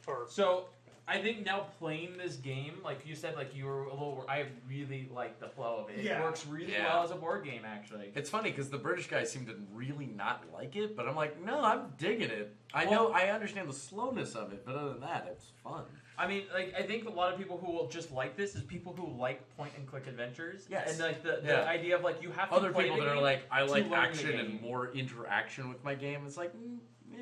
Or So I think now playing this game, like you said, like you were a little. I really like the flow of it. Yeah. It works really Yeah. well as a board game, actually. It's funny because the British guys seem to really not like it, but I'm like, no, I'm digging it. I understand the slowness of it, but other than that, it's fun. I mean, like I think a lot of people who will just like this is people who like point and click adventures. Yes. And like the Yeah. idea of like you have to Other play people the that are game like, I to like learn the action and game. more interaction with my game. It's like,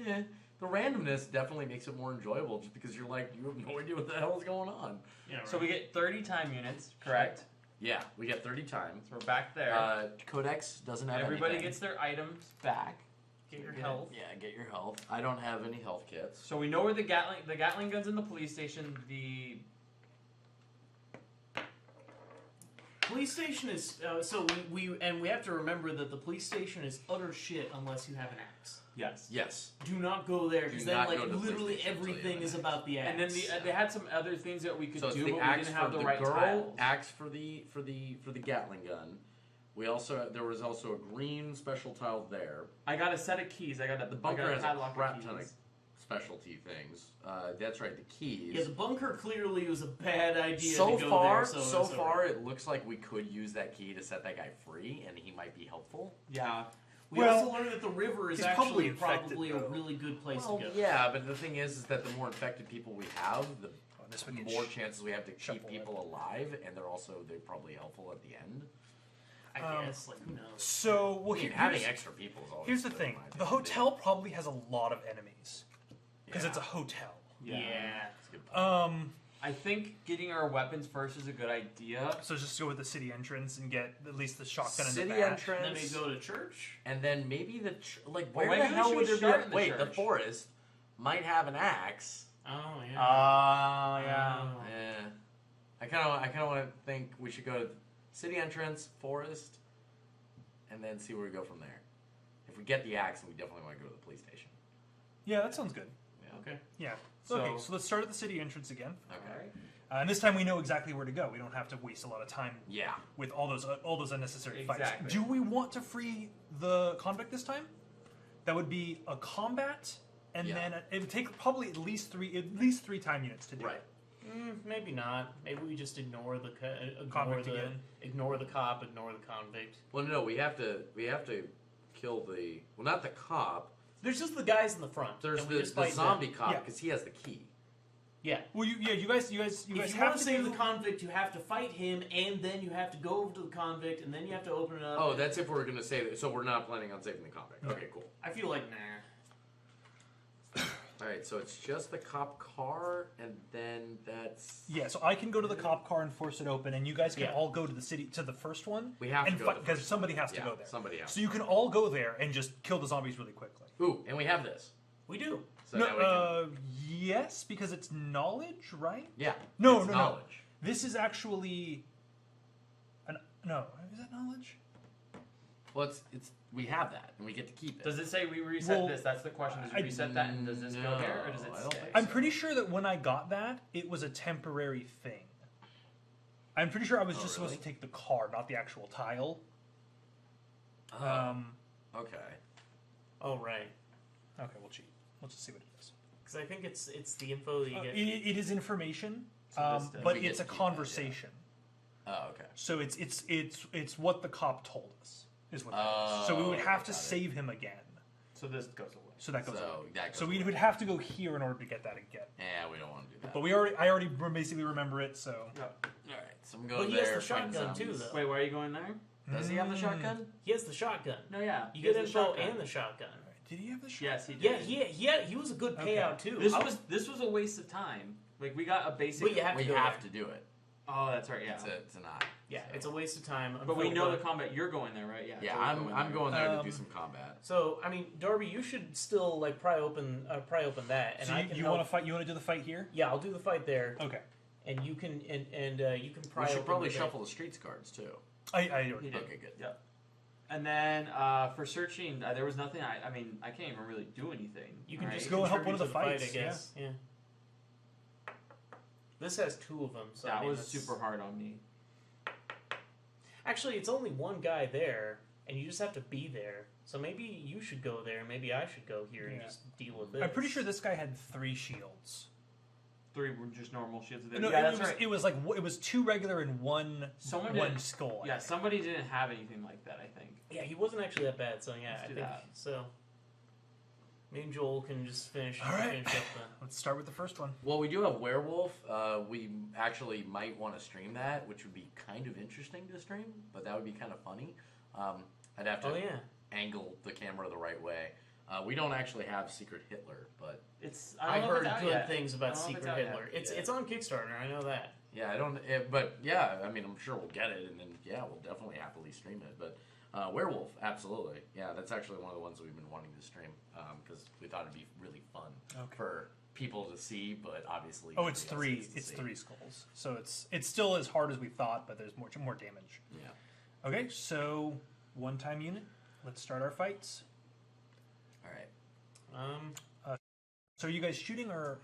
yeah, the randomness definitely makes it more enjoyable, just because you're like, you have no idea what the hell is going on. Yeah, So we get 30 time units, correct? Yeah, we get 30 times. So we're back there. Codex doesn't have Everybody anything. gets their items back. Get your health. Yeah, get your health. I don't have any health kits. So we know where the Gatling guns in the police station. police station is so we have to remember that the police station is utter shit unless you have an axe. Yes. Do not go there because Do then not like go to the police literally station until you everything have is an about the axe. And then they had some other things that we could So it's do, the but we axe didn't have for the the right girl, tiles. axe for the Gatling gun. There was also a green special tile there. I got a set of keys. I got The bunker has a padlock crap of ton of keys. specialty things. That's right, the keys. Yeah, the bunker clearly was a bad idea. So to go far, there, so it's far, alright. it looks like we could use that key to set that guy free, and he might be helpful. Yeah. We Well, also learned that the river is he's actually probably infected, a though. really good place Well, to go. yeah, but the thing is that the more infected people we have, the this one gets more chances we have to keep shuffled people alive, and they're probably helpful at the end. I guess, like, who knows? So, well, I mean, here- having here's, extra people is always here's the good, thing: in my the opinion. hotel probably has a lot of enemies because Yeah. it's a hotel. Yeah. That's a good point. I think getting our weapons first is a good idea. So just go with the city entrance and get at least the shotgun in City the back. entrance. And then we go to church. And then maybe Well, where maybe the we hell should would there be? start in the Wait, the church. forest might have an axe. Oh yeah. Yeah. Yeah, I kind of want to think we should go to city entrance, forest, and then see where we go from there. If we get the axe, we definitely want to go to the police station. Yeah, that sounds good. Yeah. Okay. Yeah. So- Okay, so let's start at the city entrance again. Okay. And this time we know exactly where to go. We don't have to waste a lot of time Yeah. with all those unnecessary fights. Exactly. Do we want to free the convict this time? That would be a combat, and Yeah. then it would take probably at least three time units to do. Right. Maybe not. Maybe we just ignore the Convict again. ignore the cop, ignore the convict. Well, no, we have to kill not the cop. There's just the guys in the front. There's and we the just fight zombie them. cop Yeah. because he has the key. Yeah. Well, you guys If you have want to to save do- the convict, you have to fight him, and then you have to go over to the convict, and then you have to open it up. Oh, that's if we're gonna save it. So we're not planning on saving the convict. Okay, cool. I feel like nah. All right, so it's just the cop car, and then that's Yeah, so I can go to the cop car and force it open, and you guys can Yeah. all go to the first one. We have to and go to the because first somebody one. has to Yeah, go there. somebody has So you can all go there and just kill the zombies really quickly. Ooh, and we have this. We do. So now we can. Yes, because it's knowledge, right? Yeah. No, it's no, knowledge. no. This is actually no. Is that knowledge? Well, it's we have that, and we get to keep it. Does it say we reset Well, this? That's the question. Does I- it reset that, and does this go here, or does it No, I don't stay? think I'm so. pretty sure that when I got that, it was a temporary thing. I'm pretty sure I was just supposed really? to take the car, not the actual tile. Oh, okay. Oh right. Okay, we'll cheat. We'll just see what it is. Because I think it's the info that you get. It is information, So this does- but We get it's a to keep that, yeah. conversation. Oh, okay. So it's what the cop told us is what. That is. So we would have to got it. save him again. So this goes away. So that goes. So away. that goes So we away. would have to go here in order to get that again. Yeah, we don't want to do that. But I already basically remember it. So All right, so I'm But going he there. has the fight shotgun too, zombies. though. Wait, why are you going there? Does he have the shotgun? He has the shotgun. No, yeah. You he get has the info shotgun. and the shotgun. did he have the shot? Yes, he did. Yeah, he was a good Okay. payout too. This I was a waste of time. Like we got a basic. But you have We to go have there. to do it. Oh, that's right. Yeah. It's an eye. Yeah, it's a waste of time. But we know the combat. You're going there, right? Yeah. Yeah, Joey's I'm going there to do Um, some combat. So I mean, Darby, you should still like pry open that, and So I you, can you help. want to fight? You want to do the fight here? Yeah, I'll do the fight there, Okay. and you can you can pry. We should open probably the shuffle the streets cards too. I already He did. did. Okay, good. Yep. And then for searching, there was nothing. I mean, I can't even really do anything. You can right? just Go and help contribute one of the to fight, fights, I guess. Yeah. This has two of them, so That I mean, was that's- super hard on me. Actually, it's only one guy there, and you just have to be there. So maybe you should go there. Maybe I should go here and Yeah. just deal with this. I'm pretty sure this guy had 3 shields. 3 were just normal shields. No, Yeah, it that's was, right. It was like it was 2 regular and one Someone one didn't- skull. I Yeah, think. somebody didn't have anything like that. I think. Yeah, he wasn't actually that bad. So yeah, Let's I do think that. so. Me and Joel can just finish. All right. Finish up Let's start with the first one. Well, we do have werewolf. We actually might want to stream that, which would be kind of interesting to stream, but that would be kind of funny. I'd have the. to Oh yeah. angle the camera the right way. We don't actually have Secret Hitler, but It's. I don't know if heard it's out good yet. things I about don't know if Secret it's out Hitler. yet. It's on Kickstarter. I know that. yeah, I don't. But yeah, I mean, I'm sure we'll get it, and then yeah, we'll definitely happily stream it. But werewolf, absolutely, yeah, that's actually one of the ones we've been wanting to stream because we thought it'd be really fun Okay. for people to see, but obviously. Oh, it's nobody else three. gets to It's see. 3 skulls. So it's still as hard as we thought, but there's more damage. Yeah. Okay, so 1-time unit. Let's start our fights. All right. So are you guys shooting or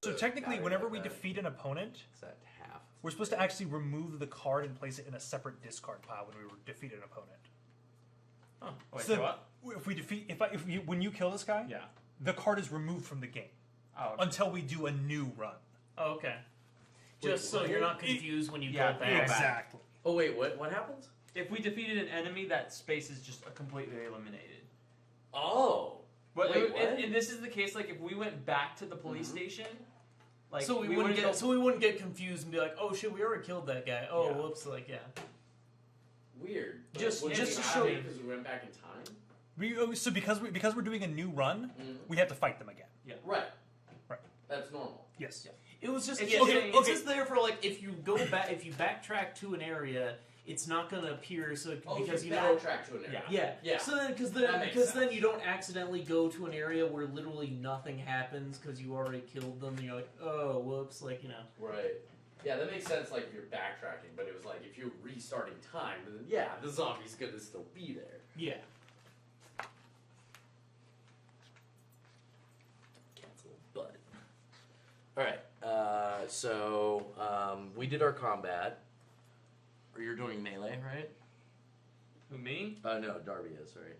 So technically, Battery whenever like we that. defeat an opponent, Is that half? we're supposed to actually remove the card and place it in a separate discard pile when we defeat an opponent. Oh, Wait, So so what? if we defeat, when you kill this guy, Yeah. the card is removed from the game Oh, okay. until we do a new run. oh, okay. Just so you're not confused when you Yeah, go back. yeah. Exactly. Oh wait, what happens? If we defeated an enemy, that space is just completely eliminated. Oh. But Wait, what? and this is the case. Like if we went back to the police station, like So we wouldn't get confused and be like, oh shit, we already killed that guy. Oh, Yeah. whoops, like yeah. Weird. Just Wouldn't to it be show happy you- because we went back in time. So because we're doing a new run, we have to fight them again. Right. Right. That's normal. Yes. Yeah. It was just It's yeah, just it- saying- it's just there for like if you go back if you backtrack to an area, it's not gonna appear so because you know backtrack to an area. yeah. Yeah. So then That makes then sense. you don't accidentally go to an area where literally nothing happens because you already killed them and you're like, oh whoops, like you know. Right. Yeah, that makes sense. Like if you're backtracking, but it was like if you're restarting time, then yeah, the zombie's gonna still be there. Yeah. Cancel, but. All right. So we did our combat. Or you're doing melee, right? Who, me? No, Darby is right.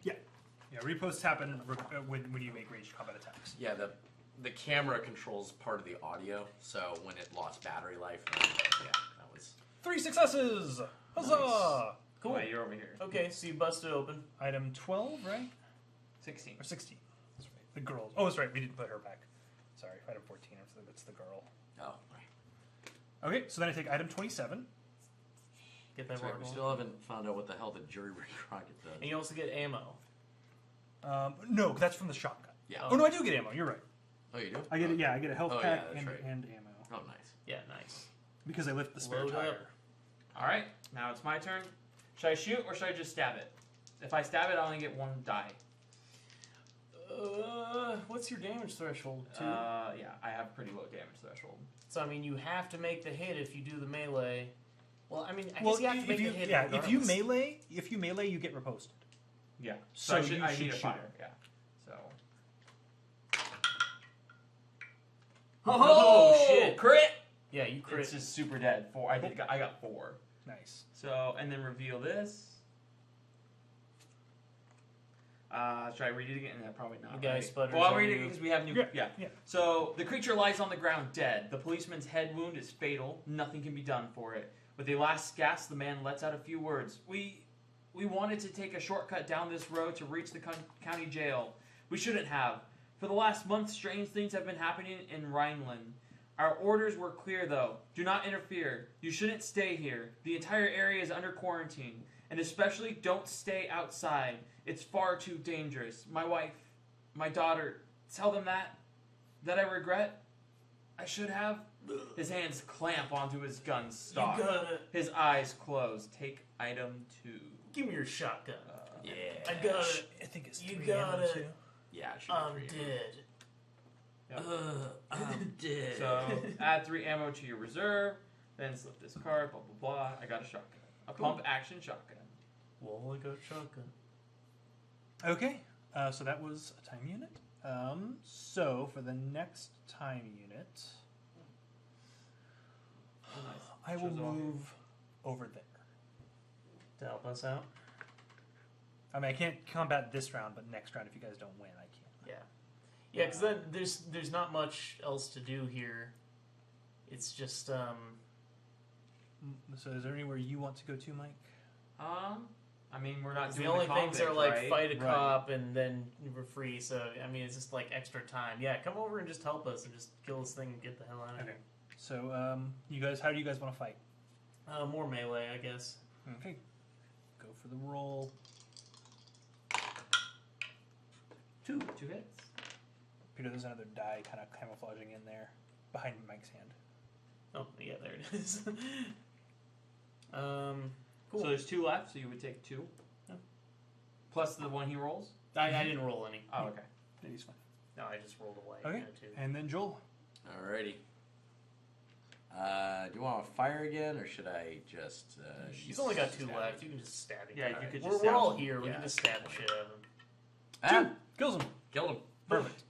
Yeah, reposts happen when you make ranged combat attacks. Yeah, the camera controls part of the audio, so when it lost battery life, then, yeah, that was 3 successes! Huzzah! Cool. Wait, you're over here. Okay, so you busted open. Item 12, right? 16. Or 16. That's right. The girl. Oh, that's right. We didn't put her back. Sorry, item 14. It's the girl. oh. Okay, so then I take item 27. Get that That's right. mark We on. still haven't found out what the hell the jury rig rocket does. And you also get ammo. No, that's from the shotgun. Yeah. Oh no, I do get ammo. You're right. Oh, you do? I get it. Yeah, I get a health Oh, pack yeah, that's and, right. and ammo Oh, nice. Yeah, nice. because I lift the spare Load tire. up. All right, now it's my turn. Should I shoot or should I just stab it? If I stab it, I only get 1 die. What's your damage threshold? 2? Yeah, I have pretty low damage threshold. So I mean, you have to make the hit if you do the melee. Well, I mean, I guess you have to make the hit. Yeah, if you regardless. melee, you get riposted. Yeah. So I you need should a shoot fire. it. Yeah. So. Oh, shit. Crit! Yeah, you crit. It's just super dead. I got 4. Nice. So, and then reveal this. Should I read it again? No, probably not. The guy right? sputters Well, I'll on read it you. because we have new. Yeah. So, the creature lies on the ground dead. The policeman's head wound is fatal. Nothing can be done for it. With a last gasp, the man lets out a few words. We wanted to take a shortcut down this road to reach the county jail. We shouldn't have. For the last month, strange things have been happening in Rhineland. Our orders were clear, though. Do not interfere. You shouldn't stay here. The entire area is under quarantine. And especially don't stay outside. It's far too dangerous. My wife, my daughter, tell them that I regret. I should have. His hands clamp onto his gun stock. You got it. His eyes close. Take item 2. Give me your shotgun. Yeah. I got it. I think it's You 3 got ammo, it. too. Yeah, it should I'm be 3. dead. Yep. I'm dead. So add 3 ammo to your reserve. Then slip this card. Blah blah blah. I got a shotgun. A pump action shotgun. Well, I got shotgun. Okay, so that was a time unit. So for the next time unit, I will move over there. To help us out? I mean, I can't combat this round, but next round, if you guys don't win, I can. Yeah. Yeah, because then there's not much else to do here. It's just, So is there anywhere you want to go to, Mike? I mean, we're not doing the only things are like right? fight a Right. cop and then we're free. So I mean, it's just like extra time. Yeah, come over and just help us and just kill this thing and get the hell out of Okay. So, you guys, how do you guys want to fight? here. More melee, I guess. Okay. Go for the roll. 2 hits. Peter, there's another die kind of camouflaging in there behind Mike's hand. Oh, yeah, there it is. Cool. So there's 2 left. So you would take 2. Yeah. Plus the 1 he rolls. I didn't roll any. Oh, okay. Yeah, he's fine. No, I just rolled away. Okay. Too. And then Joel. Alrighty. Do you want to fire again, or should I just? He's only got 2 stab left. him? You can just stab him. Yeah, you Alright. could We're, just we're stab all him. here. We Yeah, can just that's stab the shit out of him. Ah, Kills him. killed him. Perfect.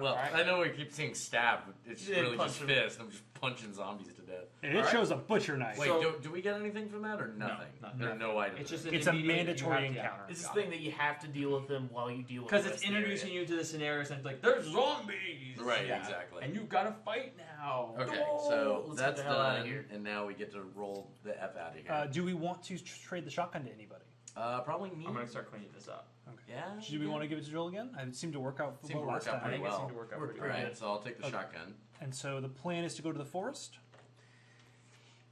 Well, Alright. I know we keep saying stab, but it's Yeah, really punch just him. fist. I'm just punching zombies to death. And it Alright. shows a butcher knife. Wait, So- do we get anything from that, or nothing? nothing. There are no items. It's just in an It's a immediate- mandatory you have to- encounter. It's this Got thing that you have to deal with them while you deal with Because the it's rest of the introducing area. you to the scenario, and it's like, there's zombies! Right, Yeah. exactly. And you've got to fight now. Okay, Oh, so let's get that's the hell outta done, here. and now we get to roll the F out of here. Do we want to trade the shotgun to anybody? Probably me. I'm going to start cleaning this up. Yeah. Do we want to give it to Joel again? It seemed to work out Seemed to well work last out I time. think Pretty it seemed well. to work out Worked pretty pretty well. Alright, so I'll take the Okay. shotgun. And so the plan is to go to the forest.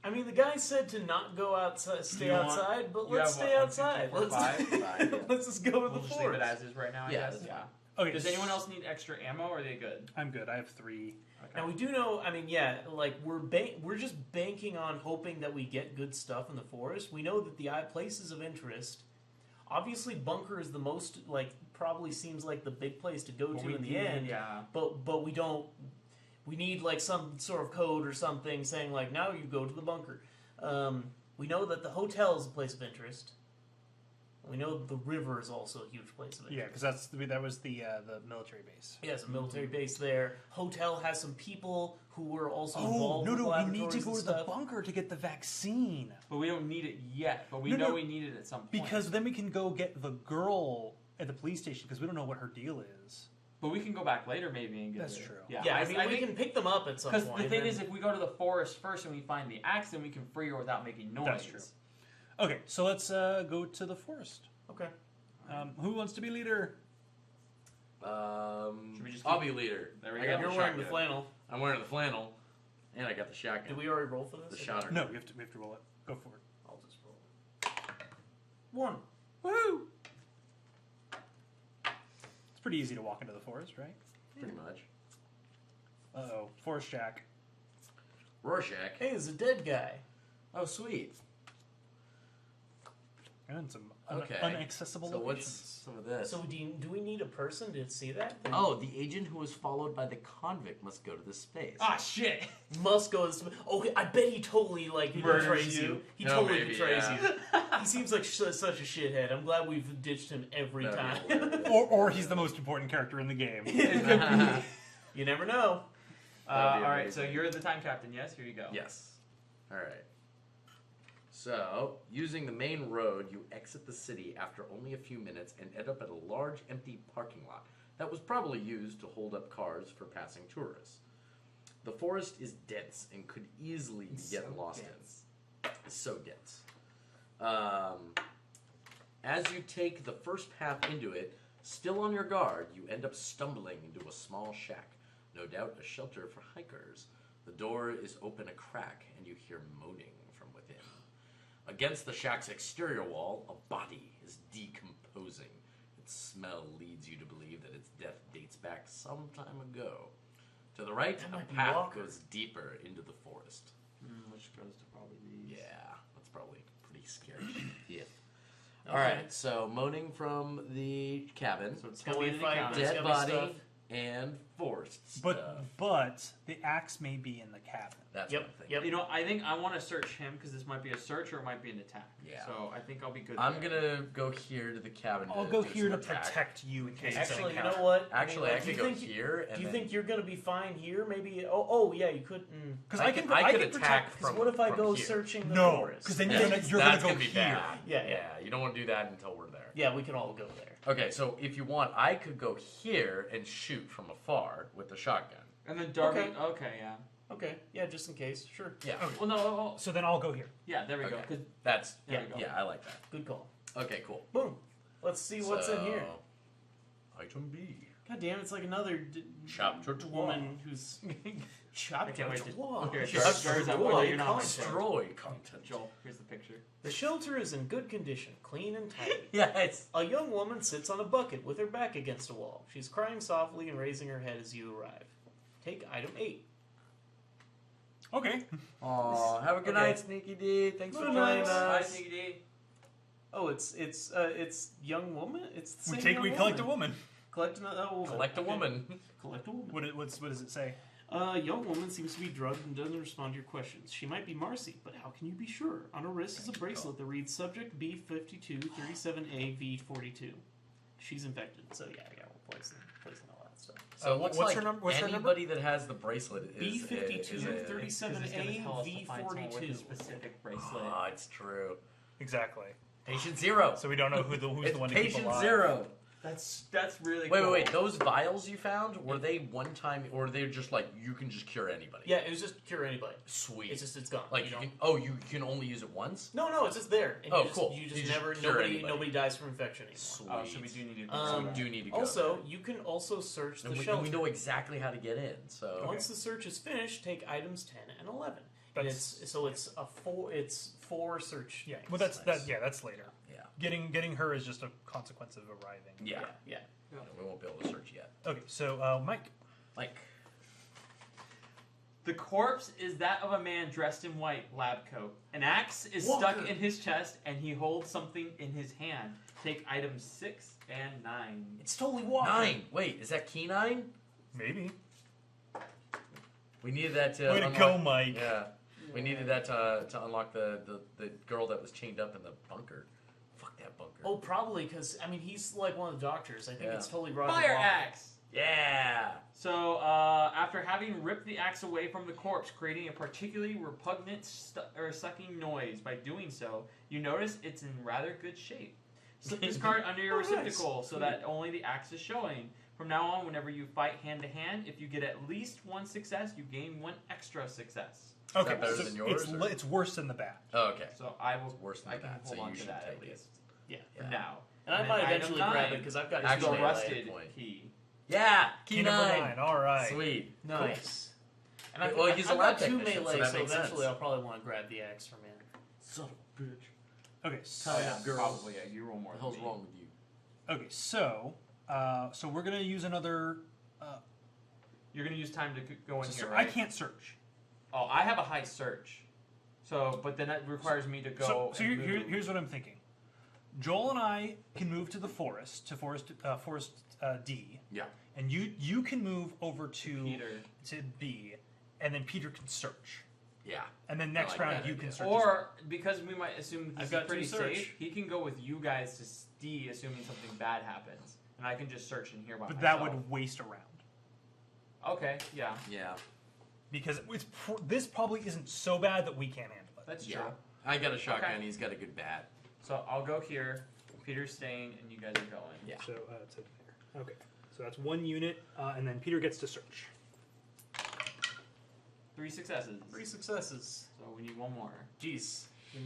I mean, the guy said to not go outside, stay You want- outside, but you let's have stay what, 1, 2, outside. 3, 4, 5? Five, yeah. Let's just go to We'll the just leave it forest. as is right now, I Yeah, guess. that's Yeah. Okay. Does anyone else need extra ammo, or are they good? I'm good. I have 3. Okay. Now we do know. I mean, yeah, like we're just banking on hoping that we get good stuff in the forest. We know that the places of interest. Obviously, bunker is the most probably seems like the big place to go But to we in the need- end. Yeah. But we don't. We need like some sort of code or something saying like now you go to the bunker. We know that the hotel is a place of interest. We know the river is also a huge place of interest. Yeah, because that was the military base. Yes, a military base there. Hotel has some people who were also Oh involved. no! with We need to laboratories go and to the stuff. bunker to get the vaccine But we don't need it yet. But we No, know no. we need it at some point. because then we can go get the girl at the police station because we don't know what her deal is. But we can go back later maybe and get That's it. true. Yeah, Yeah, I mean, we think, can pick them up at some point. because the thing and is, if we go to the forest first and we find the axe, then we can free her without making noise. That's true. Okay, so let's go to the forest. okay. Who wants to be leader? Should we just I'll keep- be leader. There we I go. got You're the wearing the shotgun. flannel. I'm wearing the flannel, and I got the shotgun. Did we already roll for this? The Okay. shotter. No, we have to roll it. Go for it. I'll just roll. 1. Woohoo! It's pretty easy to walk into the forest, right? Pretty much. Uh-oh. Forest Jack. Rorschach. Hey, there's a dead guy. Oh, sweet. And some Okay. unaccessible So what's locations. some of this? So do we need a person to see that? Oh, the agent who was followed by the convict must go to this space. Ah, shit. Must go. Okay, I bet he totally Murders betrays you. He No, totally maybe, betrays yeah. you. He seems like such a shithead. I'm glad we've ditched him every That'd time. be hilarious. Or he's the most important character in the game. You never know. That'd be All right, so amazing. you're the time captain. Yes, here you go. Yes. All right. So, using the main road, you exit the city after only a few minutes and end up at a large empty parking lot that was probably used to hold up cars for passing tourists. The forest is dense and could easily be getting lost in. It's so dense. As you take the first path into it, still on your guard, you end up stumbling into a small shack, no doubt a shelter for hikers. The door is open a crack, and you hear moaning from within. Against the shack's exterior wall, a body is decomposing. Its smell leads you to believe that its death dates back some time ago. To the right, That a might be path Walker. goes deeper into the forest. Which goes to probably these. Yeah, that's probably pretty scary. Yeah. All right, so moaning from the cabin, So it's It's gonna be a totally fight. counter. There's dead gonna be body, stuff. and forest But stuff. the axe may be in the cabin. That's Yep, what I'm thinking. yep. You know, I think I want to search him because this might be a search or it might be an attack. Yeah. So I think I'll be good. I'm there. gonna go here to the cabin. I'll to go do here to some attack. protect you in case it's Actually, you an know encounter. what? Actually, I do could you go think here. And Do you then, think you're gonna be fine here? Maybe. Oh, yeah. You could. Because I could attack protect. from- What if I from go here. searching the No, forest? because then Yeah, you're gonna that's go be here. bad. Yeah. You don't want to do that until we're there. Yeah, we can all go there. Okay, so if you want, I could go here and shoot from afar with the shotgun. And then Darby. Okay. Okay, yeah. Okay. Yeah, just in case. Sure. Yeah, Well, no. So then I'll go here. Yeah, there we go. Okay. 'Cause that's There we go. yeah, I like that. Good call. Okay, cool. Boom. Let's see what's in here. Item B. God damn, it's like another Chapter woman who's I chopped can't wait to. Okay, Chapter Darby's out. one. Oh, you're not my Destroy content. Joel, here's the picture. The shelter is in good condition, clean and tidy. Yeah, it's A young woman sits on a bucket with her back against a wall. She's crying softly and raising her head as you arrive. Take item 8. Okay. Aw, have a good Okay. night, Sneaky D. Thanks for Good joining night. Bye, us. Sneaky D. Oh, it's young woman. It's the We same young collect a woman. woman. Collect another woman. Collect a Okay. woman. Collect a woman. What does it say? Young woman seems to be drugged and doesn't respond to your questions. She might be Marcy, but how can you be sure? On her wrist is a bracelet that reads Subject B5237A-V42. She's infected, so yeah, we're placing all that stuff. So it looks what's like her number? What's her number? anybody that has the bracelet is B5237A-V42. Specific bracelet. Oh, it's true. Exactly. Patient zero. So we don't know who's It's the one to keep patient alive. zero. That's really Wait, cool. wait. Those vials you found, were they one time, or were they just like you can just cure anybody? Yeah, it was just cure anybody. Sweet. It's gone. like you you know? can. Oh, you can only use it once. No, it's just there. And Oh, you just, cool. You just You just never cure anybody. nobody dies from infection anymore. Sweet. Oh, so we do need to. So we do need to go. Also, there. you can also search the and we shelter. know exactly how to get in. So Once the search is finished, take items 10 and 11. And That's- it's four search. Yeah. things. Well, that's later. yeah, Getting her is just a consequence of arriving. yeah. Yeah. We won't be able to search yet. Okay. So Mike. Like, The corpse is that of a man dressed in white lab coat. An axe is Walker. stuck in his chest, and he holds something in his hand. Take items 6 and 9. It's totally Walker. 9. Wait, is that key 9? Maybe. We needed that to. Way to unlock, go, Mike. Yeah, we needed that to unlock the girl that was chained up in the bunker. Fuck that bunker. Oh, probably because he's like one of the doctors. I think Yeah. it's totally Roger Fire Walker. axe! Yeah. So, after having ripped the axe away from the corpse, creating a particularly repugnant sucking noise, by doing so, you notice it's in rather good shape. Slip this card under your Oh, nice. receptacle so that only the axe is showing. From now on, whenever you fight hand to hand, if you get at least 1 success, you gain 1 extra success. Okay. that better so than yours, It's, or? it's worse than the bat. Oh, okay. So I will. Worse than I can that, so hold on you to should that take at it. least. Yeah. For Yeah. now. And I And might item eventually grab 9 it because I've got is Actually, the I rusted point. key. Yeah. Key number 9. All right. Sweet. nice. And Well, he's a I've lab got 2 technician, so melee, that so makes eventually sense. I'll probably want to grab the axe from him. Son of a bitch. Okay. So, Oh, yeah, girl. probably. Yeah, you roll more. What the than hell's me. wrong with you? okay. So we're gonna use another. You're gonna use time to go in So here, I right? can't search. Oh, I have a high search. So, but then that requires me to go. So and move. here's what I'm thinking. Joel and I can move to the forest, forest D. Yeah. And you can move over to Peter. to B, and then Peter can search. Yeah. And then next like round that you idea. can search. Or, because we might assume this I've is got pretty two search. safe, he can go with you guys to D, assuming something bad happens. And I can just search in here by but myself. that would waste a round. Okay, yeah. Yeah. Because this probably isn't so bad that we can't handle it. That's Yeah. true. I got a shotgun. Okay. He's got a good bat. So I'll go here, Peter's staying, and you guys are going. Yeah. So it's in there. Okay. So that's 1 unit, and then Peter gets to search. 3 successes. 3 successes. So we need 1 more. Jeez. You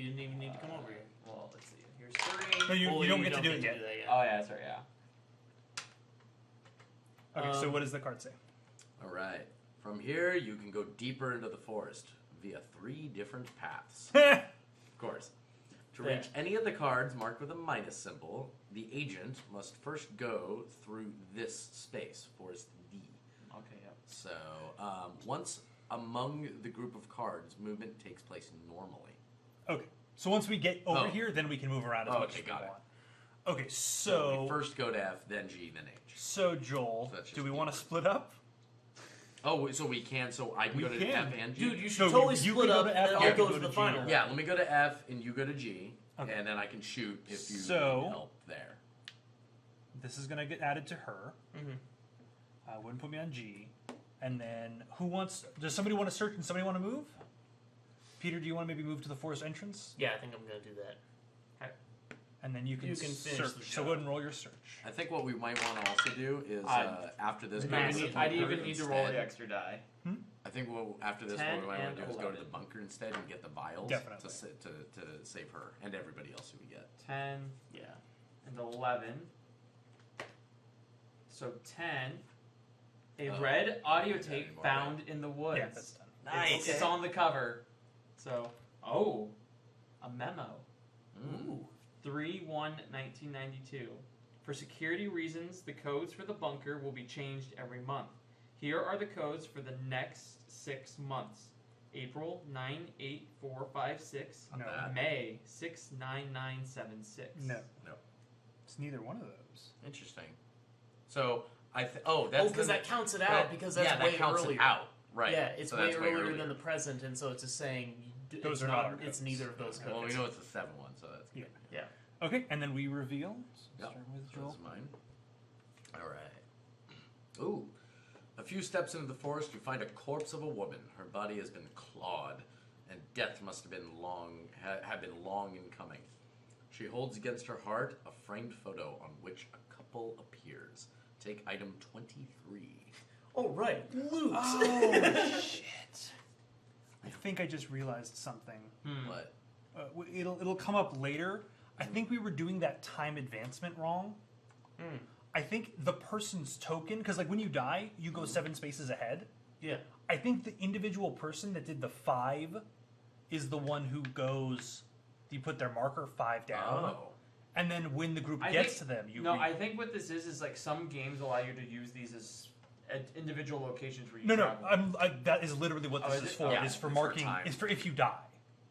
didn't even need to come over here. Well, let's see. Here's 3. No, you Well, don't get to do it yet. that yet. Oh, yeah, sorry, yeah. Okay, so what does the card say? All right. From here, you can go deeper into the forest via 3 different paths. Of course. To reach any of the cards marked with a minus symbol, the agent must first go through this space, Forest D. Okay, yep. So, once among the group of cards, movement takes place normally. Okay. So once we get over Oh. here, then we can move around as Oh, much okay, as we got it. want. Okay, We so first go to F, then G, then H. so Joel, So that's just do we want to deeper. split up? Oh, so we can. So I can We go to can. F and G. Dude, you should No, totally you split can go up to and F, then I I'll can go go to to the G. final. Yeah, let me go to F and you go to G, Okay. and then I can shoot if you So- need help there. This is going to get added to her. Mm-hmm. Wouldn't put me on G. And then who wants? Does somebody want to search and somebody want to move? Peter, do you want to maybe move to the forest entrance? Yeah, I think I'm gonna do that. And then you can You can finish search. the So job. go ahead and roll your search. I think what we might want to also do is after this, Maybe go to the need- I'd bunker even need to roll the instead. extra die. I think after this, 10 what we might want and to do is go to the 11. bunker instead and get the vials Definitely. to save her and everybody else who we get. 10 Yeah. and 11. So 10. A Oh, red audio okay, tape anymore, found in the woods. Yeah, that's done. It's, it's on the cover. So, a memo. Mm. 3/1/1992. For security reasons, the codes for the bunker will be changed every month. Here are the codes for the next 6 months. April 98456. No. bad. May 69976. No. No. It's neither one of those. Interesting. So that's because that counts it out because that's yeah, way that counts earlier. it out. Right. Yeah, it's So way that's earlier than the present, and so it's just saying Those it's are not our It's codes. neither of those codes. Well, we know it's a 7-1, so that's good. Yeah. Okay, and then we reveal. So Yep. start with So Joel. this is mine. All right. Ooh. A few steps into the forest, you find a corpse of a woman. Her body has been clawed, and death must have been long in coming. She holds against her heart a framed photo on which a couple appears. Take item 23. Oh right, Luke. Oh shit! I think I just realized something. What? It'll come up later. I think we were doing that time advancement wrong. I think the person's token, because like when you die, you go 7 spaces ahead. Yeah. I think the individual person that did the 5 is the one who goes. You put their marker 5 down, Oh. and then when the group I gets think- to them, you. I think what this is like some games allow you to use these as individual locations where you No, travel. that is literally what Oh, this is is it? for. Yeah, Is for it's for marking. time. It's for if you die.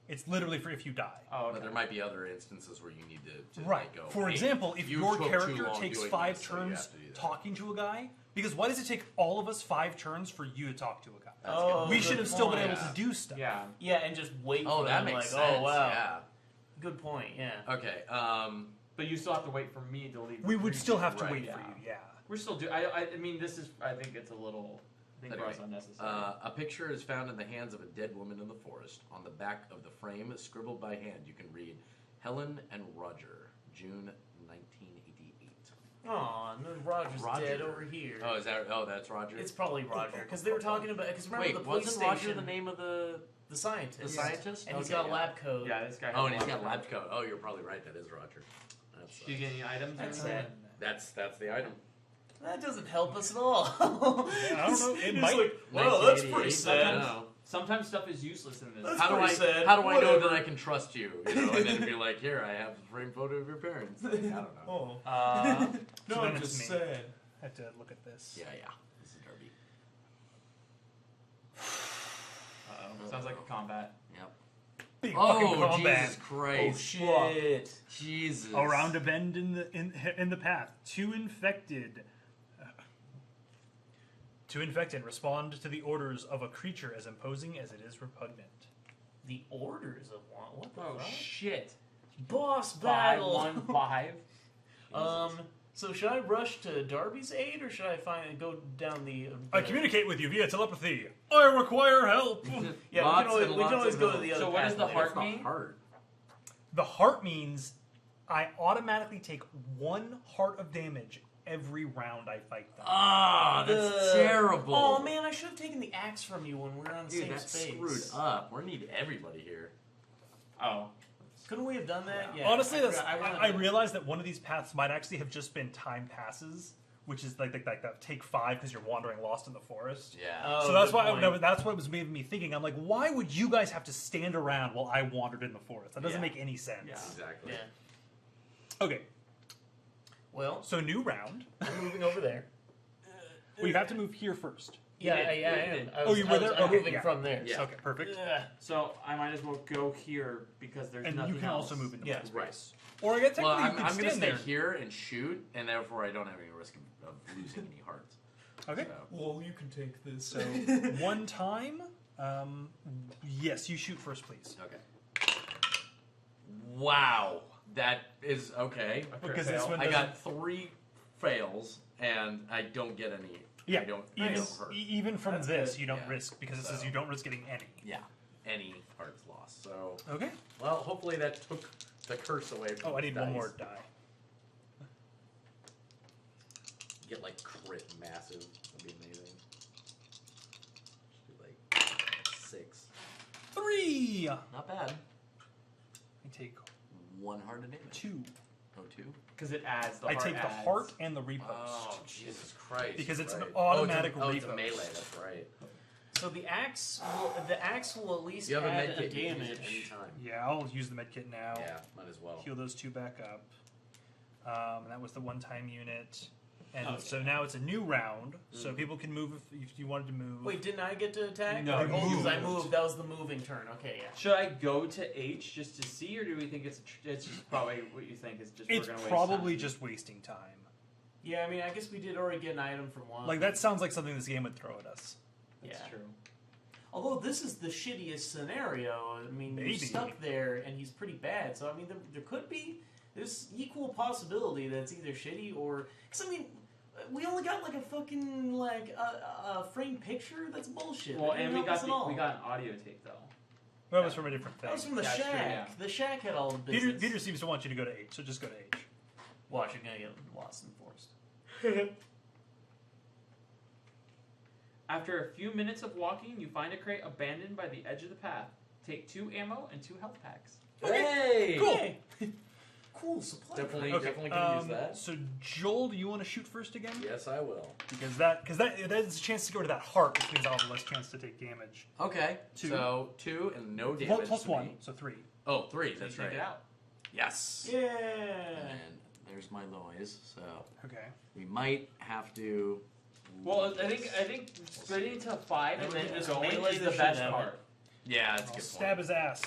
It's literally for if you die. Oh, okay. But there might be other instances where you need to Right. like, go. For hey, example, if you your took too character long takes doing 5 this, so you turns have to do that. talking to a guy, because why does it take all of us 5 turns for you to talk to a guy? That's Oh, good. We good should have still been point. able to do stuff. Yeah. Yeah, and just wait. Oh, for that them, makes like, sense. Oh wow. Yeah. Good point. Yeah. Okay. But you still have to wait for me to leave. We would still have to Right, wait yeah. for you, yeah. We're still do. I mean, this is. I think it's a little. I think Anyway, for us unnecessary. a picture is found in the hands of a dead woman in the forest. On the back of the frame, scribbled by hand, you can read Helen and Roger, June 1988. Aw, no, Roger's Roger. dead over here. Oh, is that? Oh, that's Roger. It's probably Roger because they were talking about. Because remember Wait, the police wasn't station, Roger the name of the scientist, scientist? and he's Okay, got a yeah. lab coat. yeah, this guy. Oh, has and he's got of- lab coat. Oh, you're probably right. That is Roger. That's, Do you get any items? or That's anything? it. that's the item. That doesn't help us at all. I don't know, it He's might- like, well, that's pretty 1988, sad. no. Sometimes stuff is useless in this. That's How do I pretty sad. how do I know that Whatever. I can trust you? You know, and then be like, here, I have a framed photo of your parents. Like, I don't know. Oh. So No, then I'm it's just me. sad. I have to look at this. Yeah. This is Derby. Uh-oh. Sounds like a combat. Yep. big fucking Oh, combat. Jesus Christ. Oh shit! Jesus. Around a bend in the path. Two infected respond to the orders of a creature as imposing as it is repugnant. The orders of one. What the Oh fuck? shit! Boss 5, battle. 1, 5. So should I rush to Darby's aid, or should I go down the? I communicate with you via telepathy. I require help. Yeah, Lots we and can always lots go of to the other. So what path does the later. heart Not mean? hard. The heart means I automatically take 1 heart of damage every round I fight them. Ah, that's terrible. Oh man, I should have taken the axe from you when we were on the Dude, same that's space. screwed up. We need everybody here. Oh. Couldn't we have done that? Yeah. Honestly, I realized that one of these paths might actually have just been time passes, which is like that take 5 because you're wandering lost in the forest. Yeah. Oh, So that's good why point. that's what was making me thinking. I'm like, why would you guys have to stand around while I wandered in the forest? That doesn't Yeah. make any sense. Yeah. Exactly. Yeah. Okay, Well, so new round. I'm moving over there. Well, you have to move here first. Yeah, did. I You am. did. I Oh, you were there? I'm Okay, moving yeah. from there. Yeah. Okay, perfect. Ugh. So I might as well go here because there's And nothing you can else. also move into Yeah. my space. Right. Or I guess Well, technically I'm you could going to stand stay there. here and shoot, and therefore I don't have any risk of losing any hearts. Okay. So. Well, you can take this. So one time, yes, you shoot first, please. Okay. Wow. That is okay. Because this one I doesn't. got 3 fails, and I don't get any. Yeah, I don't even, feel hurt. even from That's this, good. you don't Yeah. risk because it says So. you don't risk getting any. Yeah. Any hearts lost. So, Okay. well, hopefully that took the curse away from Oh, I these need one dice. more die. Get like crit massive. That'd be amazing. Just do like 6. 3. Not bad. I take 1 heart of damage. 2. Oh, 2? Because it adds the I heart take the adds. heart and the repost. Oh, Jesus Christ. Because it's an right. automatic oh, it's a repost. melee, that's right. So the axe will at least You have a add med kit, you can use damage. it anytime. Yeah, I'll use the medkit now. Yeah, might as well. Heal those 2 back up. And that was the one-time unit. And Okay. so now it's a new round, so people can move if you wanted to move. Wait, didn't I get to attack? No, Oh, you because I moved. moved. That was the moving turn. Okay, yeah. Should I go to H just to see, or do we think it's just probably what you think is just It's we're gonna probably waste time? just wasting time. Yeah, I mean, I guess we did already get an item from one. Like, that sounds like something this game would throw at us. That's Yeah. true. Although this is the shittiest scenario. I mean, Maybe. you're stuck there, and he's pretty bad. So I mean, there could be there's equal possibility that it's either shitty or. Because I mean, we only got like a fucking like a framed picture. That's bullshit. Well, That didn't and we help got us at all. we got an audio tape though. That was from a different thing. That was from the That's shack. true, yeah. The shack had all the Peter, business. Peter seems to want you to go to H, so just go to H. Watch, you're gonna get lost in the forest. After a few minutes of walking, you find a crate abandoned by the edge of the path. Take 2 ammo and 2 health packs. Hey! Cool. Hey. Cool supply. Definitely, Okay, definitely can use that. So Joel, do you want to shoot first again? Yes, I will. Because that is a chance to go to that heart, which means I'll have less chance to take damage. Okay. 2. So 2 and no Well, damage. plus to 1, me. so 3. Oh, 3. So That's you right. take it out. Yes. Yeah. And there's my noise. So Okay. we might have to. Well, I think splitting to 5 and then Just just going melee is the the shit best out of it. part. Yeah, that's a I'll good stab point. his ass.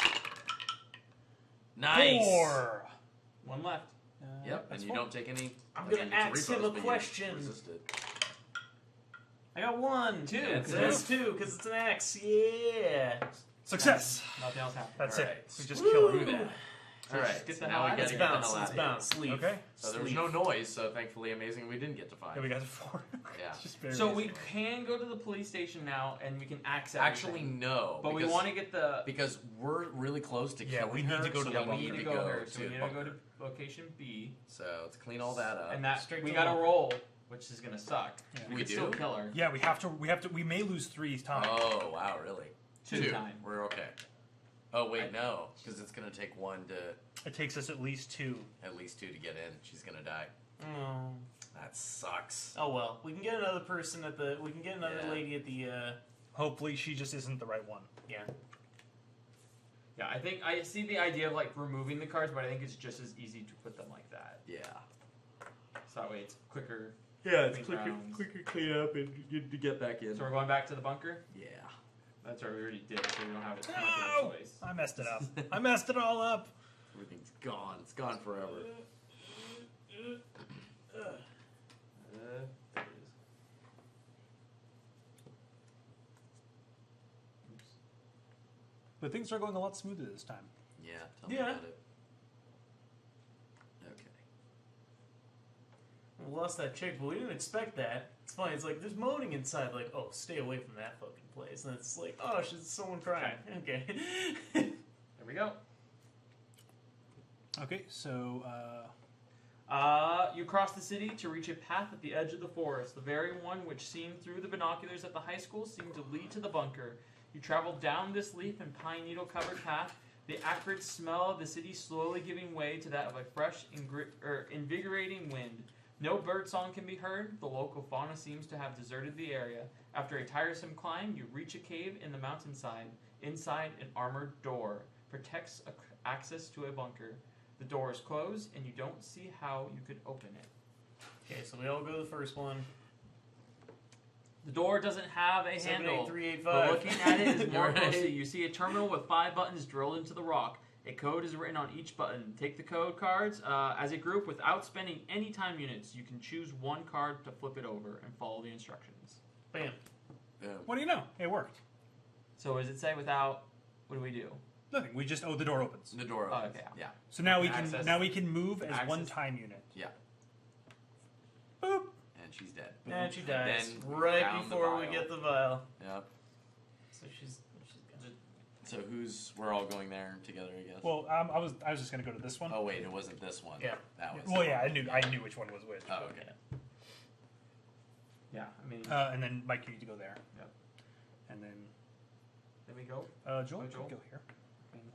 Nice. 4. 1 left. Yep, That's and you 4. don't take any. I'm I gonna mean, it's ask him repos, a but you question. resist it. I got 1. 2. That's Because it. it's 2, because it's an axe. Yeah. Success. Nothing else happened. That's Alright. it. We just kill Woo. him. All right. Get the so hell now we out of gotta Let's get here. the bounce. hell Let's out of here. bounce. Sleep. Okay. So there was no noise, so thankfully, amazing, we didn't get to 5. Yeah, we got a 4. Yeah. Just very So easy. we can go to the police station now and we can access Actually, no. but we because- want to get the because we're really close to Yeah, killing we need her, to go to so the we bunker. need we to need to go her, to so we the need to go bunker. to location B, So let's clean all that up. and that Straight we to got to the- roll, which is gonna suck. Yeah. We We can still do? kill her. Yeah, we have to. We may lose 3 times. Oh wow, really? 2 times. We're okay. Oh wait, no, because it's gonna take 1 to It takes us at least 2. at least 2 to get in. She's gonna die. Oh. That sucks. Oh well, we can get another person at the. We can get another Yeah. lady at the. Hopefully, she just isn't the right one. Yeah. Yeah, I think I see the idea of like removing the cards, but I think it's just as easy to put them like that. Yeah. So that way it's quicker. Yeah, it's quicker clean up and to get back in. So we're going back to the bunker. Yeah. That's right, we already did, so we don't have it much of No! a choice. I messed it up. I messed it all up. Everything's gone. It's gone forever. There it is. Oops. But things are going a lot smoother this time. Yeah, tell me Yeah. about it. Okay. We lost that chick, but we didn't expect that. It's funny. It's like there's moaning inside. Like, oh, stay away from that fucking place. And it's like, oh, she's someone crying. Okay. There we go. Okay, so You cross the city to reach a path at the edge of the forest, the very one which, seen through the binoculars at the high school, seemed to lead to the bunker. You travel down this leaf and pine needle-covered path, the acrid smell of the city slowly giving way to that of a fresh, invigorating wind. No birdsong can be heard. The local fauna seems to have deserted the area. After a tiresome climb, you reach a cave in the mountainside. Inside, an armored door protects access to a bunker. The door is closed, and you don't see how you could open it. Okay, so we all go to the first one. The door doesn't have a handle. 78385. But looking at it is more Right. closely. You see a terminal with 5 buttons drilled into the rock. A code is written on each button. Take the code cards. As a group, without spending any time units, you can choose one card to flip it over and follow the instructions. Bam. what do you know? It worked. So what does it say without... What do we do? Nothing. We just the door opens. The door Oh, opens. okay. Yeah. So now we Access. can move as Access. one time unit. Yeah. Boop. And she's dead. And she dies Then right down the before we vial. get the vial. Yep. So she's gone. So we're all going there together, I guess. Well, I was just gonna go to this one. Oh wait, it wasn't this one. Yeah. That was. Well, yeah, I knew which one was which. Oh, okay. Yeah, I mean... And then Mike, you need to go there. Yep. And then there we go. Joel, Oh, you Joel. can go here. I mean,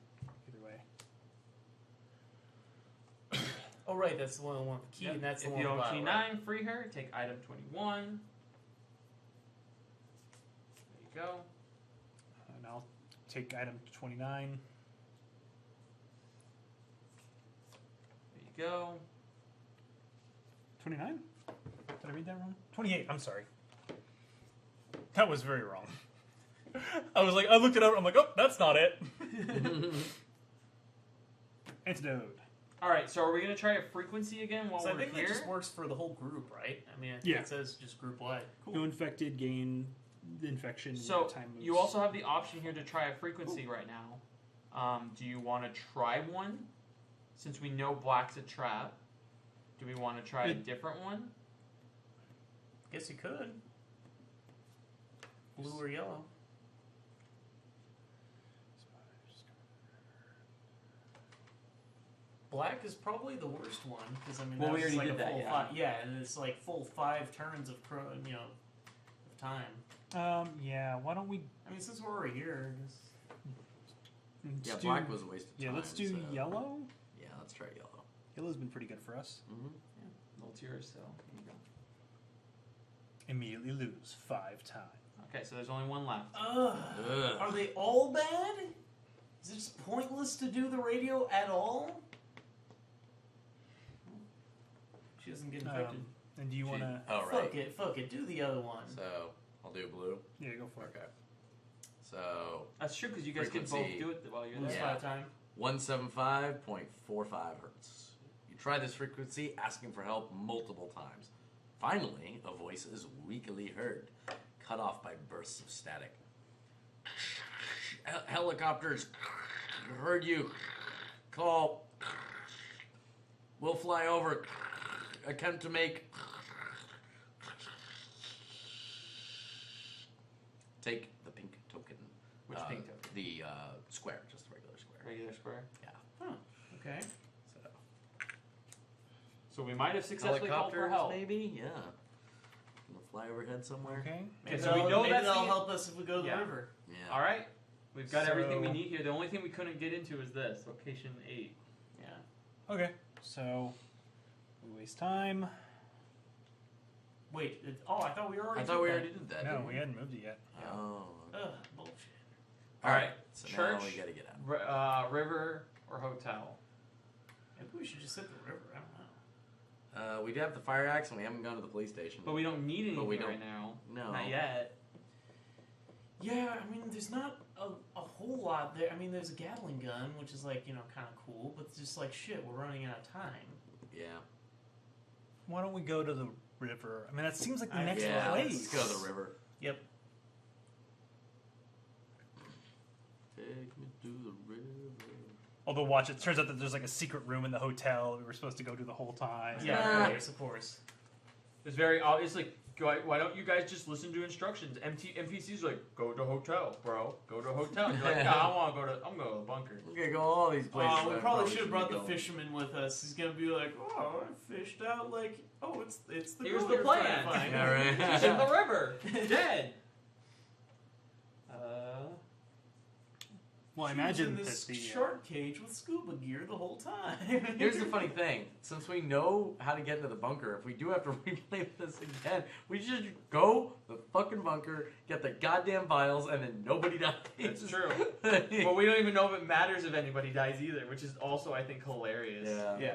either way. Oh right, that's the one with the key, Yep. and that's the if one you with own the key vial, right? 9, free her. Take item 21. There you go. And I'll take item 29. There you go. 29? Did I read that wrong? 28. I'm sorry. That was very wrong. I was like, I looked it up. I'm like, oh, that's not it. Antidote. All right, so are we going to try a frequency again while So I we're think here? that just works for the whole group, right? I mean, I think Yeah. it says just group wide. No infected gain infection. So time moves. you also have the option here to try a frequency right now. Do you want to try one? Since we know black's a trap, do we want to try a different one? Guess you could. Blue or yellow. Black is probably the worst one because I mean Well, that we was already like did a that, full yeah. five, and it's like full 5 turns of of time. Yeah. Why don't we? I mean, since we're already here, I guess. let's Yeah, do- black was a waste of time. Yeah, let's do so- yellow. Yeah, let's try yellow. Yellow's been pretty good for us. Mm-hmm. Well, it's yours, so here you go. Immediately lose 5 times. Okay, so there's only one left. Ugh. Are they all bad? Is it just pointless to do the radio at all? She doesn't get infected. And do you want to? Oh right. Fuck it. Do the other one. So I'll do blue. Yeah, go for it. Okay. So That's true because you guys can both Frequency. do it while you're Lose there. Yeah. 5 time. 175.45 hertz. You try this frequency, asking for help multiple times. Finally, a voice is weakly heard, cut off by bursts of static. Helicopters, heard you. Call. We'll fly over. Attempt to make. Take the pink token. Which pink token? The square, just the regular square. Regular square. Yeah. Huh. Okay. So. So we might have successfully called for Helicopters, help. maybe? Yeah. Gonna fly overhead somewhere? Okay. Maybe so we know maybe that's that'll the- help us if we go to the Yeah. river. Yeah. All right, we've got everything we So- need here. The only thing we couldn't get into is this location 8. Yeah. Okay. So we waste time. Wait. I thought we already. I thought did we that. already did that. No, didn't we hadn't moved it yet. Oh. Ugh, bullshit. All right. So Church. now we gotta get out. River or hotel. Maybe we should just hit the river. I don't know. We do have the fire axe, and we haven't gone to the police station. But we don't need anything we right don't- now. No. Not yet. Yeah, I mean, there's not a whole lot there. I mean, there's a Gatling gun, which is like, kind of cool, but it's just like, shit, we're running out of time. Yeah. Why don't we go to the river? I mean, that seems like the Yeah, next Yeah, place. let's go to the river. Yep. Take me to the river. Although, watch, it turns out that there's like a secret room in the hotel that we were supposed to go to the whole time. Yeah, of course. It's very obvious. Like, why don't you guys just listen to instructions? NPCs are like, go to hotel, bro. Go to hotel. And you're like, nah, I'm gonna go to the bunker. I'm gonna go all these places. We I probably should have be brought the going. fisherman with us. He's gonna be like, oh, I fished out like, oh, it's the Here's girl the you're plan. trying to find. Yeah, right. She's in the river, dead. Well, I She was imagine in that this the shark cage with scuba gear the whole time. Here's the funny thing: since we know how to get into the bunker, if we do have to replay this again, we should just go to the fucking bunker, get the goddamn vials, and then nobody dies. That's true. But we don't even know if it matters if anybody dies either, which is also, I think, hilarious. Yeah. Yeah.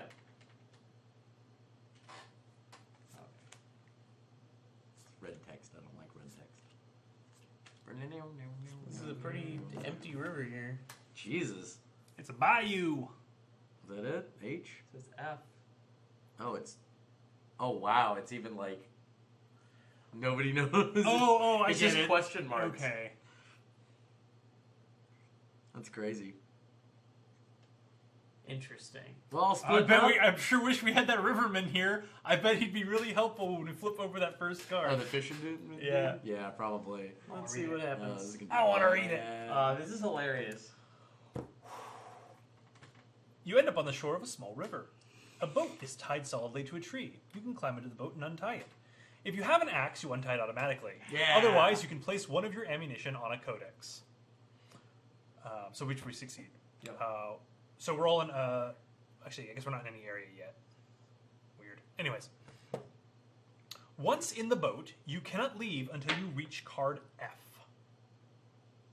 Red text. I don't like red text. This is a pretty empty river here. Jesus. it's a bayou. Is that it? H? It says F. Oh, it's. Oh wow! It's even like. Nobody knows. Oh, I it's get just it. question marks. Okay. That's crazy. Interesting. Well, I'll split up. I'm sure wish we had that riverman here. I bet he'd be really helpful when we flip over that first card. Oh, the fishing dude? Yeah. Yeah, probably. Let's see what Oh, happens. this is gonna be I wanna read it. bad. This is hilarious. You end up on the shore of a small river. A boat is tied solidly to a tree. You can climb into the boat and untie it. If you have an axe, you untie it automatically. Yeah. Otherwise, you can place one of your ammunition on a codex. So which we succeed. Yep. So we're all in. Actually, I guess we're not in any area yet. Weird. Anyways, once in the boat, you cannot leave until you reach card F.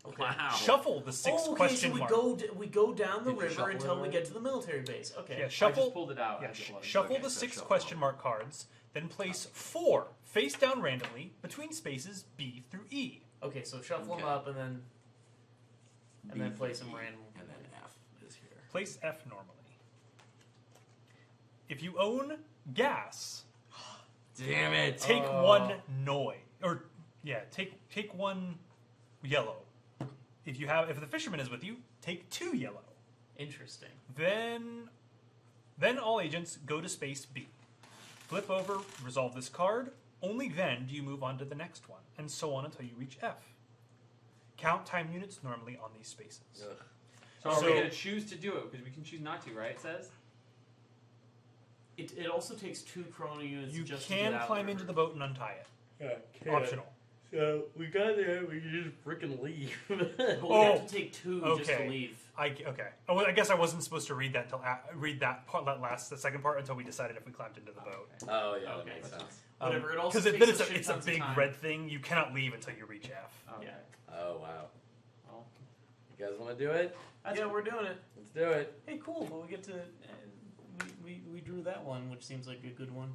Okay. Wow. Shuffle the six Oh, okay, question so we mark. we go down the Did you river shuffle until it we already? get to the military base. Okay. Yeah, I shuffle. just pulled it out. Yeah, as it was. shuffle Okay, the so 6 shuffle. question mark cards, then place 4 face down randomly between spaces B through E. Okay, so shuffle them Okay. up and then place them B, random. And then F is here. Place F normally. If you own gas, Damn it. take Oh. 1 noi. Or yeah, take 1 yellow. If the fisherman is with you, take 2 yellow. Interesting. Then all agents go to space B. Flip over, resolve this card. Only then do you move on to the next one, and so on until you reach F. Count time units normally on these spaces. Ugh. So are So- we going to choose to do it? Because we can choose not to, right? It says? It also takes 2 chrono units You just can to get out climb of the into the river. boat and untie it. Yeah, Optional. So we got there. We could just freaking leave. But we Oh. have to take 2 just to Okay. leave. Okay. Oh, well, I guess I wasn't supposed to read that until the second part until we decided if we climbed into the boat. Oh yeah, that Okay. makes sense. Whatever. It also Because takes then a shit it's a tons of big time. red thing. You cannot leave until you reach F. Okay. Yeah. Oh wow. Well, You guys want to do it? Yeah, we're doing it. Let's do it. Hey, cool. Well, we get to we drew that one, which seems like a good one.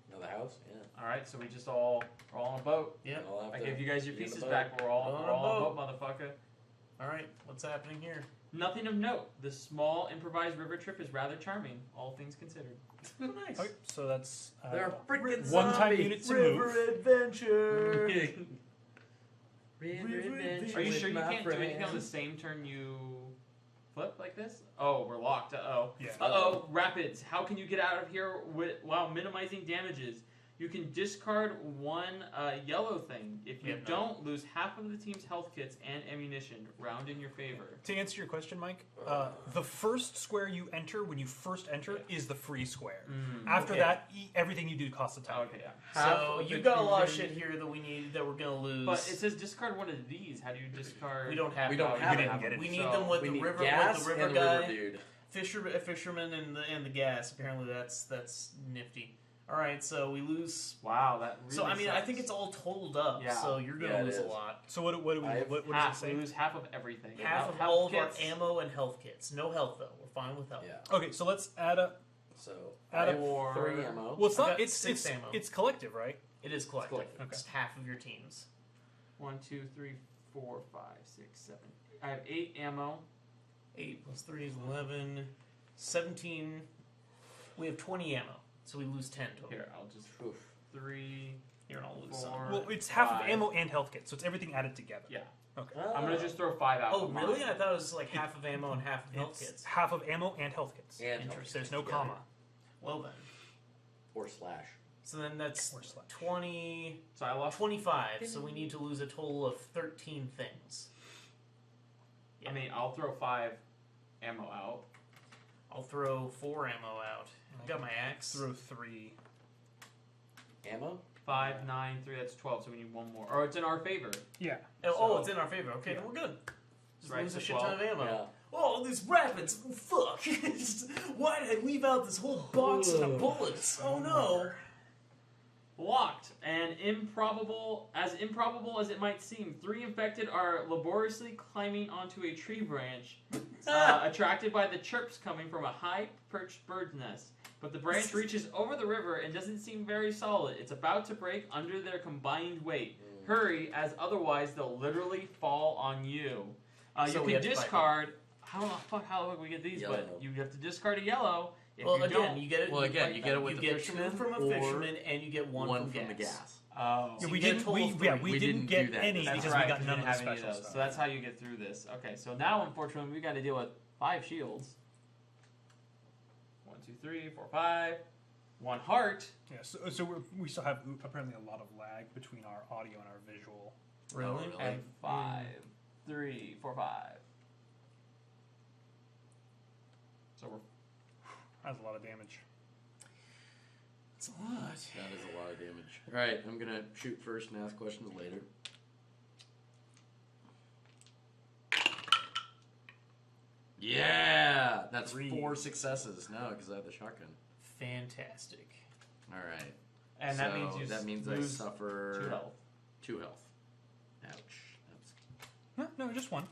Another house? Yeah. all right, so we're all on a boat. Yep. I'll have I to gave you guys your be in the pieces boat. back. We're all On on a a boat. boat, motherfucker. All right. What's happening here? Nothing of note. The small improvised river trip is rather charming, all things considered. Oh, nice. Okay, so that's They're freaking one-time zombies. units to River move. adventure. River adventure Are you with sure you my can't do anything on the friends. same turn you flip like this? Oh, we're locked. Uh-oh. Yeah. Uh-oh. Rapids. How can you get out of here while minimizing damages? You can discard 1 yellow thing. If you Yep, no. don't, lose half of the team's health kits and ammunition. Round in your favor. To answer your question, Mike, the first square you enter when you first enter is the free square. After Okay. that, everything you do costs a time. Okay, yeah. So Half you've of got a the lot of team- shit here that we need that we're gonna lose. But it says discard 1 of these. How do you discard? we don't have. We don't to. have We it. didn't get it. We need So them with We the need river, gas with the river and guy, river dude. fisherman, and the gas. Apparently, that's nifty. All right, so we lose. Wow, that really So I mean, I sucks. think it's all totaled up. Yeah. So you're gonna Yeah, it lose a is. lot. So what do we? I have What does half. it say? We lose half of everything. Half of Health all of kits. our ammo and health kits. No health though. We're fine with health. Yeah. Okay, so let's add up. So Add I up have 3 ammo. Well, it's I not. got It's 6 ammo. it's collective, right? It is collective. collective. It's half of your teams. 1, 2, 3, 4, 5, 6, 7. I have 8 ammo. 8 plus 3 is 11. 17. We have 20 ammo, so we lose 10 total. Here, I'll just 3. Here, and I'll lose 4. some. Well, it's half of 5. ammo and health kit, so it's everything added together. Yeah. Okay. I'm gonna just throw 5 out. Oh, of really? mine. I thought it was like half of ammo and half of health It's kits. half of ammo and health kits. And Interesting. There's no together. comma. Well then. Or slash. So then that's Or slash. 20... So I lost. 25, so we need to lose a total of 13 things. I mean, I'll throw 5 ammo out. I'll throw 4 ammo out. I got my axe. Throw 3. Ammo? 5, 9, 3. That's 12. So we need 1 more. Or it's in our favor. Yeah. Oh, it's in our favor. Okay, then we're good. Just Right, lose so a shit ton of 12. ammo. Yeah. Oh, these rapids! Fuck! Why did I leave out this whole box of bullets? Oh no! Blocked and improbable as it might seem. 3 infected are laboriously climbing onto a tree branch, attracted by the chirps coming from a high-perched bird's nest. But the branch reaches over the river and doesn't seem very solid. It's about to break under their combined weight. Hurry, as otherwise they'll literally fall on you. So You we can have to fight discard. How the fuck we get these? Yellow. But you have to discard a yellow. If Well, you again, don't, you get it. Well, again, you get it with you the get fisherman 2 from a or fisherman, and you get 1 One from the gas. oh. So we you get a didn't. total We, of yeah, 3. we We didn't didn't do get that. any That's because right, we got we none of didn't the have any special those. stuff. So that's how you get through this. Okay, so now unfortunately we got to deal with 5 shields. 1, 2, 3, 4, 5. 1 heart. Yeah. So we still have apparently a lot of lag between our audio and our visual. Really? Oh, really? And 5, 3, 4, 5. So we're That's a lot of damage. It's a lot. That is a lot of damage. Alright, I'm gonna shoot first and ask questions later. Yeah! That's 3. 4 successes. No, because I have the shotgun. Fantastic. Alright. and that means you that means I lose suffer 2 health. 2 health. Ouch. That's No, just 1.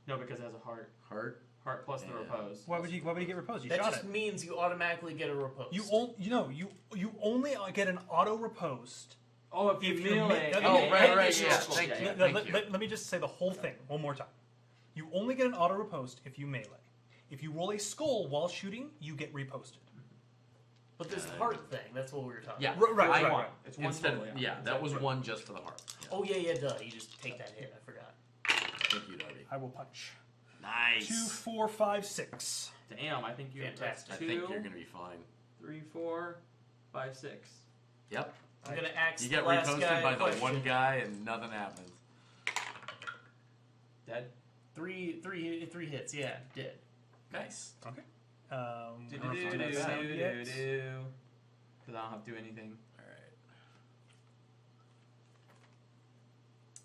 No, because it has a heart. heart. Heart plus the Yeah. repose. Why would you get repose? You That shot just it. means you automatically get a repose. You only get an auto riposte. Oh, if you If you're melee. mi- Oh, right, yeah. circle. Thank you. Let me just say the whole thing one more time. You only get an auto riposte if you melee. If you roll a skull while shooting, you get reposted. But this heart thing, that's what we were talking Yeah. about. Right, I- right, right. It's 1 Instead, total, yeah, that was 1 just for the heart. Yeah. Oh, yeah, duh. You just take that hit. I forgot. Thank you, Darby. I will punch. Nice. 2, 4, 5, 6. Damn, I think you're Fantastic. I 2, think you're gonna be fine. 3, 4, 5, 6. Yep. I'm gonna axe You the get last reposted guy by in the question. one guy and nothing happens. Dead. Three hits. Yeah, dead. Nice. Okay. Do I do don't know if do it's do gonna sound do yet. do. Because I don't have to do anything. Alright.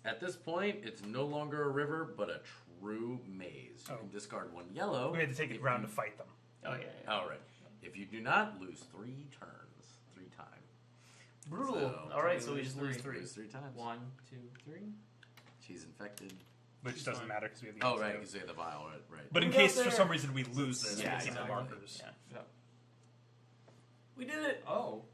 At this point, it's no longer a river, but a true maze. You Oh. can discard 1 yellow. We had to take if it round you- to fight them. Oh, yeah. Alright. If you do not, lose 3 turns. 3 times. Brutal. So, All right, so we lose just lose 3. 3. Lose 3 times. 1, 2, 3. She's infected. Which She's doesn't fine. matter because we have the Oh, antidote. right, because they have the vial, right. But in We got case for there. some reason we lose this, Yeah, we can see the exactly. markers. Yeah. We did it. Oh.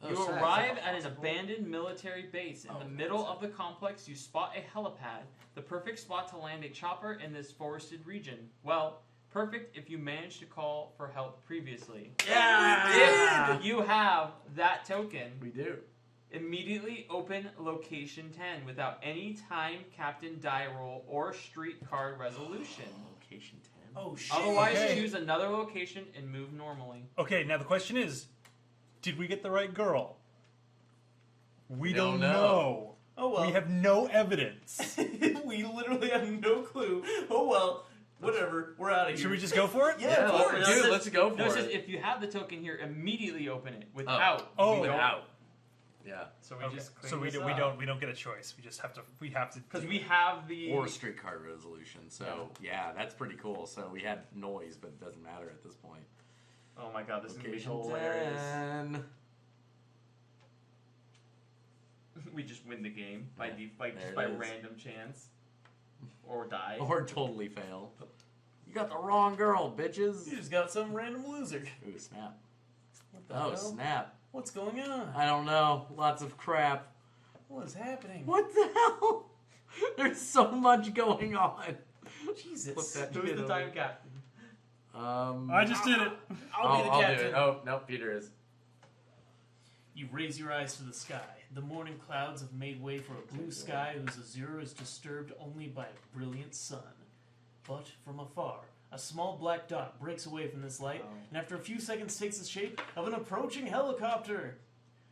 Oh, You sad. arrive at an abandoned military base. In Oh, the middle sad. of the complex, you spot a helipad, the perfect spot to land a chopper in this forested region. Well, perfect if you managed to call for help previously. Yeah! If you have that token, We do. immediately open location 10 without any time captain die roll or street card resolution. Location 10. Oh, shit. Otherwise, Okay. choose another location and move normally. Okay, now the question is, did we get the right girl? We Don't don't know. know. Oh, well. We have no evidence. We literally have no clue. Oh, well. Whatever. We're out of here. Should we just go for it? Yeah, of course. Dude, let's go for No, it says it. if you have the token here, immediately open it. Without. Oh. we don't. Without. Yeah. So we Okay. just clean So we this don't get a choice. We just have to. We have to. because we have the Or street card resolution. So, yeah, that's pretty cool. So we had noise, but it doesn't matter at this point. Oh my god, this is gonna be Location hilarious. 10. We just win the game by Yeah, default, there just it by is. random chance, or die. Or totally fail. You got the wrong girl, bitches. You just got some random loser. Ooh, snap. What the Oh, hell? snap. What's going on? I don't know. Lots of crap. What is happening? What the hell? There's so much going on. Jesus. Flip that Who's shit the over. time captain? I just did it. I'll be the I'll captain. do it. Oh, no, Peter is. You raise your eyes to the sky. The morning clouds have made way for a blue sky whose azure is disturbed only by a brilliant sun. But from afar, a small black dot breaks away from this light, and after a few seconds takes the shape of an approaching helicopter.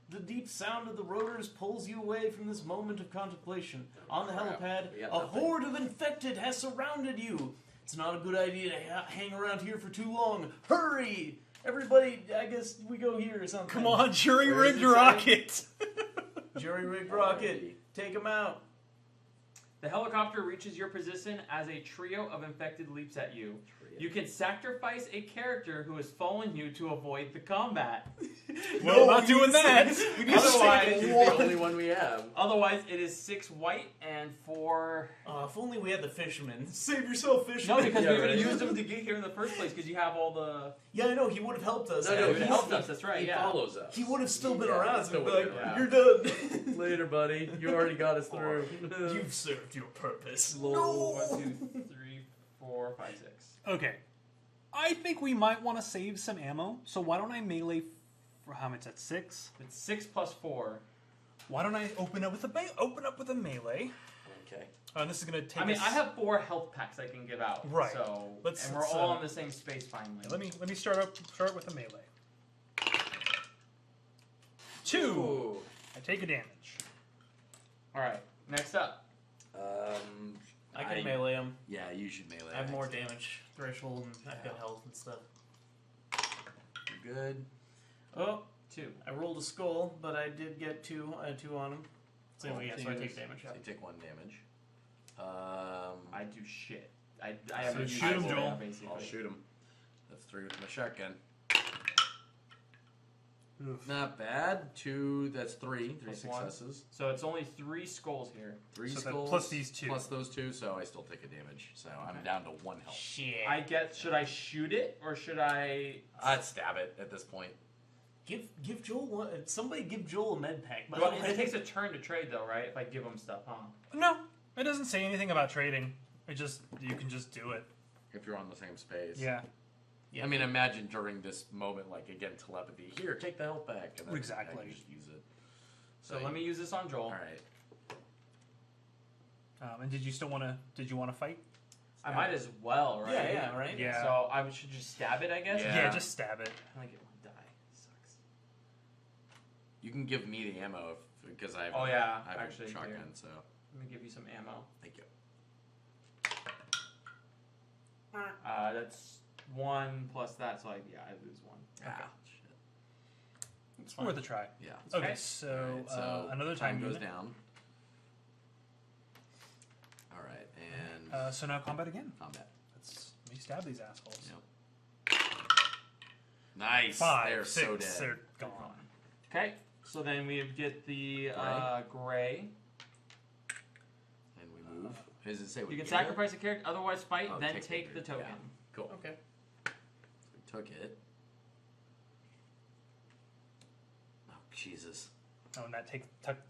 The deep sound of the rotors pulls you away from this moment of contemplation. On the crap. helipad, We got a nothing. horde of infected has surrounded you. It's not a good idea to hang around here for too long. Hurry! Everybody, I guess we go here or something. Come on, jury Where is rigged it rocket. Jury rigged rocket. Take him out. The helicopter reaches your position as a trio of infected leaps at you. You can sacrifice a character who has fallen you to avoid the combat. Well, not doing that. We need to Otherwise, save He's one. the only one we have. Otherwise, it is 6 white and 4... If only we had the fisherman. Save yourself, fisherman. No, because Yeah, we would have right. used him to get here in the first place because you have all the... Yeah, I know. He would have helped us. No, He no, would have he's- helped us, that's right, He yeah. follows us. He would have still been Yeah, around. So still we'd be like, would've been you're done. Later, buddy. You already got us through. You've served your purpose. Lol. 1, 2, 3, 4, 5, 6. Okay. I think we might want to save some ammo, so why don't I melee for how much? At 6? It's 6 plus 4. Why don't I open up with a melee? Okay. This is gonna take. I mean, us- I have 4 health packs I can give out. Right. So, Let's- and we're let's, all uh, on the same space finally. Yeah, let me start with a melee. 2. Ooh. I take a damage. All right. Next up. I can melee him. Yeah, you should melee. I have more damage threshold and I've got health and stuff. You're good. Oh, 2. I rolled a skull, but I did get 2. I had 2 on him. So yeah, so I take damage. So you take 1 damage. I do shit. I haven't used shoot him, my Joel. now, basically. I'll shoot him. That's 3 with my shotgun. Oof. Not bad. 2. That's 3. 3 Plus one. successes. So it's only 3 skulls here. 3 So that skulls plus these 2. plus those 2. So I still take a damage. So I'm down to 1 health. Shit. I guess. Should I shoot it or should I? I'd stab it at this point. Give Joel one. Somebody give Joel a med pack. Well, it takes a turn to trade though, right? If I give him stuff, huh? No, it doesn't say anything about trading. You can just do it. If you're on the same space. Yeah. Yeah. I mean, imagine during this moment, like again, telepathy. Here, take the health back. And then Exactly. I can just use it. So let me use this on Joel. All right. And did you want to fight? I might as well, right? Yeah, right? Yeah. So I should just stab it, I guess. Yeah. Yeah, just stab it. I only get 1 die. Sucks. You can give me the ammo because I have. Oh, yeah, I have actually, a shotgun. here. So Let me give you some ammo. thank you. That's 1 plus that, so I lose 1. Ah, shit. It's Worth a try. Yeah. Okay, Okay. so, Alright, so another time goes unit. down. All right, and So now combat again. combat. Let me stab these assholes. Yep. Nice. 5, They're 6, so dead. they're gone. Okay, so then we get the gray. And we move. Does it say we You can get it? sacrifice a character, otherwise fight, Oh, then take the token. Yeah. Cool. Okay. We took it. Oh Jesus. Oh, and that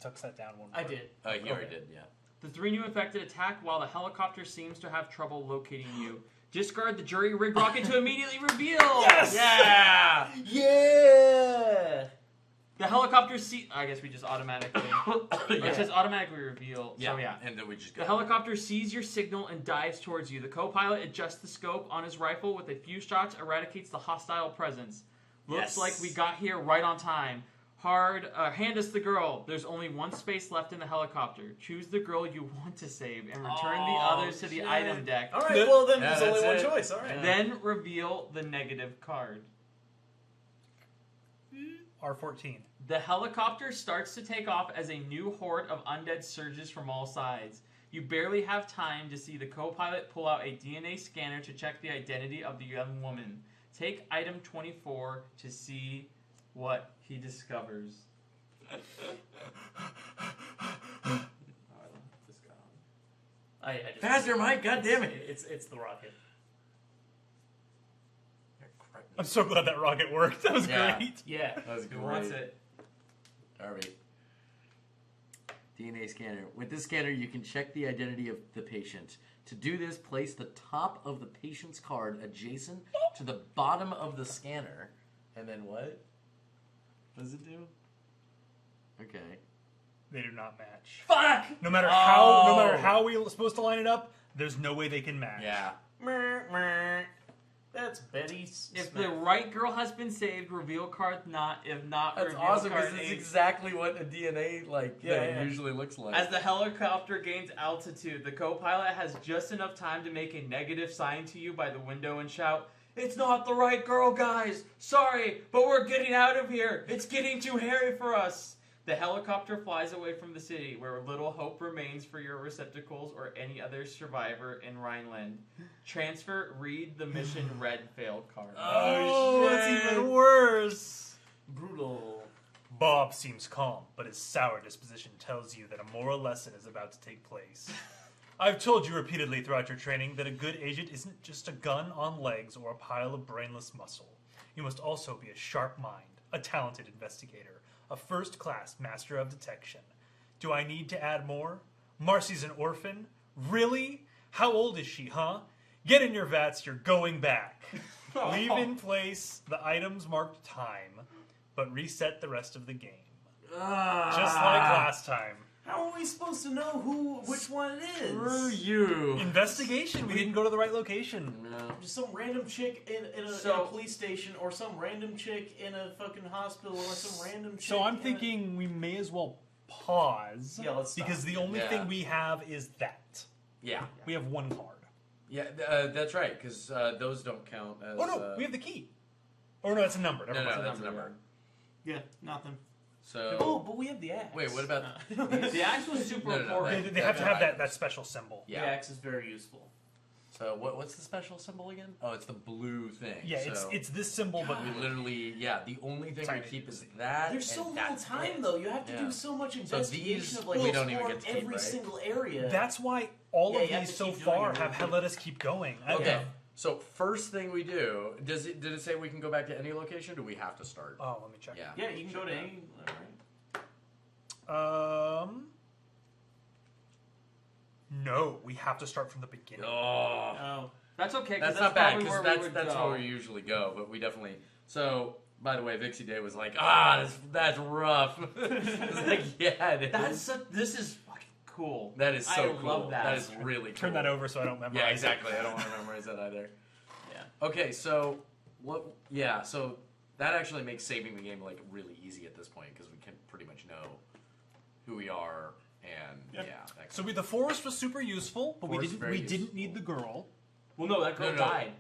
tucks that down one. I part. did. Oh, you already Okay. did. Yeah. The 3 new infected attack while the helicopter seems to have trouble locating you. Discard the jury rigged rocket to immediately reveal. Yes! Yeah. Yeah! The helicopter I guess we just automatically. Yeah. It says automatically reveal. Yeah. So yeah. And then we just The go. helicopter sees your signal and dives towards you. The co-pilot adjusts the scope on his rifle with a few shots, eradicates the hostile presence. Looks Yes. like we got here right on time. Hand us the girl. There's only 1 space left in the helicopter. Choose the girl you want to save and return the others to the shit. item deck. Alright, well then Yeah, there's only one that's it. choice. Alright. Then reveal the negative card. R14. The helicopter starts to take off as a new horde of undead surges from all sides. You barely have time to see the co-pilot pull out a DNA scanner to check the identity of the young woman. Take item 24 to see what he discovers. Oh, I love this guy. I just Faster, Mike! God damn it! It's the rocket. I'm so glad that rocket worked. That was Yeah. great. Yeah. That was Who great. wants it? Darby. DNA scanner. With this scanner, you can check the identity of the patient. To do this, place the top of the patient's card adjacent to the bottom of the scanner. And then what? What does it do? Okay. They do not match. Fuck! No matter how we're supposed to line it up, there's no way they can match. Yeah. That's Betty's. If the right girl has been saved, reveal card not. If not, That's reveal awesome card because it's eight. exactly what a DNA thing usually looks like. As the helicopter gains altitude, the co-pilot has just enough time to make a negative sign to you by the window and shout, "It's not the right girl, guys! Sorry, but we're getting out of here! It's getting too hairy for us!" The helicopter flies away from the city, where little hope remains for your receptacles or any other survivor in Rhineland. Transfer, read the mission red failed card. Oh, it's even worse. Brutal. Bob seems calm, but his sour disposition tells you that a moral lesson is about to take place. I've told you repeatedly throughout your training that a good agent isn't just a gun on legs or a pile of brainless muscle. You must also be a sharp mind, a talented investigator, a first-class master of detection. Do I need to add more? Marcy's an orphan? Really? How old is she, huh? Get in your vats, you're going back. Leave in place the items marked time, but reset the rest of the game. Just like last time. How are we supposed to know which one it is? Screw you. Investigation. We didn't go to the right location. No. Just some random chick in a police station, or some random chick in a fucking hospital, or some random chick. So I'm thinking we may as well pause. Yeah, let's stop. Because the only thing we have is that. Yeah. We have one card. Yeah, that's right, because those don't count as... Oh, no, we have the key. Oh, no, that's a number. Never mind. that's a number. Yeah, nothing. So... Oh, but we have the axe. Wait, what about... The axe was super important. They have to have that special symbol. Yeah. The axe is very useful. So what's the special symbol again? Oh, it's the blue thing. Yeah, so it's this symbol, but we literally, the only thing we keep is that. There's so and little that's time, it. though. You have to do so much investigation these of, like, we don't even get to keep, every right? single area. That's why all of you have these to so keep doing far it. have let us keep going. Okay, so first thing we do, did it say we can go back to any location, or do we have to start? Oh, let me check. Yeah. Yeah, you can go to any... No, we have to start from the beginning. Oh. That's okay. That's not bad, because that's where we usually go, but we definitely... So, by the way, Vixie Day was like, that's rough. It's like, yeah, it is. This is fucking cool. That is so I cool. love that. That is really cool. Turn that over so I don't memorize Yeah, it. exactly. I don't want to memorize that either. Yeah. Okay, so what? Yeah, so that actually makes saving the game like really easy at this point because we can pretty much know who we are and that So the forest was super useful, but Forest we very didn't need the girl. Well, no, that girl No. died.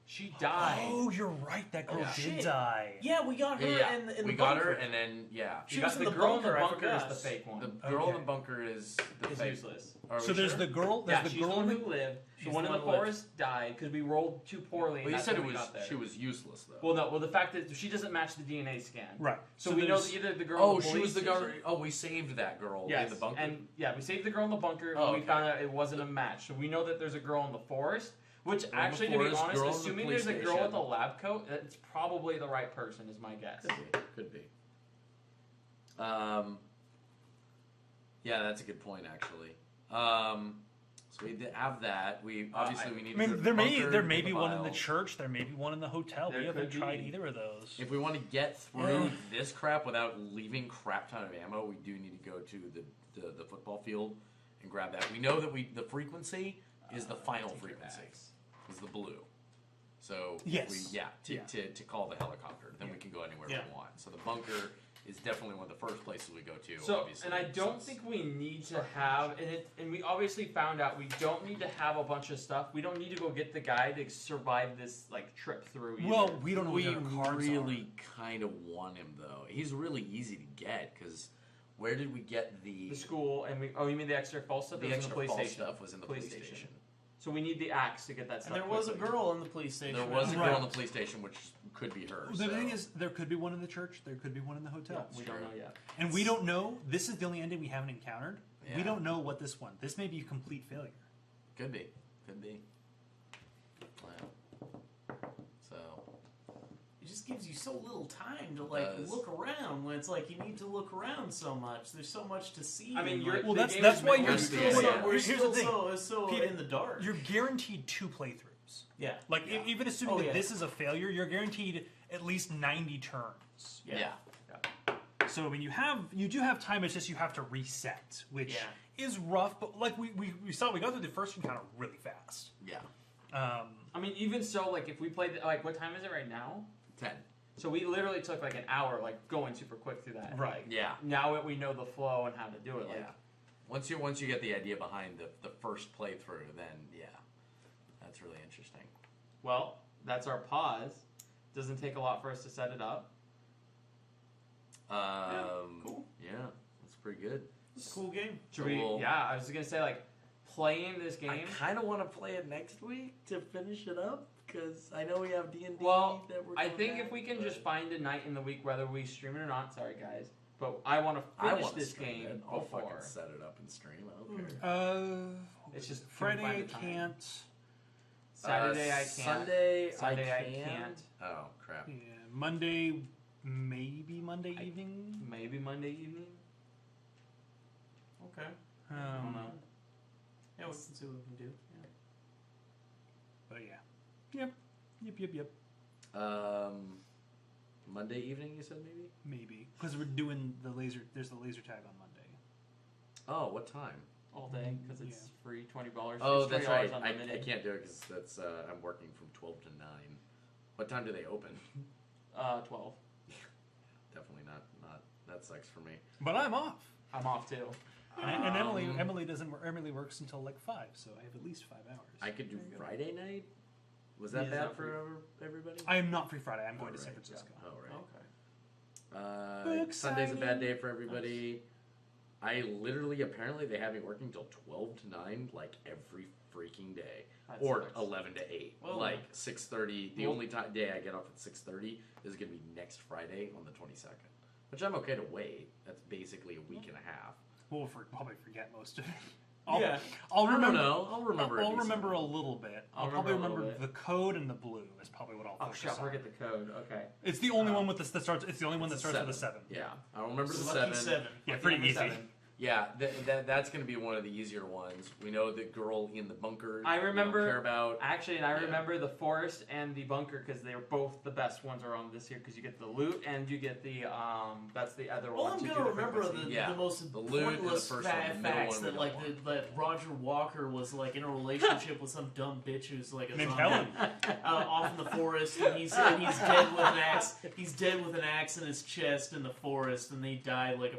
She died. Oh, you're right. That girl Yeah. did Shit. die. Yeah, we got her in the we got her bunker. and then She You was got in the the girl in bunker, the I bunker is forgot. the fake one. the girl in Okay. the bunker is the It's fake. useless. Are we So there's sure? the girl. Yeah, There's she's the the girl. one who lived. She's The one the in the one who lived. forest died because we rolled too poorly. Well, and you that's said when it we was got there. she was useless though. Well, no. Well, the fact that she doesn't match the DNA scan. Right. So we know there's- that either the girl. Oh, in the she police was the girl. station- Oh, we saved that girl Yes, in the bunker. and we saved the girl in the bunker. Oh, and we okay. found out it wasn't a match. So we know that there's a girl in the forest. Which in the actually, to forest, be honest, girl in the assuming police there's a girl station. with a lab coat, it's probably the right person. Is my guess. Could be. Yeah, that's a good point actually. So we did have that. We obviously we need. I mean, to there bunker, may be one in the file. church. There may be one in the hotel. There We haven't could tried be. either of those. If we want to get through this crap without leaving crap ton of ammo, we do need to go to the football field and grab that. We know that the frequency is the final frequency. Is the blue. So Yes. to call the helicopter, then we can go anywhere we want. So the bunker is definitely one of the first places we go to. So, obviously, and I don't think we need to have, and we obviously found out we don't need to have a bunch of stuff. We don't need to go get the guy to survive this like trip through. Either. Well, we don't know we what their cards really kind of want him though. He's really easy to get because where did we get the school, and you mean the extra false stuff? the That was extra in the police false station. stuff was in the police station. So we need the axe to get that And stuff. there was a quickly. girl in the police station. There was a girl Right. in the police station, which could be her. The so. thing is, there could be one in the church. There could be one in the hotel. We don't know yet. And we don't know. This is the only ending we haven't encountered. We Yeah. don't know what this one. This may be a complete failure. Could be. Wow. So. You just gives you so little time to like look around. When it's like you need to look around so much. There's so much to see. I mean, like, well, that's why you're still. We're Here's still the thing. so in the dark. You're guaranteed 2 playthroughs. Yeah. Like even assuming that yeah. this is a failure, you're guaranteed at least 90 turns. Yeah. So I mean, you do have time. It's just you have to reset, which is rough. But like we saw, we got through the first encounter really fast. Yeah. I mean, even so, like if we played, like what time is it right now? 10. So we literally took like an hour, like going super quick through that. Right. Like, Yeah. Now that we know the flow and how to do it, like Once you get the idea behind the first playthrough, then that's really interesting. well, that's our pause. Doesn't take a lot for us to set it up. Cool. Yeah, that's pretty good. It's a cool game. Should we? Yeah, I was just gonna say like playing this game. I kind of want to play it next week to finish it up because I know we have D&D. Well, that we're I going think back, if we can but just find a night in the week, whether we stream it or not. Sorry, guys, but I want to finish wanna this stream game it. I'll before. fucking set it up and stream. I don't care. It's just Friday I find the time. can't. Saturday I can't. Sunday I can. can't. Oh crap. Yeah, Monday, maybe Monday evening. Maybe Monday evening. Okay. I don't know. Yeah, we can see what we can do. Yeah. But yeah, yep. Monday evening, you said Maybe because we're doing the laser. There's the laser tag on Monday. Oh, what time? All day because it's free, $20. Oh, It's that's $20 right. I unlimited. can't do it because that's I'm working from 12 to 9. What time do they open? 12. Definitely not. That sucks for me. But I'm off. I'm off too. And Emily doesn't. Emily works until like 5, so I have at least 5 hours. I could do Friday night. Was that Yeah, bad is that for everybody? I am not free Friday. I'm going to right, San Francisco. Oh right. Okay. Book Sunday's a bad signing. day for everybody. I literally, apparently, they have me working till 12 to 9, like every freaking day, That or sucks. 11 to 8, Well, like 6:30. The well- only day I get off at 6:30 is going to be next Friday on the 22nd, which I'm okay to wait. That's basically a week and a half. We'll probably forget most of it. Yeah. I'll I don't remember. know. I'll remember. I'll a decent remember a amount. little bit. I'll I'll probably remember a remember little the code and the blue is probably what I'll Oh focus shit! I on. forget the code. Okay. It's the only one with the that starts. It's the only one that It's starts a with a 7. Yeah, I remember the Lucky 7. 7. Yeah, Lucky pretty number easy. 7. Yeah, that's going to be one of the easier ones. We know the girl in the bunker. I we don't remember- care about. Actually, and I Yeah. remember the forest and the bunker because they're both the best ones around this year because you get the loot and you get the that's the other All one. I'm to do gonna the remember are frequency. Yeah. the most The loot and the pointless first one, the middle facts one that we like don't that Roger Walker was like in a relationship with some dumb bitch who's like a Named zombie, Helen. off in the forest, and he's dead with an axe. He's dead with an axe in his chest in the forest, and they died like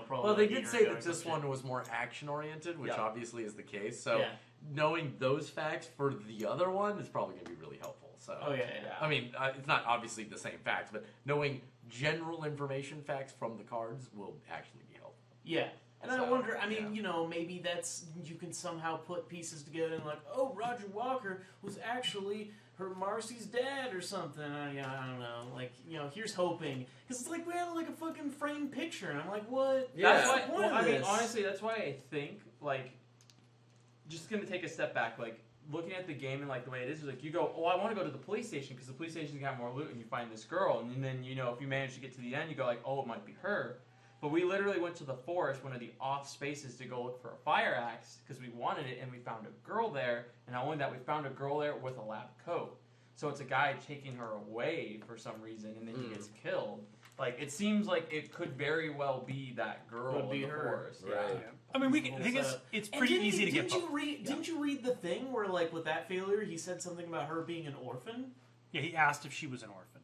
probably. Well, they like a did year say ago that or this some one shit. was more action-oriented, which Yeah. obviously is the case. So Yeah. knowing those facts for the other one is probably going to be really helpful. So Oh yeah. I mean, it's not obviously the same facts, but knowing general information facts from the cards will actually be helpful. Yeah. And I So, wonder, I mean, maybe that's, you can somehow put pieces together and like, oh, Roger Walker was actually her Marcy's dad or something. I don't know. Like, here's hoping. Because it's like we had like a fucking framed picture, and I'm like, what? That's What's why. the point Well, of I mean, this? honestly, that's why I think like, just gonna take a step back, like looking at the game and like the way it is like you go, oh, I want to go to the police station because the police station's got more loot, and you find this girl, and then if you manage to get to the end, you go like, oh, it might be her. But we literally went to the forest, one of the off spaces, to go look for a fire axe because we wanted it, and we found a girl there. And not only that, we found a girl there with a lab coat. So it's a guy taking her away for some reason, and then he gets killed. Like it seems like it could very well be that girl Would be in the her. forest. Right. Yeah. I mean, the thing is, it's And pretty didn't easy he- to get. Didn't you read the thing where, like, with that failure, he said something about her being an orphan? Yeah, he asked if she was an orphan.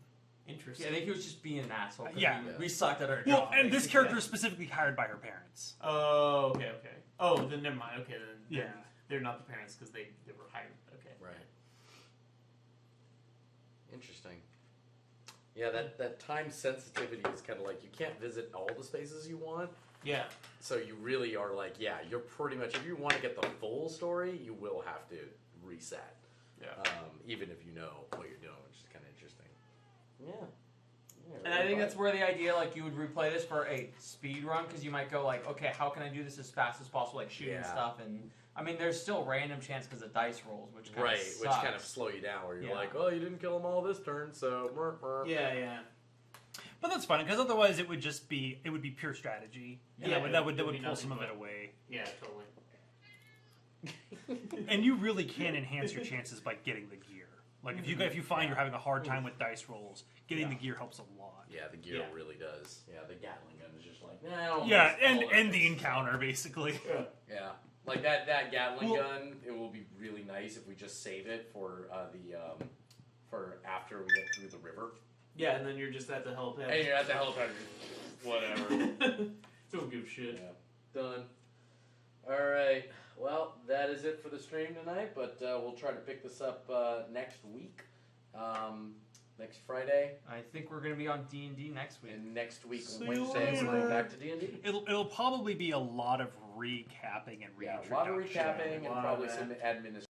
Interesting. Yeah, I think he was just being an asshole. 'Cause Yeah. we sucked at our Well, job. and this basically. character is specifically hired by her parents. Oh, okay. Oh, then never mind. Okay, then Yeah. they're not the parents because they were hired. Okay. Right. Interesting. Yeah, that time sensitivity is kind of like you can't visit all the spaces you want. Yeah. So you really are like, yeah, you're pretty much, if you want to get the full story, you will have to reset. Yeah. Even if you know what you're doing, which is kind of interesting. Yeah. And I think that's where the idea, like, you would replay this for a speed run, because you might go, like, okay, how can I do this as fast as possible, like shooting stuff, and I mean, there's still random chance because of dice rolls, which kind of sucks. Which kind of slow you down, where you're like, oh, you didn't kill them all this turn, so Yeah. But that's fine, because otherwise it would be pure strategy. And that would pull some of it away. Yeah, totally. And you really can enhance your chances by getting the gear. Like if you find you're having a hard time with dice rolls, getting the gear helps a lot. Yeah, the gear really does. Yeah, the Gatling gun is just like, and the encounter basically. Yeah. Like that Gatling gun, it will be really nice if we just save it for for after we get through the river. Yeah, and then you're just at the helipad. And you're at the helipad. Whatever. Don't give a shit. Yeah. Done. All right. Well, that is it for the stream tonight, but we'll try to pick this up next week. Next Friday. I think we're going to be on D&D next week. And next week, Wednesday, we're going back to D&D. It'll probably be a lot of recapping and a lot of recapping and probably some administration.